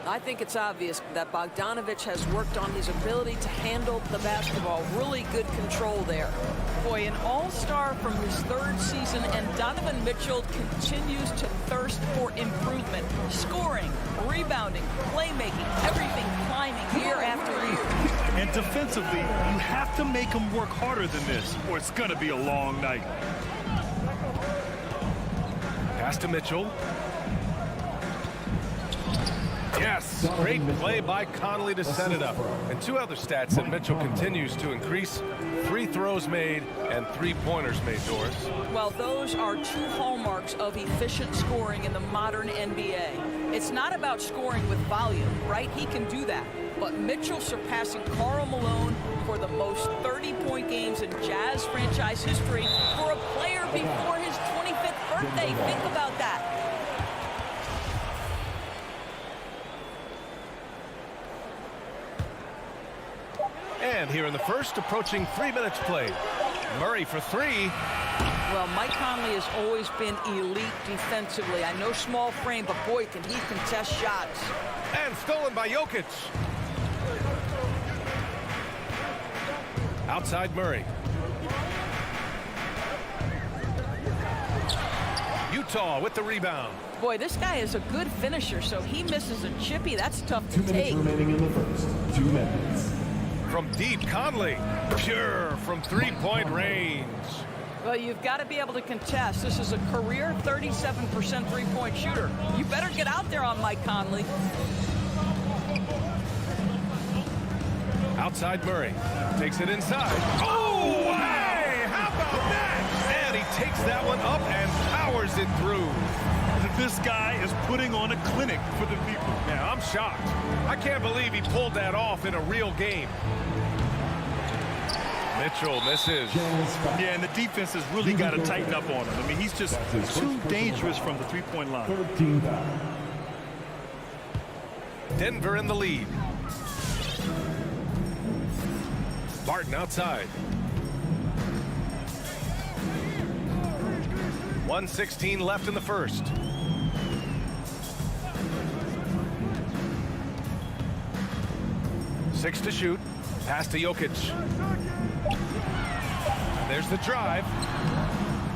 I think it's obvious that Bogdanovic has worked on his ability to handle the basketball. Really good control there. Boy, an all-star from his 3rd season, and Donovan Mitchell continues to thirst for improvement. Scoring, rebounding, playmaking, everything climbing year after year. And defensively, you have to make him work harder than this, or it's going to be a long night. Pass to Mitchell. Yes, great play by Conley to set it up. And 2 other stats that Mitchell continues to increase: free throws made and 3-pointers made, Doris. Well, those are 2 hallmarks of efficient scoring in the modern NBA. It's not about scoring with volume, right? He can do that. But Mitchell surpassing Karl Malone for the most 30-point games in Jazz franchise history for a player before his 25th birthday. Think about that. And here in the first, approaching 3 minutes played. Murray for 3. Well, Mike Conley has always been elite defensively. I know small frame, but boy, can he contest shots. And stolen by Jokic. Outside Murray. Utah with the rebound. Boy, this guy is a good finisher, so he misses a chippy. That's tough to 2 take. minutes remaining in the first. 2 minutes. From deep, Conley. Pure from 3-point range. Well, you've got to be able to contest. This is a career 37% three-point shooter. You better get out there on Mike Conley. Outside Murray. Takes it inside. Oh, hey! How about that? And he takes that one up and powers it through. This guy is putting on a clinic for the people. Yeah, I'm shocked. I can't believe he pulled that off in a real game. Mitchell misses. Yeah, and the defense has really got to tighten up on him. I mean, he's just too dangerous from the 3-point line. 13 foul. Denver in the lead. Barton outside. 1:16 left in the first. Six to shoot. Pass to Jokic. there's the drive.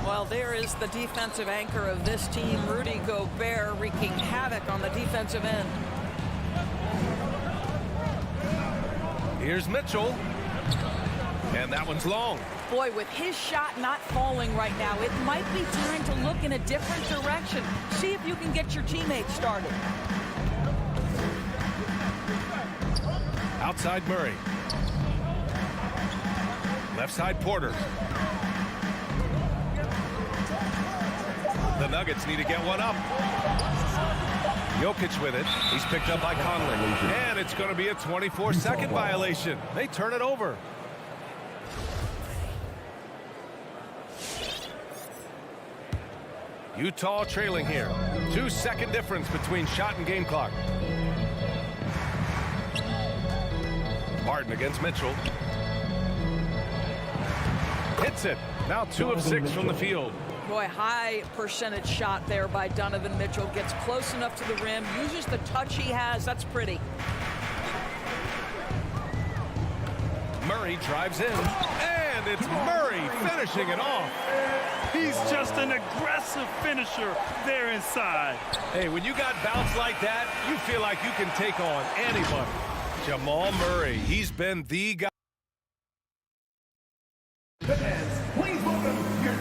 Well, there is the defensive anchor of this team, Rudy Gobert, wreaking havoc on the defensive end. Here's Mitchell. And that one's long. Boy, with his shot not falling right now, it might be time to look in a different direction. See if you can get your teammates started. Outside Murray. Left side Porter. The Nuggets need to get one up. Jokic with it. He's picked up by Conley. And it's going to be a 24-second violation. They turn it over. Utah trailing here. 2-second difference between shot and game clock. Barton against Mitchell. Hits it. Now 2 of 6 from the field. Boy, high percentage shot there by Donovan Mitchell. Gets close enough to the rim, uses the touch he has. That's pretty. Murray drives in. And it's Murray finishing it off. He's just an aggressive finisher there inside. Hey, when you got bounce like that, you feel like you can take on anybody. Jamal Murray, he's been the guy. Please welcome your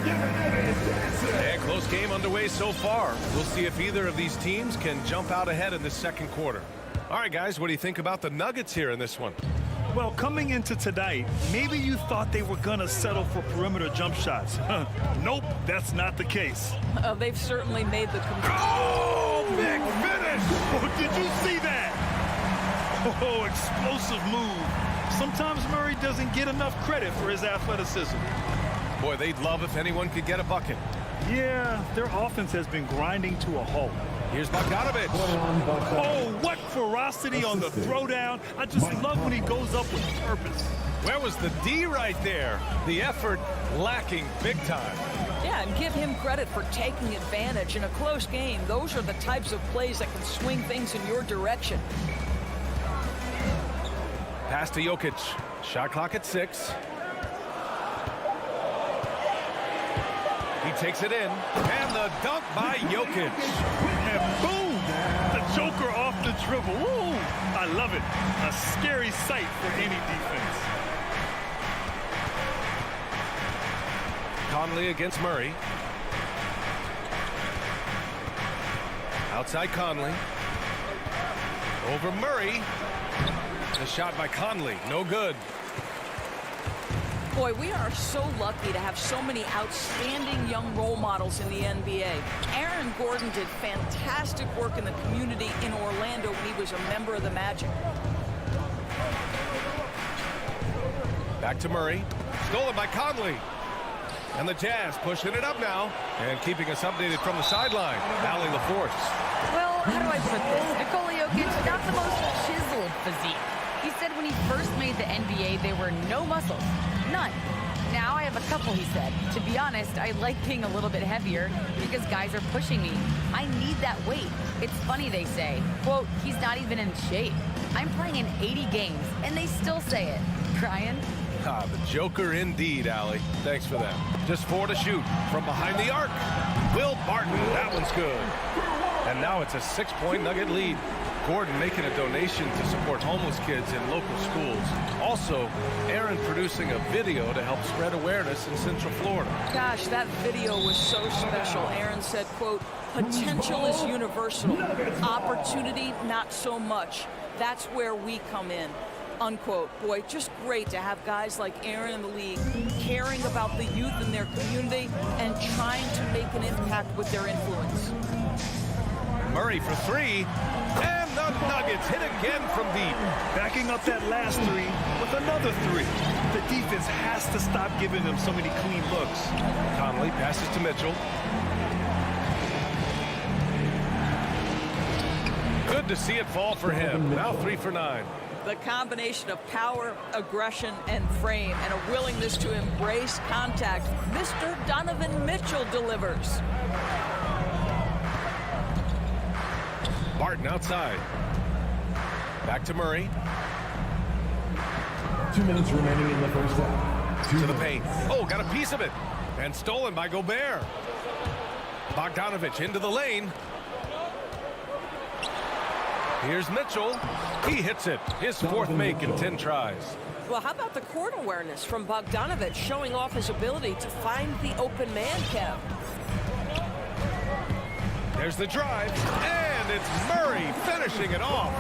And close game underway so far. We'll see if either of these teams can jump out ahead in the second quarter. All right, guys, what do you think about the Nuggets here in this one? Well, coming into tonight, maybe you thought they were going to settle for perimeter jump shots. Nope, that's not the case. They've certainly made the commitment. Oh, big finish! Oh, did you see that? Oh, explosive move. Sometimes Murray doesn't get enough credit for his athleticism. Boy, they'd love if anyone could get a bucket. Yeah, their offense has been grinding to a halt. Here's Bogdanovic. Oh, what ferocity on the throwdown. I just love when he goes up with purpose. Where was the D right there? The effort lacking big time. Yeah, and give him credit for taking advantage in a close game. Those are the types of plays that can swing things in your direction. Pass to Jokic. Shot clock at 6. He takes it in. And the dunk by Jokic. And boom! The Joker off the dribble. Woo! I love it. A scary sight for any defense. Conley against Murray. Outside Conley. Over Murray. The shot by Conley. No good. Boy, we are so lucky to have so many outstanding young role models in the NBA. Aaron Gordon did fantastic work in the community in Orlando when he was a member of the Magic. Back to Murray. Stolen by Conley. And the Jazz pushing it up now. And keeping us updated from the sideline. Allie LaForce. Well, how do I put this? Nikola Jokic, not the most chiseled physique. He said when he first made the NBA, there were no muscles. None. Now I have a couple, he said. To be honest, I like being a little bit heavier because guys are pushing me. I need that weight. It's funny they say, quote, he's not even in shape. I'm playing in 80 games, and they still say it. Brian? Ah, the Joker indeed, Allie. Thanks for that. Just 4 to shoot from behind the arc. Will Barton, that one's good. And now it's a 6-point Nugget lead. Gordon making a donation to support homeless kids in local schools. Also, Aaron producing a video to help spread awareness in Central Florida. Gosh, that video was so special. Aaron said, quote, potential is universal. Opportunity, not so much. That's where we come in. Unquote. Boy, just great to have guys like Aaron in the league caring about the youth in their community and trying to make an impact with their influence. Murray for 3, and the Nuggets hit again from deep. Backing up that last 3 with another 3. The defense has to stop giving them so many clean looks. Conley passes to Mitchell. Good to see it fall for him. Now 3 for 9. The combination of power, aggression, and frame, and a willingness to embrace contact. Mr. Donovan Mitchell delivers. Barton outside. Back to Murray. 2 minutes remaining in the first half. To the paint. Oh, got a piece of it. And stolen by Gobert. Bogdanovich into the lane. Here's Mitchell. He hits it. His fourth make in 10 tries. Well, how about the court awareness from Bogdanovich, showing off his ability to find the open man, Kev? There's the drive, and it's Murray finishing it off.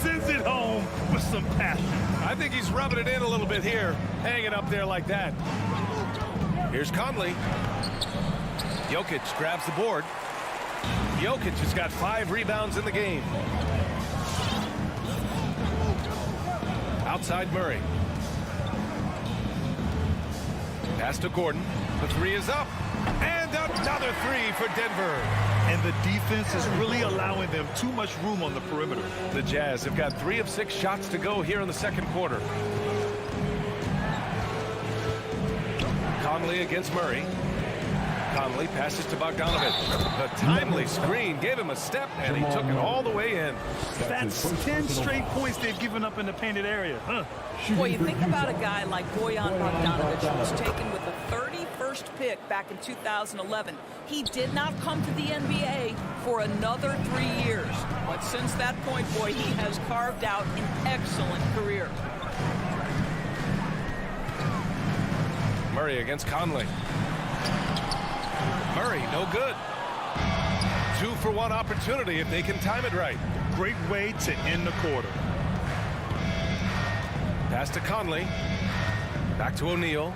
Sends it home with some passion. I think he's rubbing it in a little bit here, hanging up there like that. Here's Conley. Jokic grabs the board. Jokic has got 5 rebounds in the game. Outside Murray. Pass to Gordon. The 3 is up. And another 3 for Denver. And the defense is really allowing them too much room on the perimeter. The Jazz have got 3 of 6 shots to go here in the second quarter. Conley against Murray. Conley passes to Bogdanovich. The timely screen gave him a step, and he took it all the way in. That's 10 straight points they've given up in the painted area. Boy, you think about a guy like Bojan Bogdanović, who was taken with the 31st pick back in 2011. He did not come to the NBA for another 3 years. But since that point, boy, he has carved out an excellent career. Murray against Conley. Murray, no good. 2-for-1 opportunity if they can time it right. Great way to end the quarter. Pass to Conley. Back to O'Neal.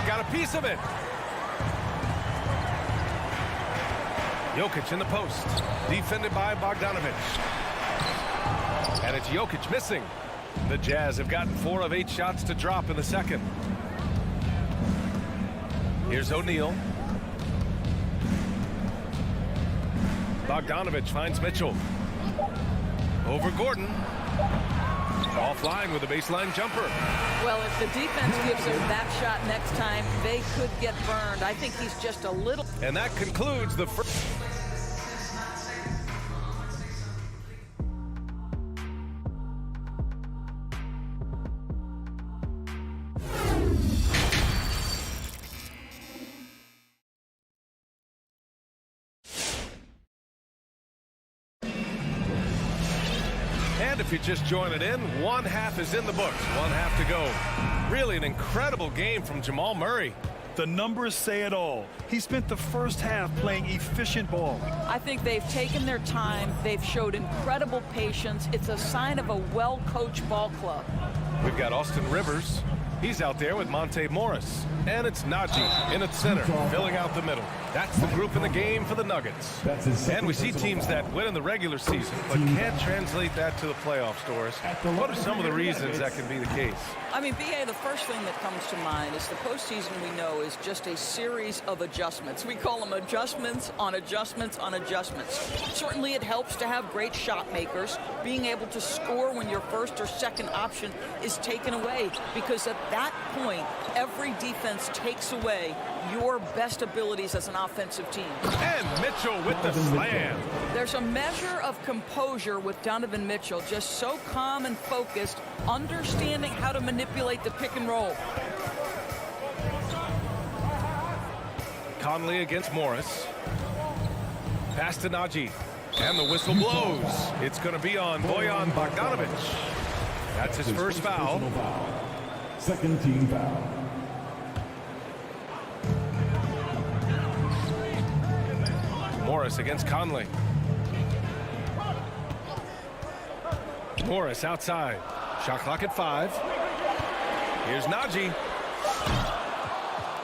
Got a piece of it. Jokic in the post. Defended by Bogdanovich. And it's Jokic missing. The Jazz have gotten 4 of 8 shots to drop in the second. Here's O'Neal. Bogdanovich finds Mitchell. Over Gordon. Offline with a baseline jumper. Well, if the defense gives him that shot next time, they could get burned. I think he's just a little... And that concludes the first... And if you're just joining in, 1 half is in the books. 1 half to go. Really an incredible game from Jamal Murray. The numbers say it all. He spent the first half playing efficient ball. I think they've taken their time. They've showed incredible patience. It's a sign of a well-coached ball club. We've got Austin Rivers. He's out there with Monte Morris. And it's Najee in its center, filling out the middle. That's the group in the game for the Nuggets. And we see teams that win in the regular season, but can't translate that to the playoffs, Doris. What are some of the reasons that can be the case? I mean, B.A., the first thing that comes to mind is the postseason, we know, is just a series of adjustments. We call them adjustments on adjustments on adjustments. Certainly it helps to have great shot makers, being able to score when your first or second option is taken away, because at that point, every defense takes away your best abilities as an offensive team. And Mitchell with the slam. There's a measure of composure with Donovan Mitchell, just so calm and focused, understanding how to manipulate the pick and roll. Conley against Morris. Pass to Najee. And the whistle blows. It's going to be on Bojan Bogdanovich. That's his first foul. Second team foul. Morris against Conley. Morris outside. Shot clock at 5. Here's Najee.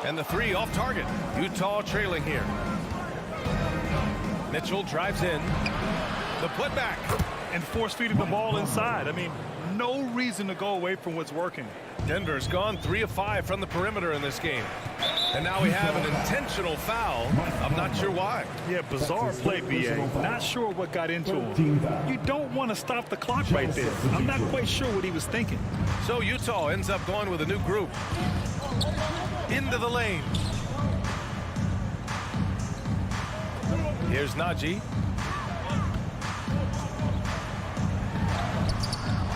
And the 3 off target. Utah trailing here. Mitchell drives in. The putback. And force-feeding the ball inside. I mean, no reason to go away from what's working. Denver's gone 3 of 5 from the perimeter in this game. And now we have an intentional foul. I'm not sure why. Yeah, bizarre play, B.A. Not sure what got into him. You don't want to stop the clock right there. I'm not quite sure what he was thinking. So Utah ends up going with a new group. Into the lane. Here's Najee.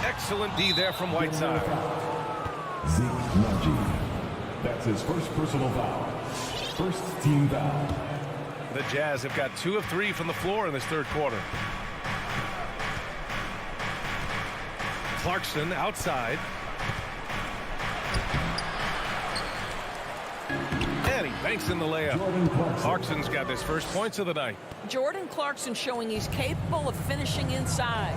Excellent D there from Whiteside. Zeke Najee. That's his first personal foul. First team foul. The Jazz have got 2 of 3 from the floor in this third quarter. Clarkson outside. And he banks in the layup. Clarkson's got his first points of the night. Jordan Clarkson showing he's capable of finishing inside.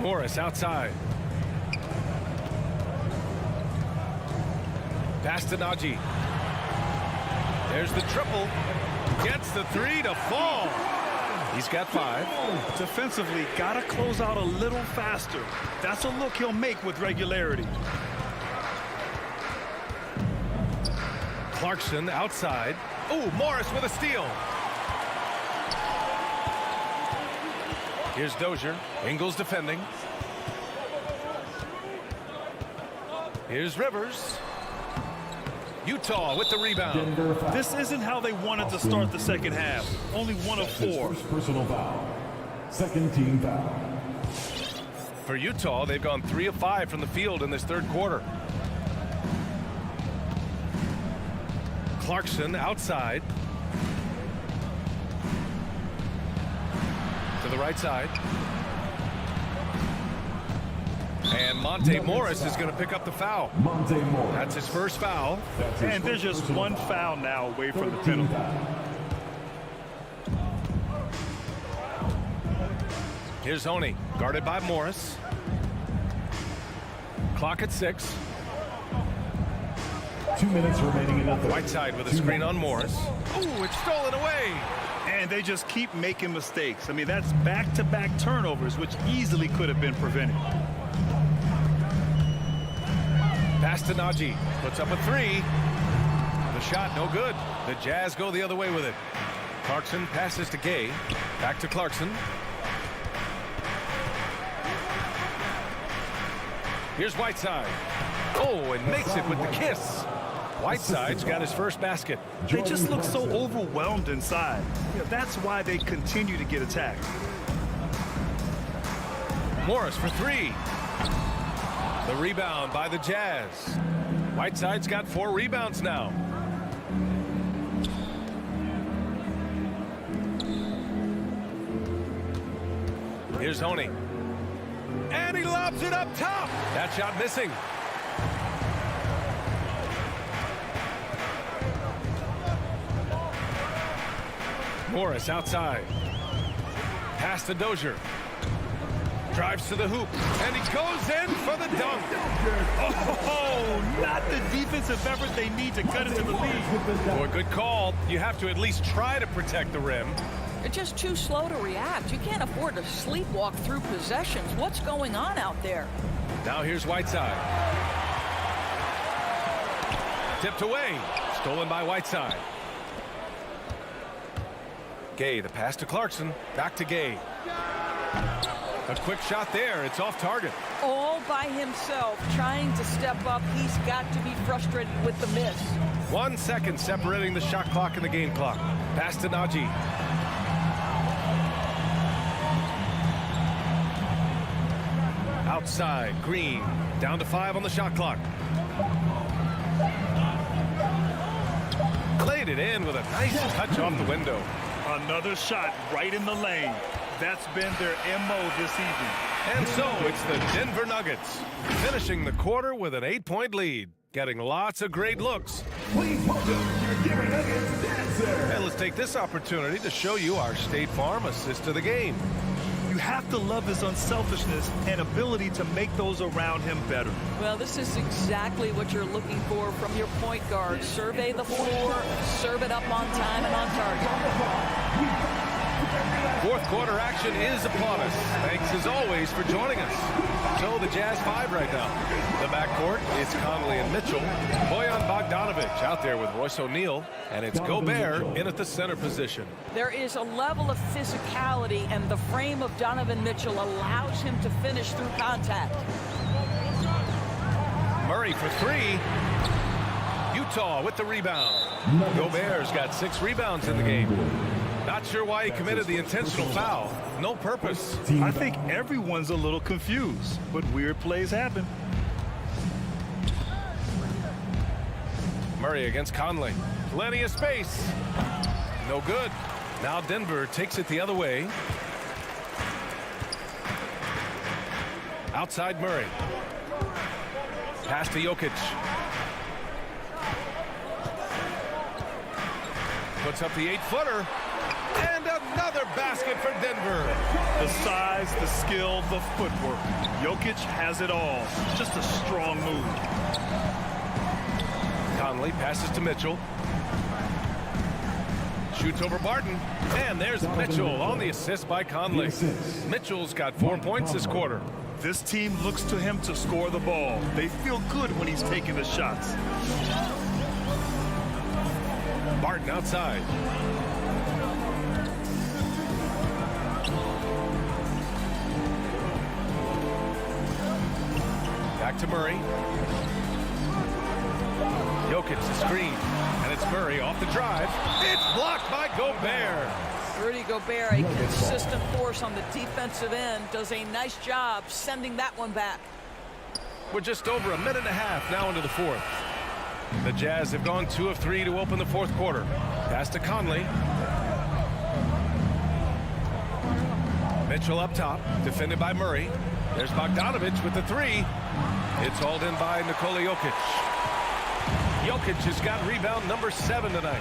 Morris outside. Pass to Najee. There's the triple. Gets the 3 to fall. He's got 5. Defensively, got to close out a little faster. That's a look he'll make with regularity. Clarkson outside. Oh, Morris with a steal. Here's Dozier. Ingles defending. Here's Rivers. Utah with the rebound. This isn't how they wanted to start the second half. Only 1 of 4. First personal foul. Second team foul. For Utah, they've gone 3 of 5 from the field in this third quarter. Clarkson outside. To the right side. And Monte Morris is going to pick up the foul. Monte Morris. That's his first foul. And there's just 1 foul now away from the penalty. Here's Honey, guarded by Morris. Clock at 6. 2 minutes remaining in the third. Whiteside with a screen on Morris. Oh, it's stolen away. And they just keep making mistakes. I mean, that's back-to-back turnovers, which easily could have been prevented. Pass to Najee. Puts up a 3. The shot no good. The Jazz go the other way with it. Clarkson passes to Gay. Back to Clarkson. Here's Whiteside. Oh, and makes it with the kiss. Whiteside's got his first basket. They just look so overwhelmed inside. That's why they continue to get attacked. Morris for 3. The rebound by the Jazz. Whiteside's got 4 rebounds now. Here's Honey. And he lobs it up top. That shot missing. Morris outside. Pass to Dozier. Drives to the hoop. And he goes in for the dunk. Oh, not the defensive effort they need to cut into the lead. Boy, good call. You have to at least try to protect the rim. They're just too slow to react. You can't afford to sleepwalk through possessions. What's going on out there? Now here's Whiteside. Tipped away. Stolen by Whiteside. Gay, the pass to Clarkson. Back to Gay. A quick shot there. It's off target. All by himself, trying to step up. He's got to be frustrated with the miss. 1 second separating the shot clock and the game clock. Pass to Najee. Outside, Green. Down to 5 on the shot clock. Laid it in with a nice touch off the window. Another shot right in the lane. That's been their MO this evening. And so it's the Denver Nuggets finishing the quarter with an 8-point lead, getting lots of great looks. Please welcome your Denver Nuggets dancer. And let's take this opportunity to show you our State Farm assist to the game. You have to love his unselfishness and ability to make those around him better. Well, this is exactly what you're looking for from your point guard. Survey the floor, serve it up on time and on target. Fourth quarter action is upon us. Thanks as always for joining us. So the Jazz 5 right now. The backcourt, it's Conley and Mitchell. Bojan Bogdanovic out there with Royce O'Neal. And it's Gobert in at the center position. There is a level of physicality, and the frame of Donovan Mitchell allows him to finish through contact. Murray for 3. Utah with the rebound. Gobert's got 6 rebounds in the game. Not sure why he committed the intentional foul. No purpose. I think everyone's a little confused, but weird plays happen. Murray against Conley. Plenty of space. No good. Now Denver takes it the other way. Outside Murray. Pass to Jokic. Puts up the 8-footer. And another basket for Denver. The size, the skill, the footwork. Jokic has it all. Just a strong move. Conley passes to Mitchell. Shoots over Barton. And there's Mitchell on the assist by Conley. Mitchell's got 4 points this quarter. This team looks to him to score the ball. They feel good when he's taking the shots. Barton outside. Back to Murray. Jokic the screen. And it's Murray off the drive. It's blocked by Gobert. Rudy Gobert, a consistent force on the defensive end, does a nice job sending that one back. We're just over a minute and a half now into the fourth. The Jazz have gone 2 of 3 to open the fourth quarter. Pass to Conley. Mitchell up top, defended by Murray. There's Bogdanovich with the 3. It's hauled in by Nikola Jokic. Jokic has got rebound number 7 tonight.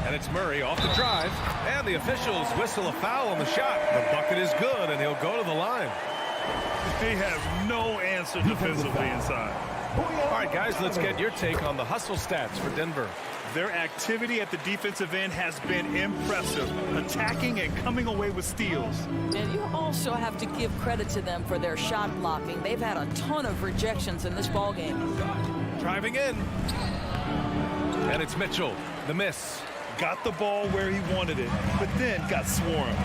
And it's Murray off the drive. And the officials whistle a foul on the shot. The bucket is good, and he'll go to the line. They have no answer defensively inside. All right, guys, let's get your take on the hustle stats for Denver. Their activity at the defensive end has been impressive, attacking and coming away with steals. And you also have to give credit to them for their shot blocking. They've had a ton of rejections in this ballgame. Driving in. And it's Mitchell. The miss. Got the ball where he wanted it, but then got swarmed.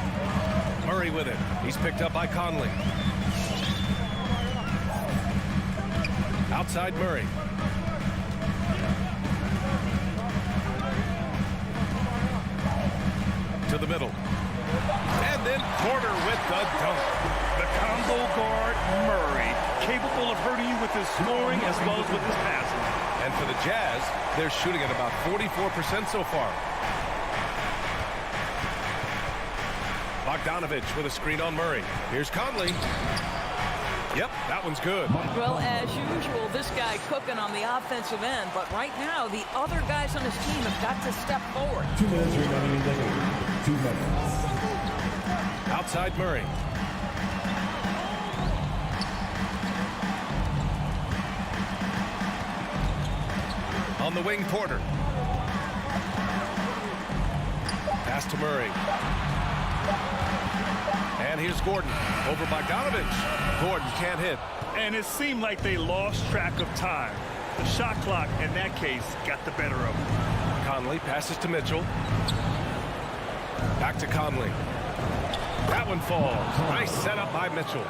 Murray with it. He's picked up by Conley. Outside Murray. To the middle. And then Porter with the dunk. The combo guard, Murray, capable of hurting you with his scoring as well as with his passing. And for the Jazz, they're shooting at about 44% so far. Bogdanovich with a screen on Murray. Here's Conley. Yep, that one's good. Well, as usual, this guy cooking on the offensive end, but right now the other guys on his team have got to step forward. 2 minutes remaining in the game. 2 minutes. Outside Murray. On the wing, Porter. Pass to Murray. And here's Gordon over Bogdanovich. Gordon can't hit. And it seemed like they lost track of time. The shot clock, in that case, got the better of them. Conley passes to Mitchell. Back to Conley. That one falls. Nice setup by Mitchell.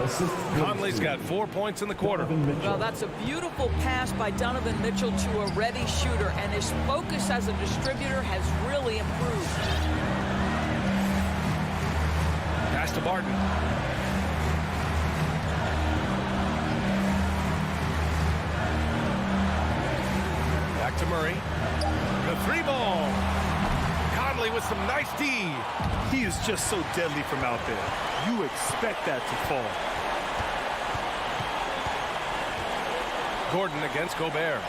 Conley's got 4 points in the quarter. Well, that's a beautiful pass by Donovan Mitchell to a ready shooter, and his focus as a distributor has really improved. Pass to Barton. Back to Murray. The 3-ball. Conley with some nice D. He is just so deadly from out there. You expect that to fall. Gordon against Gobert.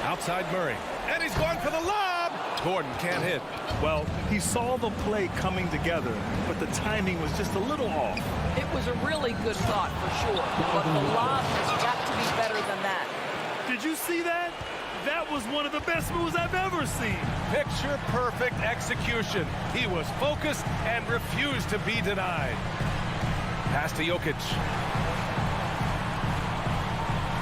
Outside Murray. And he's going for the lob. Gordon can't hit. Well, he saw the play coming together, but the timing was just a little off. It was a really good thought for sure, but the lob has got to be better than that. Did you see that? That was one of the best moves I've ever seen. Picture perfect execution. He was focused and refused to be denied. Pass to Jokic.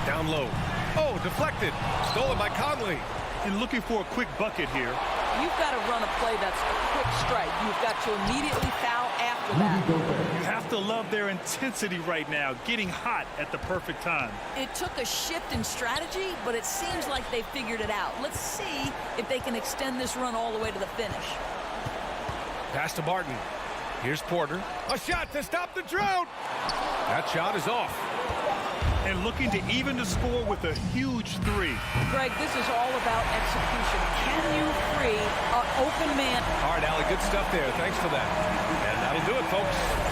Down low. Oh, deflected. Stolen by Conley. And looking for a quick bucket here. You've got to run a play that's a quick strike. You've got to immediately foul after that. You have to love their intensity right now, getting hot at the perfect time. It took a shift in strategy, but it seems like they figured it out. Let's see if they can extend this run all the way to the finish. Pass to Barton. Here's Porter. A shot to stop the drought. That shot is off. and looking to even the score with a huge three. Greg, this is all about execution. Can you free an open man? All right, Allie, good stuff there. Thanks for that. And that'll do it, folks.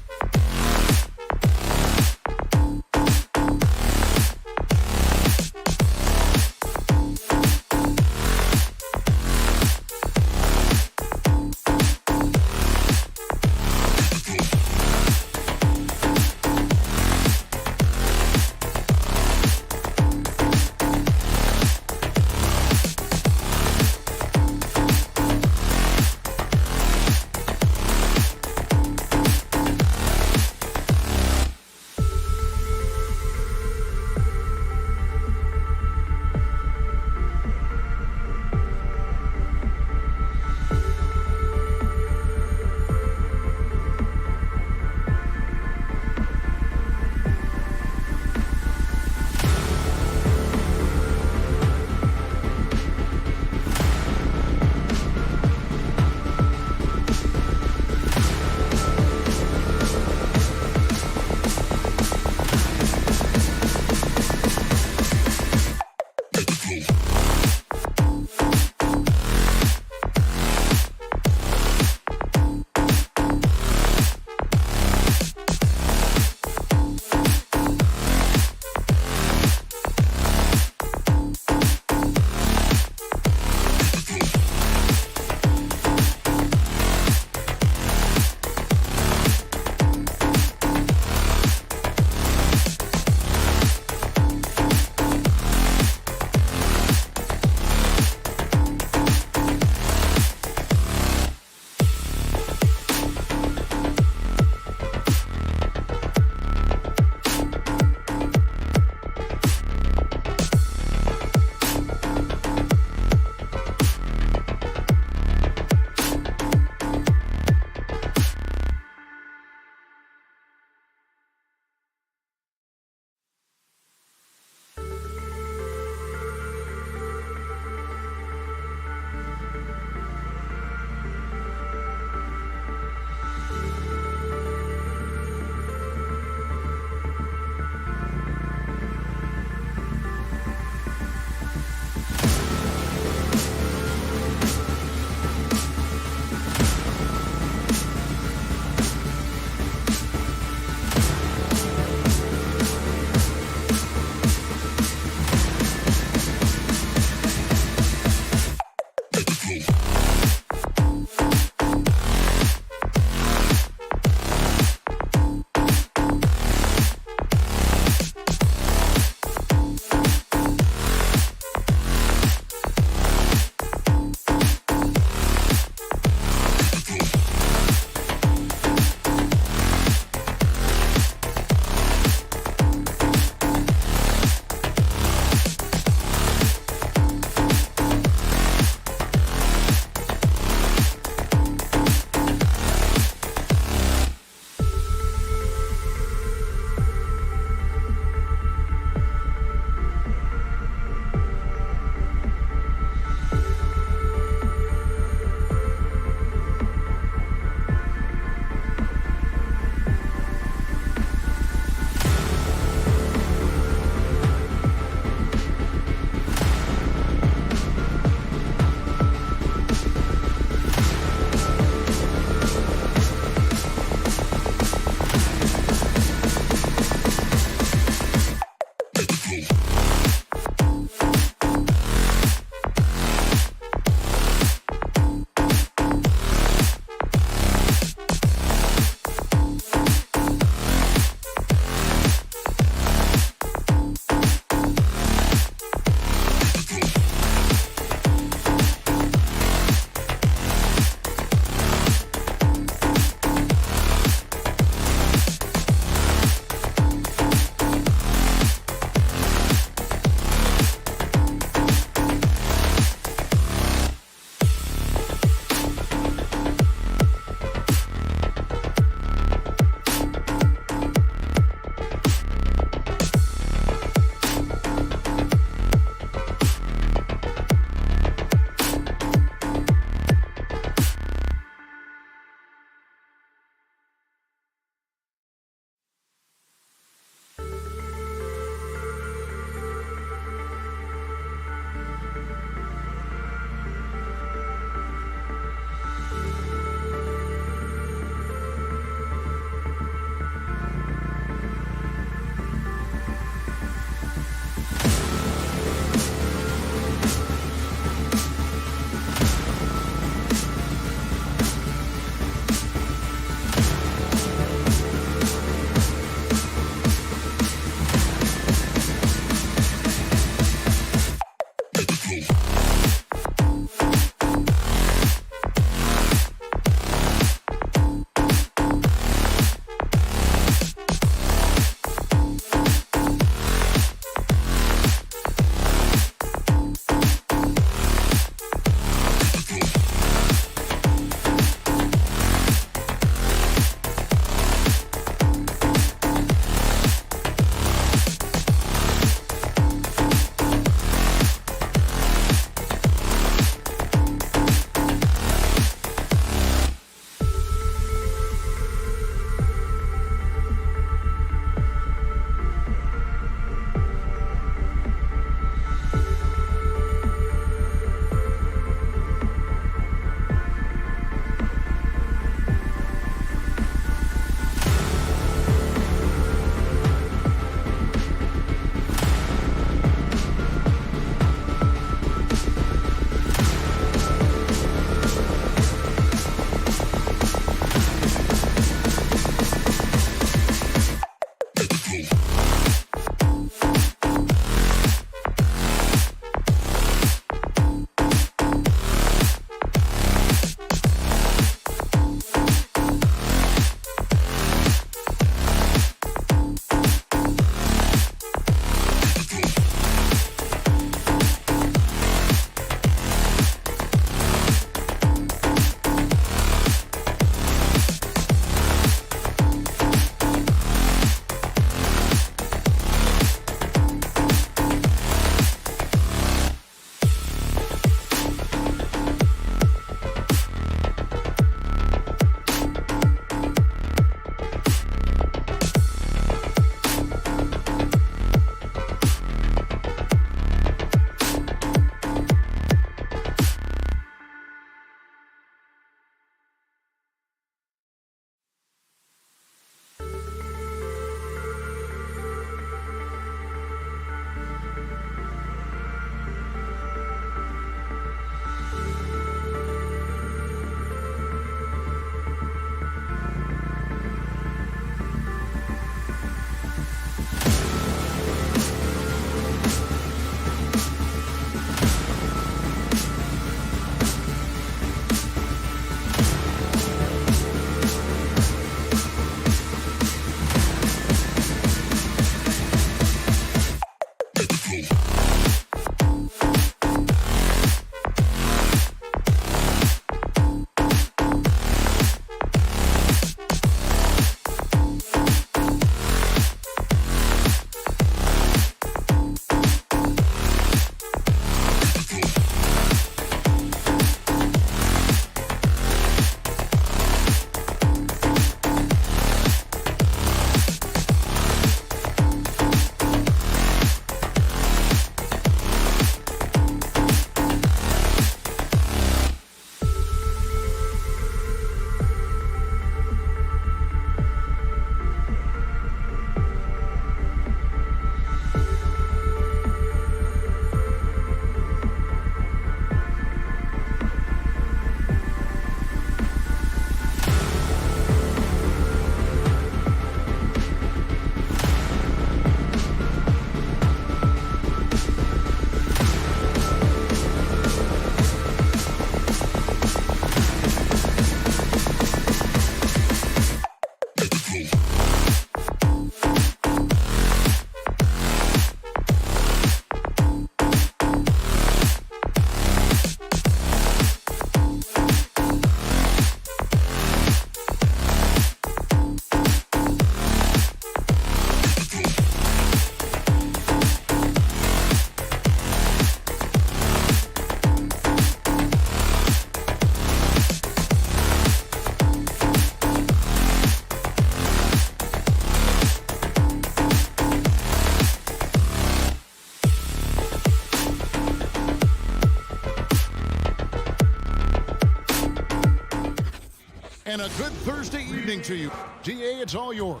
And a good Thursday evening to you. GA, it's all yours.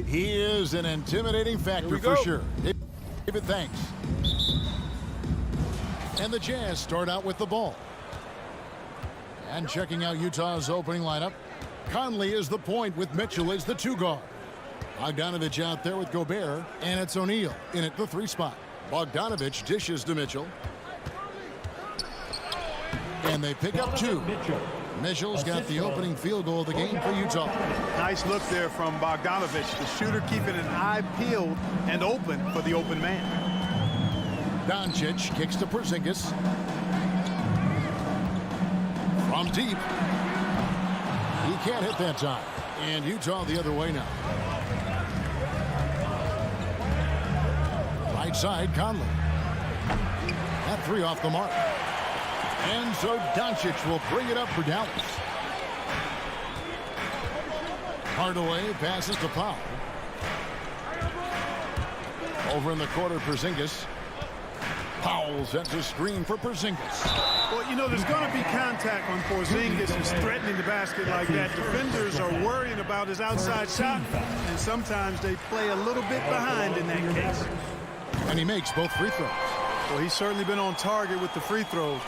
He is an intimidating factor for sure. David, thanks. And the Jazz start out with the ball. And checking out Utah's opening lineup, Conley is the point with Mitchell as the 2 guard. Bogdanovich out there with Gobert, and it's O'Neal in at the 3 spot. Bogdanovich dishes to Mitchell. And they pick up 2. Mitchell's got the opening field goal of the game for Utah. Nice look there from Bogdanovich. The shooter keeping an eye peeled and open for the open man. Doncic kicks to Porzingis. From deep. He can't hit that time. And Utah the other way now. Right side, Conley. That 3 off the mark. And so Doncic will bring it up for Dallas. Hardaway passes to Powell. Over in the corner, Porzingis. Powell sets a screen for Porzingis. Well, you know, there's going to be contact when Porzingis is threatening the basket like that. Defenders are worrying about his outside shot, and sometimes they play a little bit behind in that case. And he makes both free throws. Well, he's certainly been on target with the free throws.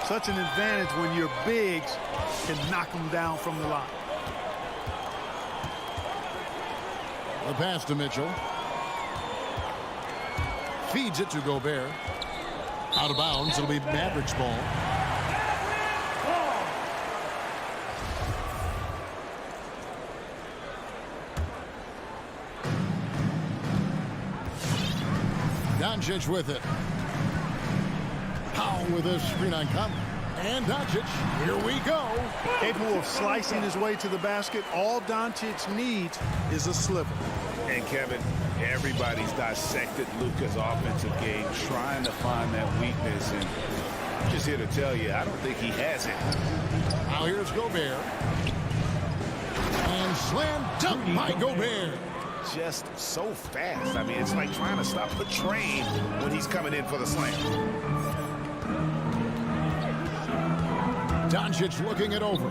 Such an advantage when your bigs can knock them down from the line. The pass to Mitchell. Feeds it to Gobert. Out of bounds. It'll be Mavericks ball. Doncic with it. Powell with a screen on Conley. And Doncic, here we go. Capable of slicing his way to the basket. All Doncic needs is a sliver. And Kevin, everybody's dissected Luka's offensive game, trying to find that weakness. And I'm just here to tell you, I don't think he has it. Now here's Gobert. And slam dunk by Gobert. Just so fast. I mean, it's like trying to stop the train when he's coming in for the slam. Doncic looking it over.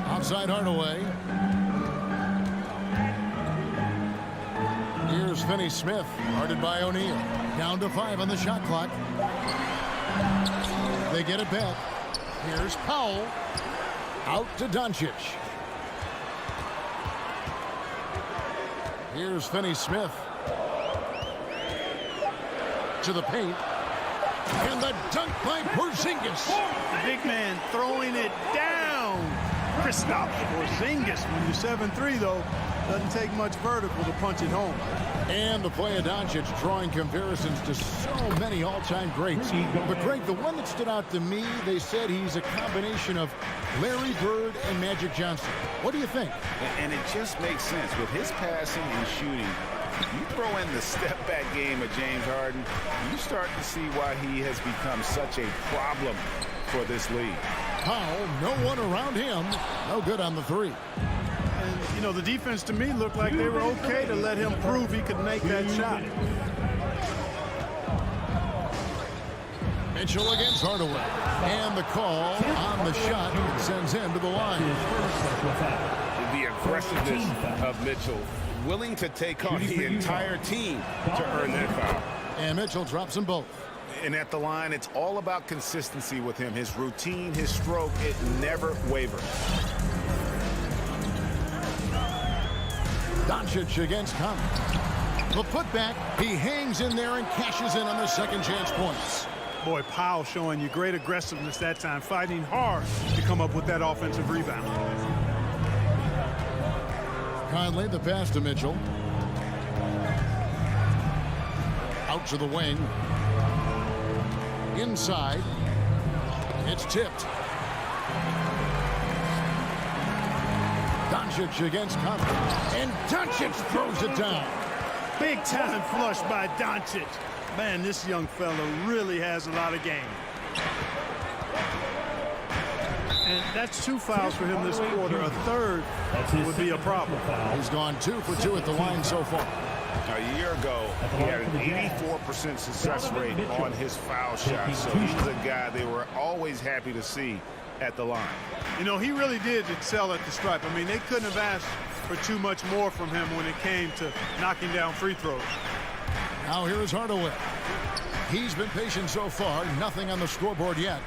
Outside Hardaway. Here's Finney-Smith, guarded by O'Neal. Down to 5 on the shot clock. They get it back. Here's Powell. Out to Doncic. Here's Finney-Smith. To the paint. And the dunk by Porzingis. The big man throwing it down. Kristaps Porzingis. When you're 7'3", though, doesn't take much vertical to punch it home. And the play of Doncic drawing comparisons to so many all-time greats. But, Greg, the one that stood out to me, they said he's a combination of Larry Bird and Magic Johnson. What do you think? And it just makes sense. With his passing and shooting, you throw in the step-back game of James Harden, you start to see why he has become such a problem for this league. Powell, no one around him. No good on the 3. And, you know, the defense to me looked like they were okay to let him prove he could make that shot. Mitchell against Hardaway. And the call on the shot sends him to the line. The aggressiveness of Mitchell, willing to take on the entire team to earn that foul. And Mitchell drops them both. And at the line, it's all about consistency with him. His routine, his stroke, it never wavers. Doncic against Conley. The putback, he hangs in there and cashes in on the second chance points. Boy, Powell showing you great aggressiveness that time, fighting hard to come up with that offensive rebound. Conley, the pass to Mitchell. Out to the wing. Inside. It's tipped. Doncic against Conley. And Doncic throws it down. Big time flush by Doncic. Man, this young fella really has a lot of game. And that's 2 fouls for him this quarter. A third would be a problem. He's gone 2 for 2 at the line so far. A year ago, he had an 84% success rate on his foul shot. So he's a guy they were always happy to see at the line. You know, he really did excel at the stripe. I mean, they couldn't have asked for too much more from him when it came to knocking down free throws. Now here is Hardaway. He's been patient so far. Nothing on the scoreboard yet.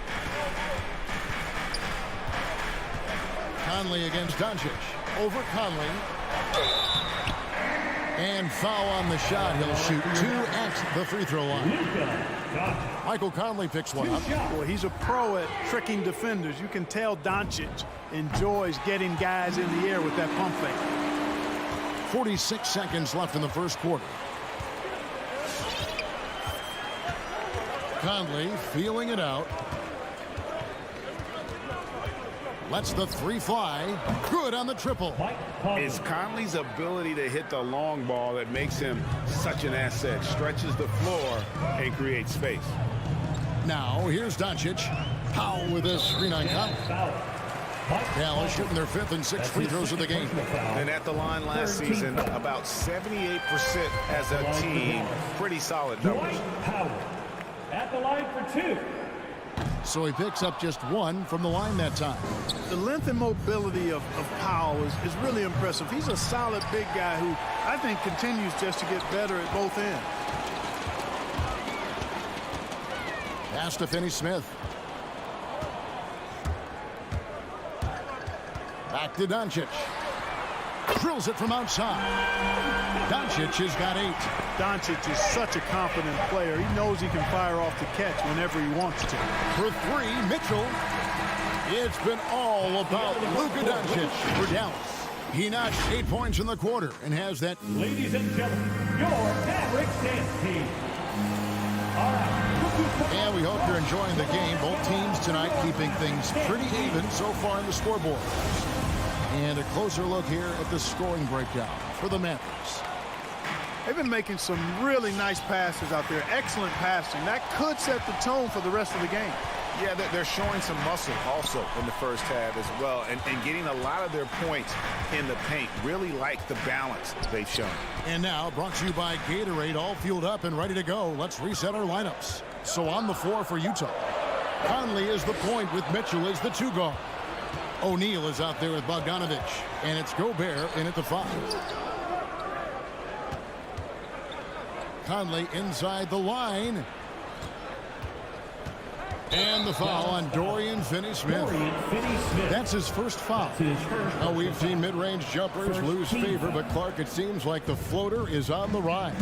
Conley against Doncic. Over Conley. And foul on the shot. He'll shoot 2 at the free throw line. Michael Conley picks one up. Well, he's a pro at tricking defenders. You can tell Doncic enjoys getting guys in the air with that pump fake. 46 seconds left in the first quarter. Conley feeling it out. Lets the 3 fly. Good on the triple. It's Conley's ability to hit the long ball that makes him such an asset. Stretches the floor and creates space. Now here's Doncic. Powell with a screen on Conley. Dallas shooting their 5th and 6th free throws of the game. And at the line last season, about 78% as a team. Pretty solid numbers. At the line for 2. So he picks up just 1 from the line that time. The length and mobility of Powell is really impressive. He's a solid big guy who I think continues just to get better at both ends. Pass to Finney-Smith. Back to Doncic. Drills it from outside. Doncic has got 8. Doncic is such a confident player. He knows he can fire off the catch whenever he wants to. For 3, Mitchell. It's been all about Luka Doncic for Dallas. He notched 8 points in the quarter and has that. Ladies and gentlemen, your Mavericks dance team. All right. And we hope you're enjoying the game. Both teams tonight keeping things pretty even so far in the scoreboard. And a closer look here at the scoring breakdown for the Mavericks. They've been making some really nice passes out there. Excellent passing. That could set the tone for the rest of the game. Yeah, they're showing some muscle also in the first half as well, and getting a lot of their points in the paint. Really like the balance they've shown. And now, brought to you by Gatorade, all fueled up and ready to go. Let's reset our lineups. So on the floor for Utah, Conley is the point with Mitchell as the 2 guard. O'Neal is out there with Bogdanovic, and it's Gobert in at the 5. Conley inside the line. And the foul on Dorian Finney-Smith. That's his first foul. Now we've seen mid-range jumpers lose favor, but Clark, it seems like the floater is on the rise.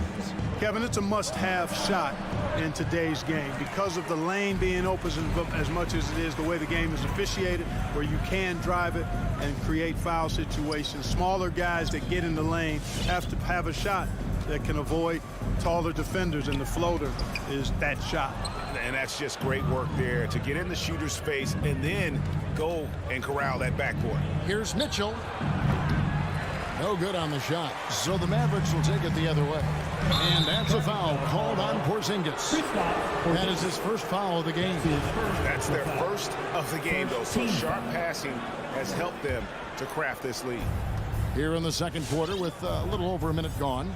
Kevin, it's a must-have shot in today's game because of the lane being open as much as it is the way the game is officiated, where you can drive it and create foul situations. Smaller guys that get in the lane have to have a shot that can avoid taller defenders, and the floater is that shot. And that's just great work there to get in the shooter's face and then go and corral that backcourt. Here's Mitchell. No good on the shot. So the Mavericks will take it the other way. And that's a foul called on Porzingis. That is his first foul of the game. That's their first of the game, though. So sharp passing has helped them to craft this lead. Here in the second quarter with a little over a minute gone.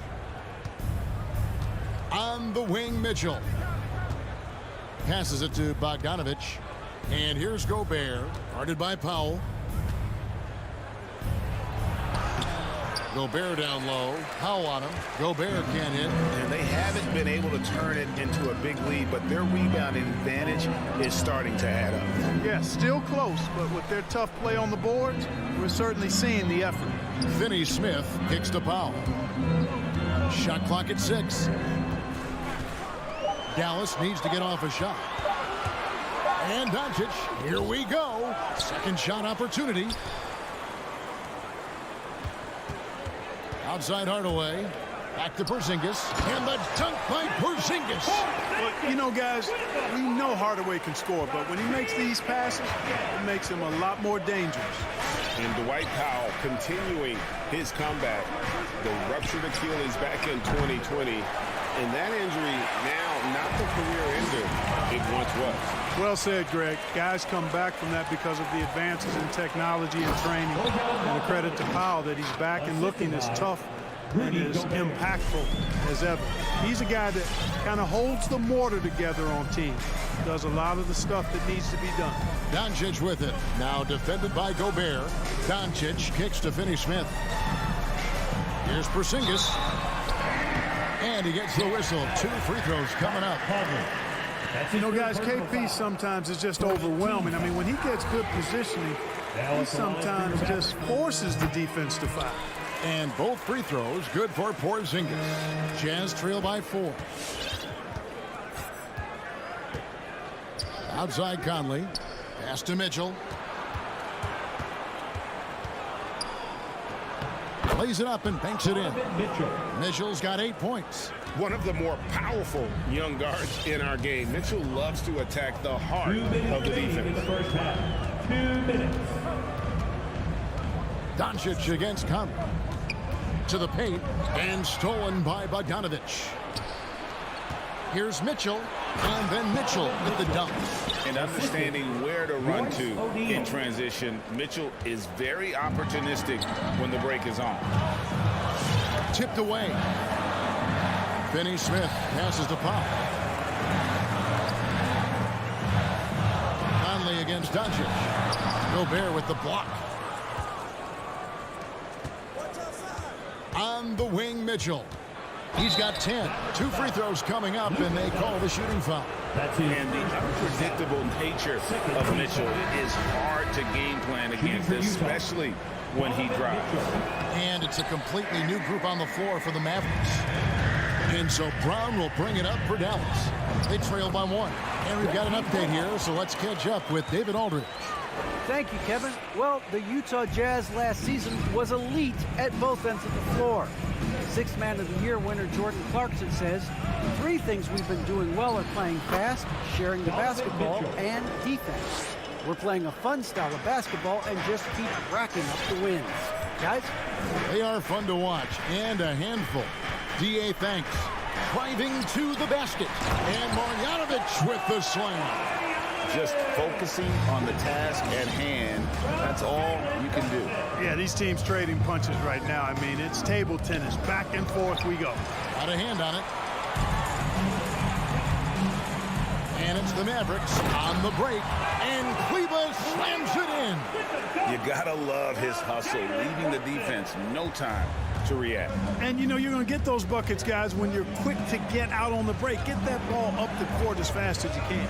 On the wing, Mitchell. Passes it to Bogdanovic. And here's Gobert, guarded by Powell. Gobert down low. Powell on him. Gobert can't hit. And they haven't been able to turn it into a big lead, but their rebounding advantage is starting to add up. Yeah, still close, but with their tough play on the boards, we're certainly seeing the effort. Finney-Smith kicks to Powell. Shot clock at 6. Dallas needs to get off a shot. And Doncic, here we go. Second shot opportunity. Outside Hardaway. Back to Porzingis. And the dunk by Porzingis. Well, you know, guys, we know Hardaway can score, but when he makes these passes, it makes him a lot more dangerous. And Dwight Powell continuing his comeback. The ruptured Achilles back in 2020. And that injury now not the career ender it once was. Well said, Greg. Guys come back from that because of the advances in technology and training. And a credit to Powell that he's back and looking as tough and as impactful as ever. He's a guy that kind of holds the mortar together on teams. Does a lot of the stuff that needs to be done. Doncic with it. Now defended by Gobert. Doncic kicks to Finney-Smith. Here's Porzingis. And he gets the whistle. 2 free throws coming up. You know, guys, KP sometimes is just overwhelming. I mean, when he gets good positioning, he sometimes just forces the defense to foul. And both free throws good for Porzingis. Jazz trail by 4. Outside Conley. Pass to Mitchell. Lays it up and banks it in. Mitchell's got 8 points. One of the more powerful young guards in our game. Mitchell loves to attack the heart of the defense. The first half. 2 minutes. Doncic against Conley. To the paint and stolen by Bogdanovich. Here's Mitchell, and then Mitchell with the dunk. And understanding where to run to in transition, Mitchell is very opportunistic when the break is on. Tipped away. Finney-Smith passes to Pop. Conley against Doncic. Gobert with the block. On the wing, Mitchell. He's got 10. 2 free throws coming up, and they call the shooting foul. And the unpredictable nature of Mitchell is hard to game plan against, especially when he drives. And it's a completely new group on the floor for the Mavericks. And so Brown will bring it up for Dallas. They trail by 1. And we've got an update here, so let's catch up with David Aldridge. Thank you, Kevin. Well, the Utah Jazz last season was elite at both ends of the floor. 6th Man of the Year winner Jordan Clarkson says, 3 things we've been doing well are playing fast, sharing the basketball, and defense. We're playing a fun style of basketball and just keep racking up the wins. Guys? They are fun to watch and a handful. D.A. thanks. Driving to the basket. And Marjanovic with the slam. Just focusing on the task at hand, that's all you can do. Yeah, these teams trading punches right now. I mean, it's table tennis. Back and forth we go. Got a hand on it. And it's the Mavericks on the break. And Kleber slams it in. You gotta love his hustle, leaving the defense no time to react. And you know you're going to get those buckets, guys, when you're quick to get out on the break. Get that ball up the court as fast as you can.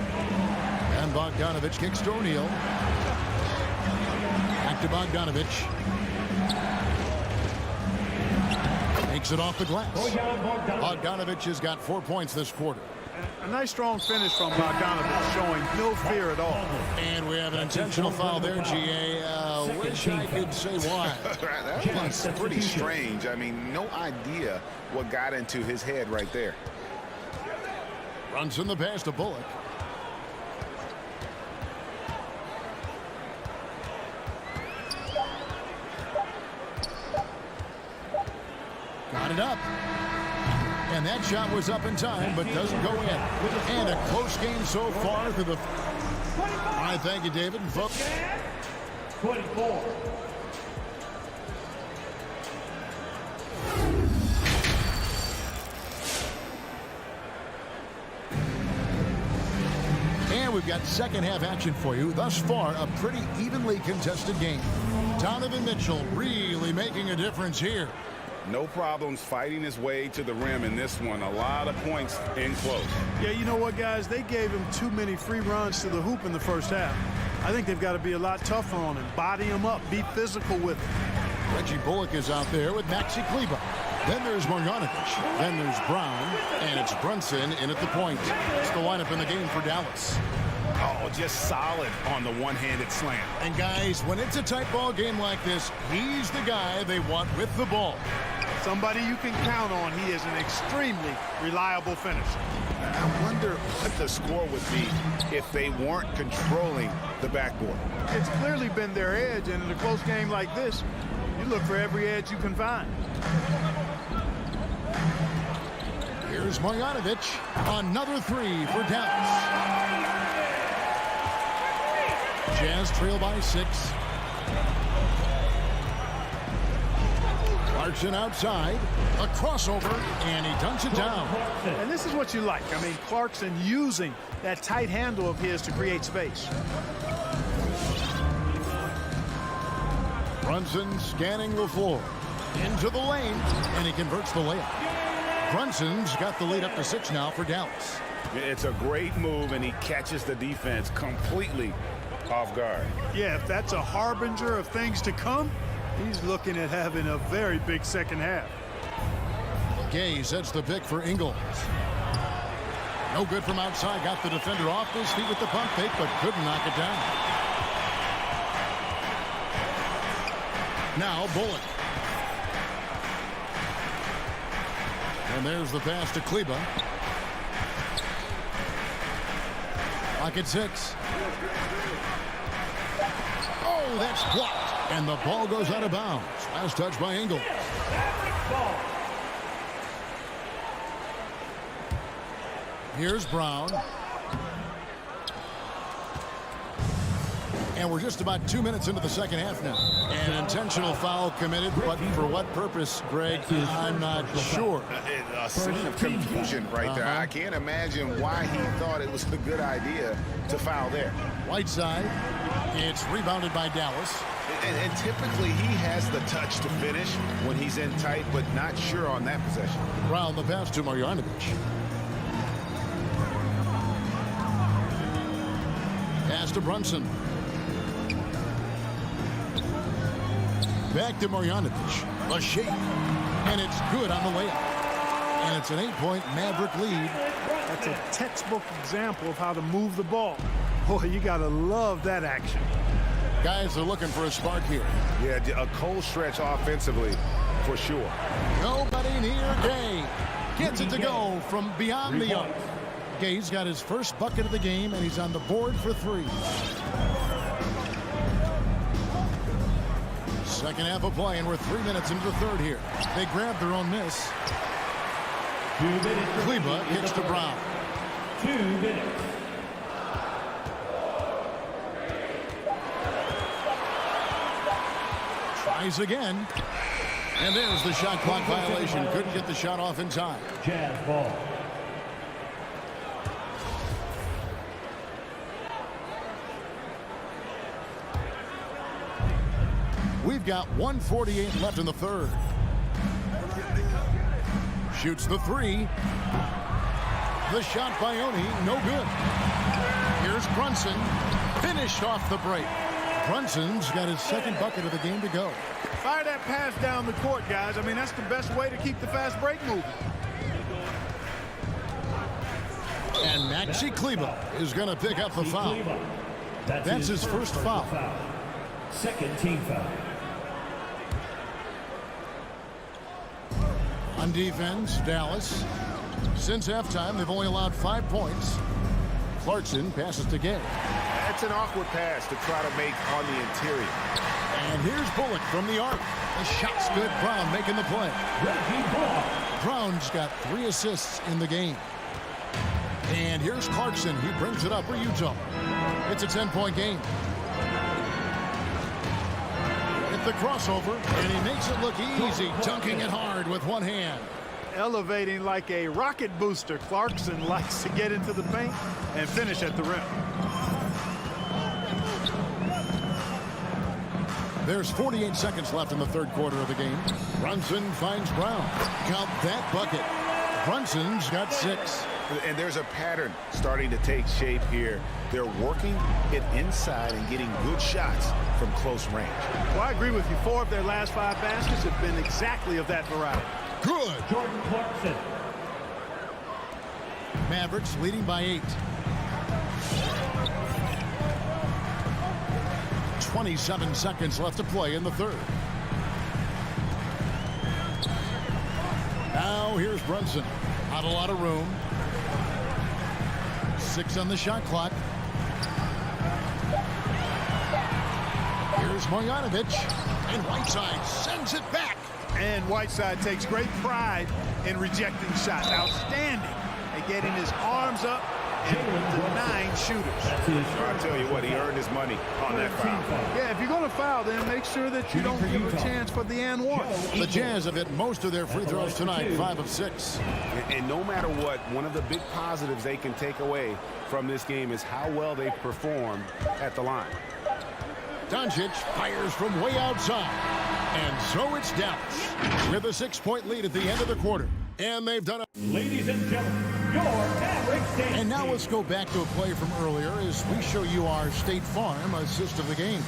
And Bogdanovich kicks to O'Neal. Back to Bogdanovich. Takes it off the glass. Bogdanovich has got 4 points this quarter. A nice strong finish from Bogdanovich, showing no fear at all. And we have an intentional foul there, G.A. Wish I could say why. That was pretty strange. I mean, no idea what got into his head right there. Runs in the pass to Bullock. Got it up. And that shot was up in time, but doesn't go in. And a close game so far to the... All right, thank you, David. And folks... 24. And we've got second half action for you. Thus far, a pretty evenly contested game. Donovan Mitchell really making a difference here. No problems fighting his way to the rim in this one. A lot of points in close. Yeah, you know what, guys? They gave him too many free runs to the hoop in the first half. I think they've got to be a lot tougher on him. Body him up. Be physical with him. Reggie Bullock is out there with Maxi Kleber. Then there's Marjanovic. Then there's Brown. And it's Brunson in at the point. It's the lineup in the game for Dallas. Oh, just solid on the one-handed slam. And guys, when it's a tight ball game like this, he's the guy they want with the ball. Somebody you can count on. He is an extremely reliable finisher. I wonder what the score would be if they weren't controlling the backboard. It's clearly been their edge, and in a close game like this, you look for every edge you can find. Here's Marjanovic. Another 3 for Dallas. Jazz trail by 6. Clarkson outside, a crossover, and he dunks it down. And this is what you like. I mean, Clarkson using that tight handle of his to create space. Brunson scanning the floor. Into the lane, and he converts the layup. Brunson's got the lead up to 6 now for Dallas. It's a great move, and he catches the defense completely off guard. Yeah, if that's a harbinger of things to come, he's looking at having a very big second half. Gay sets the pick for Ingles. No good from outside. Got the defender off his feet with the pump fake, but couldn't knock it down. Now Bullock. And there's the pass to Kleba. Lock at 6. Oh, that's blocked. And the ball goes out of bounds. Last touch by Ingles. Here's Brown. And we're just about 2 minutes into the second half now. An intentional foul committed, but for what purpose, Greg, I'm not sure. A scene of confusion right there. I can't imagine why he thought it was a good idea to foul there. Whiteside, it's rebounded by Dallas. And typically he has the touch to finish when he's in tight, but not sure on that possession. Brown the pass to Marjanovic. Pass to Brunson. Back to Marjanovic. A shake. And it's good on the layup. And it's an 8-point Maverick lead. That's a textbook example of how to move the ball. Boy, you got to love that action. Guys are looking for a spark here. Yeah, a cold stretch offensively for sure. Nobody near Gay. Gets it to go from beyond the arc. Gay's got his first bucket of the game, and he's on the board for 3. Second half of play, and we're 3 minutes into the third here. They grab their own miss. Kleba kicks to Brown. 2 minutes. Tries again. And there's the shot clock violation. Couldn't get the shot off in time. Jazz ball. We've got 1:48 left in the third. Shoots the 3. The shot by Oni, no good. Here's Brunson. Finished off the break. Brunson's got his second bucket of the game to go. Fire that pass down the court, guys. I mean, that's the best way to keep the fast break moving. And Maxi Kleba is going to pick up the foul. That's his first foul. Second team foul. On defense, Dallas. Since halftime, they've only allowed 5 points. Clarkson passes to Gay. That's an awkward pass to try to make on the interior. And here's Bullock from the arc. The shot's good. Brown making the play. Brown's got 3 assists in the game. And here's Clarkson. He brings it up for Utah. It's a 10-point game. At the crossover, and he makes it look easy, dunking it hard with one hand. Elevating like a rocket booster. Clarkson likes to get into the paint and finish at the rim. There's 48 seconds left in the third quarter of the game. Brunson finds Brown. Count that bucket. Brunson's got 6. And there's a pattern starting to take shape here. They're working it inside and getting good shots from close range. Well, I agree with you. 4 of their last 5 baskets have been exactly of that variety. Good. Jordan Clarkson. Mavericks leading by 8. 27 seconds left to play in the third. Now here's Brunson. Not a lot of room. 6 on the shot clock. Here's Marjanovic. And Whiteside sends it back. And Whiteside takes great pride in rejecting shots. Outstanding at getting his arms up and the 9 shooters. I'll tell you what, he earned his money on that foul. Yeah, if you're going to foul, then make sure that you don't give a chance for the and one. The Jazz have hit most of their free throws tonight, 5 of 6. And no matter what, one of the big positives they can take away from this game is how well they've performed at the line. Doncic fires from way outside. And so it's Dallas with a 6-point lead at the end of the quarter. And they've done it. Ladies and gentlemen, your Maverick State. And now let's go back to a play from earlier as we show you our State Farm assist of the game.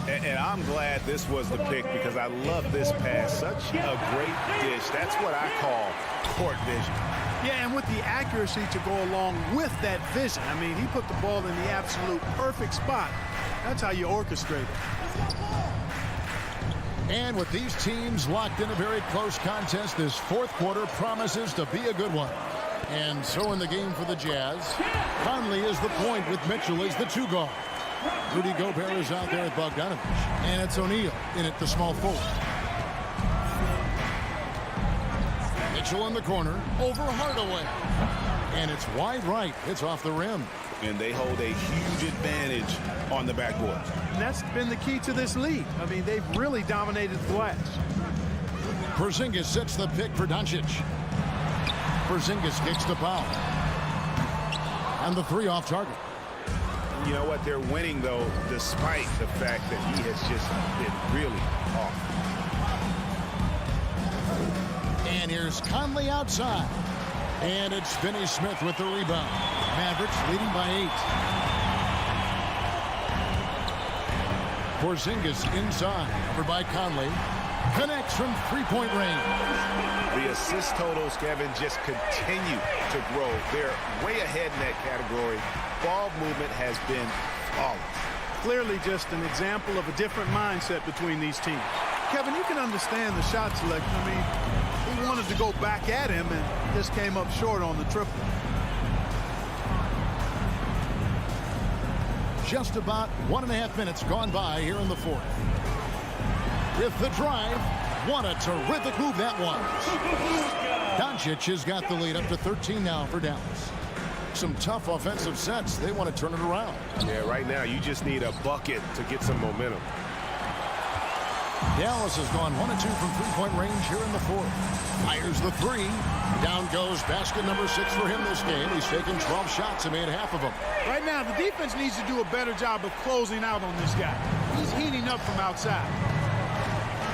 And I'm glad this was the pick because I love this pass. Such a great dish. That's what I call court vision. Yeah, and with the accuracy to go along with that vision. I mean, he put the ball in the absolute perfect spot. That's how you orchestrate it. And with these teams locked in a very close contest, this fourth quarter promises to be a good one. And so in the game for the Jazz, Conley is the point with Mitchell as the 2 guard. Rudy Gobert is out there at Bogdanovich. And it's O'Neal in at the small forward. Mitchell in the corner over Hardaway. And it's wide right. It's off the rim. And they hold a huge advantage on the backboard. And that's been the key to this league. I mean, they've really dominated the glass. Porzingis sets the pick for Doncic. Porzingis kicks the foul. And the 3 off target. You know what? They're winning, though, despite the fact that he has just been really off. And here's Conley outside. And it's Finney Smith with the rebound. Mavericks leading by 8. Porzingis inside, covered by Conley. Connects from 3-point range. The assist totals, Kevin, just continue to grow. They're way ahead in that category. Ball movement has been flawless. Clearly just an example of a different mindset between these teams. Kevin, you can understand the shot selection. I mean, he wanted to go back at him and just came up short on the triple. Just about 1.5 minutes gone by here in the fourth. With the drive, what a terrific move that was. Doncic has got the lead up to 13 now for Dallas. Some tough offensive sets. They want to turn it around. Yeah, right now you just need a bucket to get some momentum. Dallas has gone 1 of 2 from 3-point range here in the fourth. Fires the 3. Down goes basket number 6 for him this game. He's taken 12 shots and made half of them. Right now, the defense needs to do a better job of closing out on this guy. He's heating up from outside.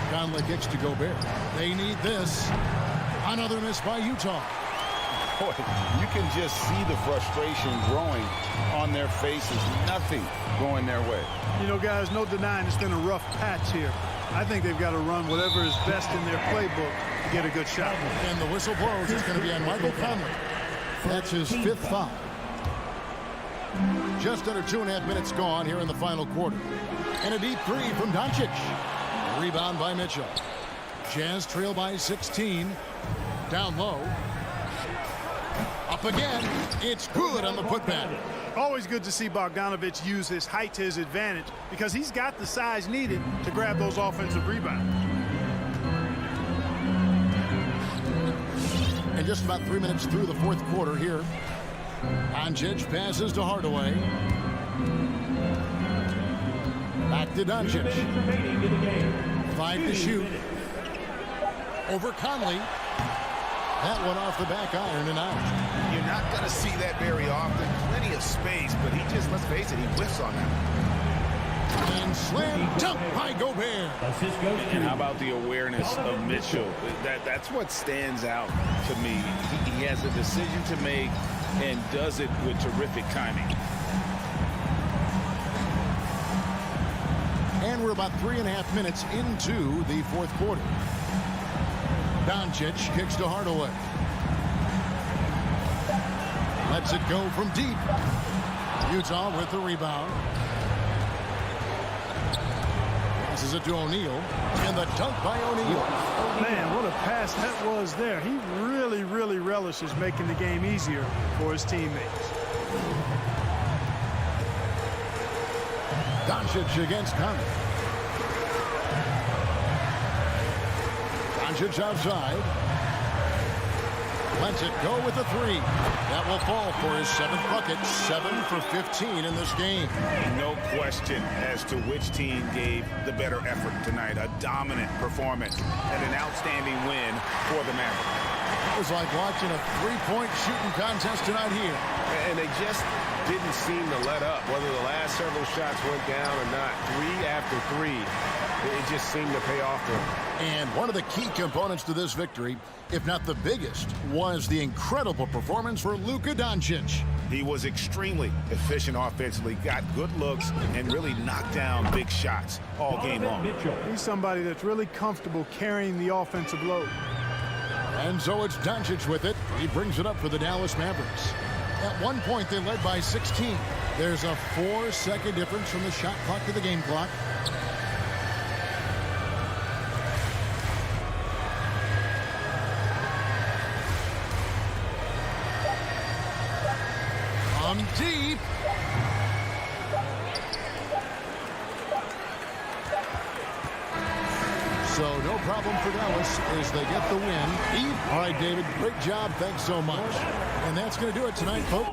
Conley kicks to Gobert. They need this. Another miss by Utah. Boy, you can just see the frustration growing on their faces. Nothing going their way. You know, guys, no denying it's been a rough patch here. I think they've got to run whatever is best in their playbook to get a good shot. And the whistle blows. It's going to be on Michael Conley. That's his 5th foul. Just under 2.5 minutes gone here in the final quarter. And a deep 3 from Doncic. A rebound by Mitchell. Jazz trail by 16. Down low. Up again. It's good on the putback. Always good to see Bogdanovich use his height to his advantage because he's got the size needed to grab those offensive rebounds. And just about 3 minutes through the fourth quarter here. Doncic passes to Hardaway. Back to Doncic. 5 to shoot. Over Conley. That one off the back iron and out. You're not going to see that very often. Plenty of space, but he just, let's face it, he whiffs on that. And slam dunk by Gobert. And how about the awareness of Mitchell? That's what stands out to me. He has a decision to make and does it with terrific timing. And we're about 3.5 minutes into the fourth quarter. Doncic kicks to Hardaway. Lets it go from deep. Utah with the rebound. Passes it to O'Neal. And the dunk by O'Neal. Man, what a pass that was there. He really, really relishes making the game easier for his teammates. Doncic against Conley. Doncic outside. Lets it go with a 3. That will fall for his 7th bucket. 7 for 15 in this game. No question as to which team gave the better effort tonight. A dominant performance and an outstanding win for the Mavericks. It was like watching a 3-point shooting contest tonight here. And they just didn't seem to let up, whether the last several shots went down or not. 3 after 3, it just seemed to pay off for them. And one of the key components to this victory, if not the biggest, was the incredible performance for Luka Doncic. He was extremely efficient offensively, got good looks, and really knocked down big shots all game long. He's somebody that's really comfortable carrying the offensive load. And so it's Doncic with it. He brings it up for the Dallas Mavericks. At one point, they led by 16. There's a 4-second difference from the shot clock to the game clock. From deep. So no problem for Dallas as they get the win. All right, David, great job. Thanks so much. And that's going to do it tonight, folks.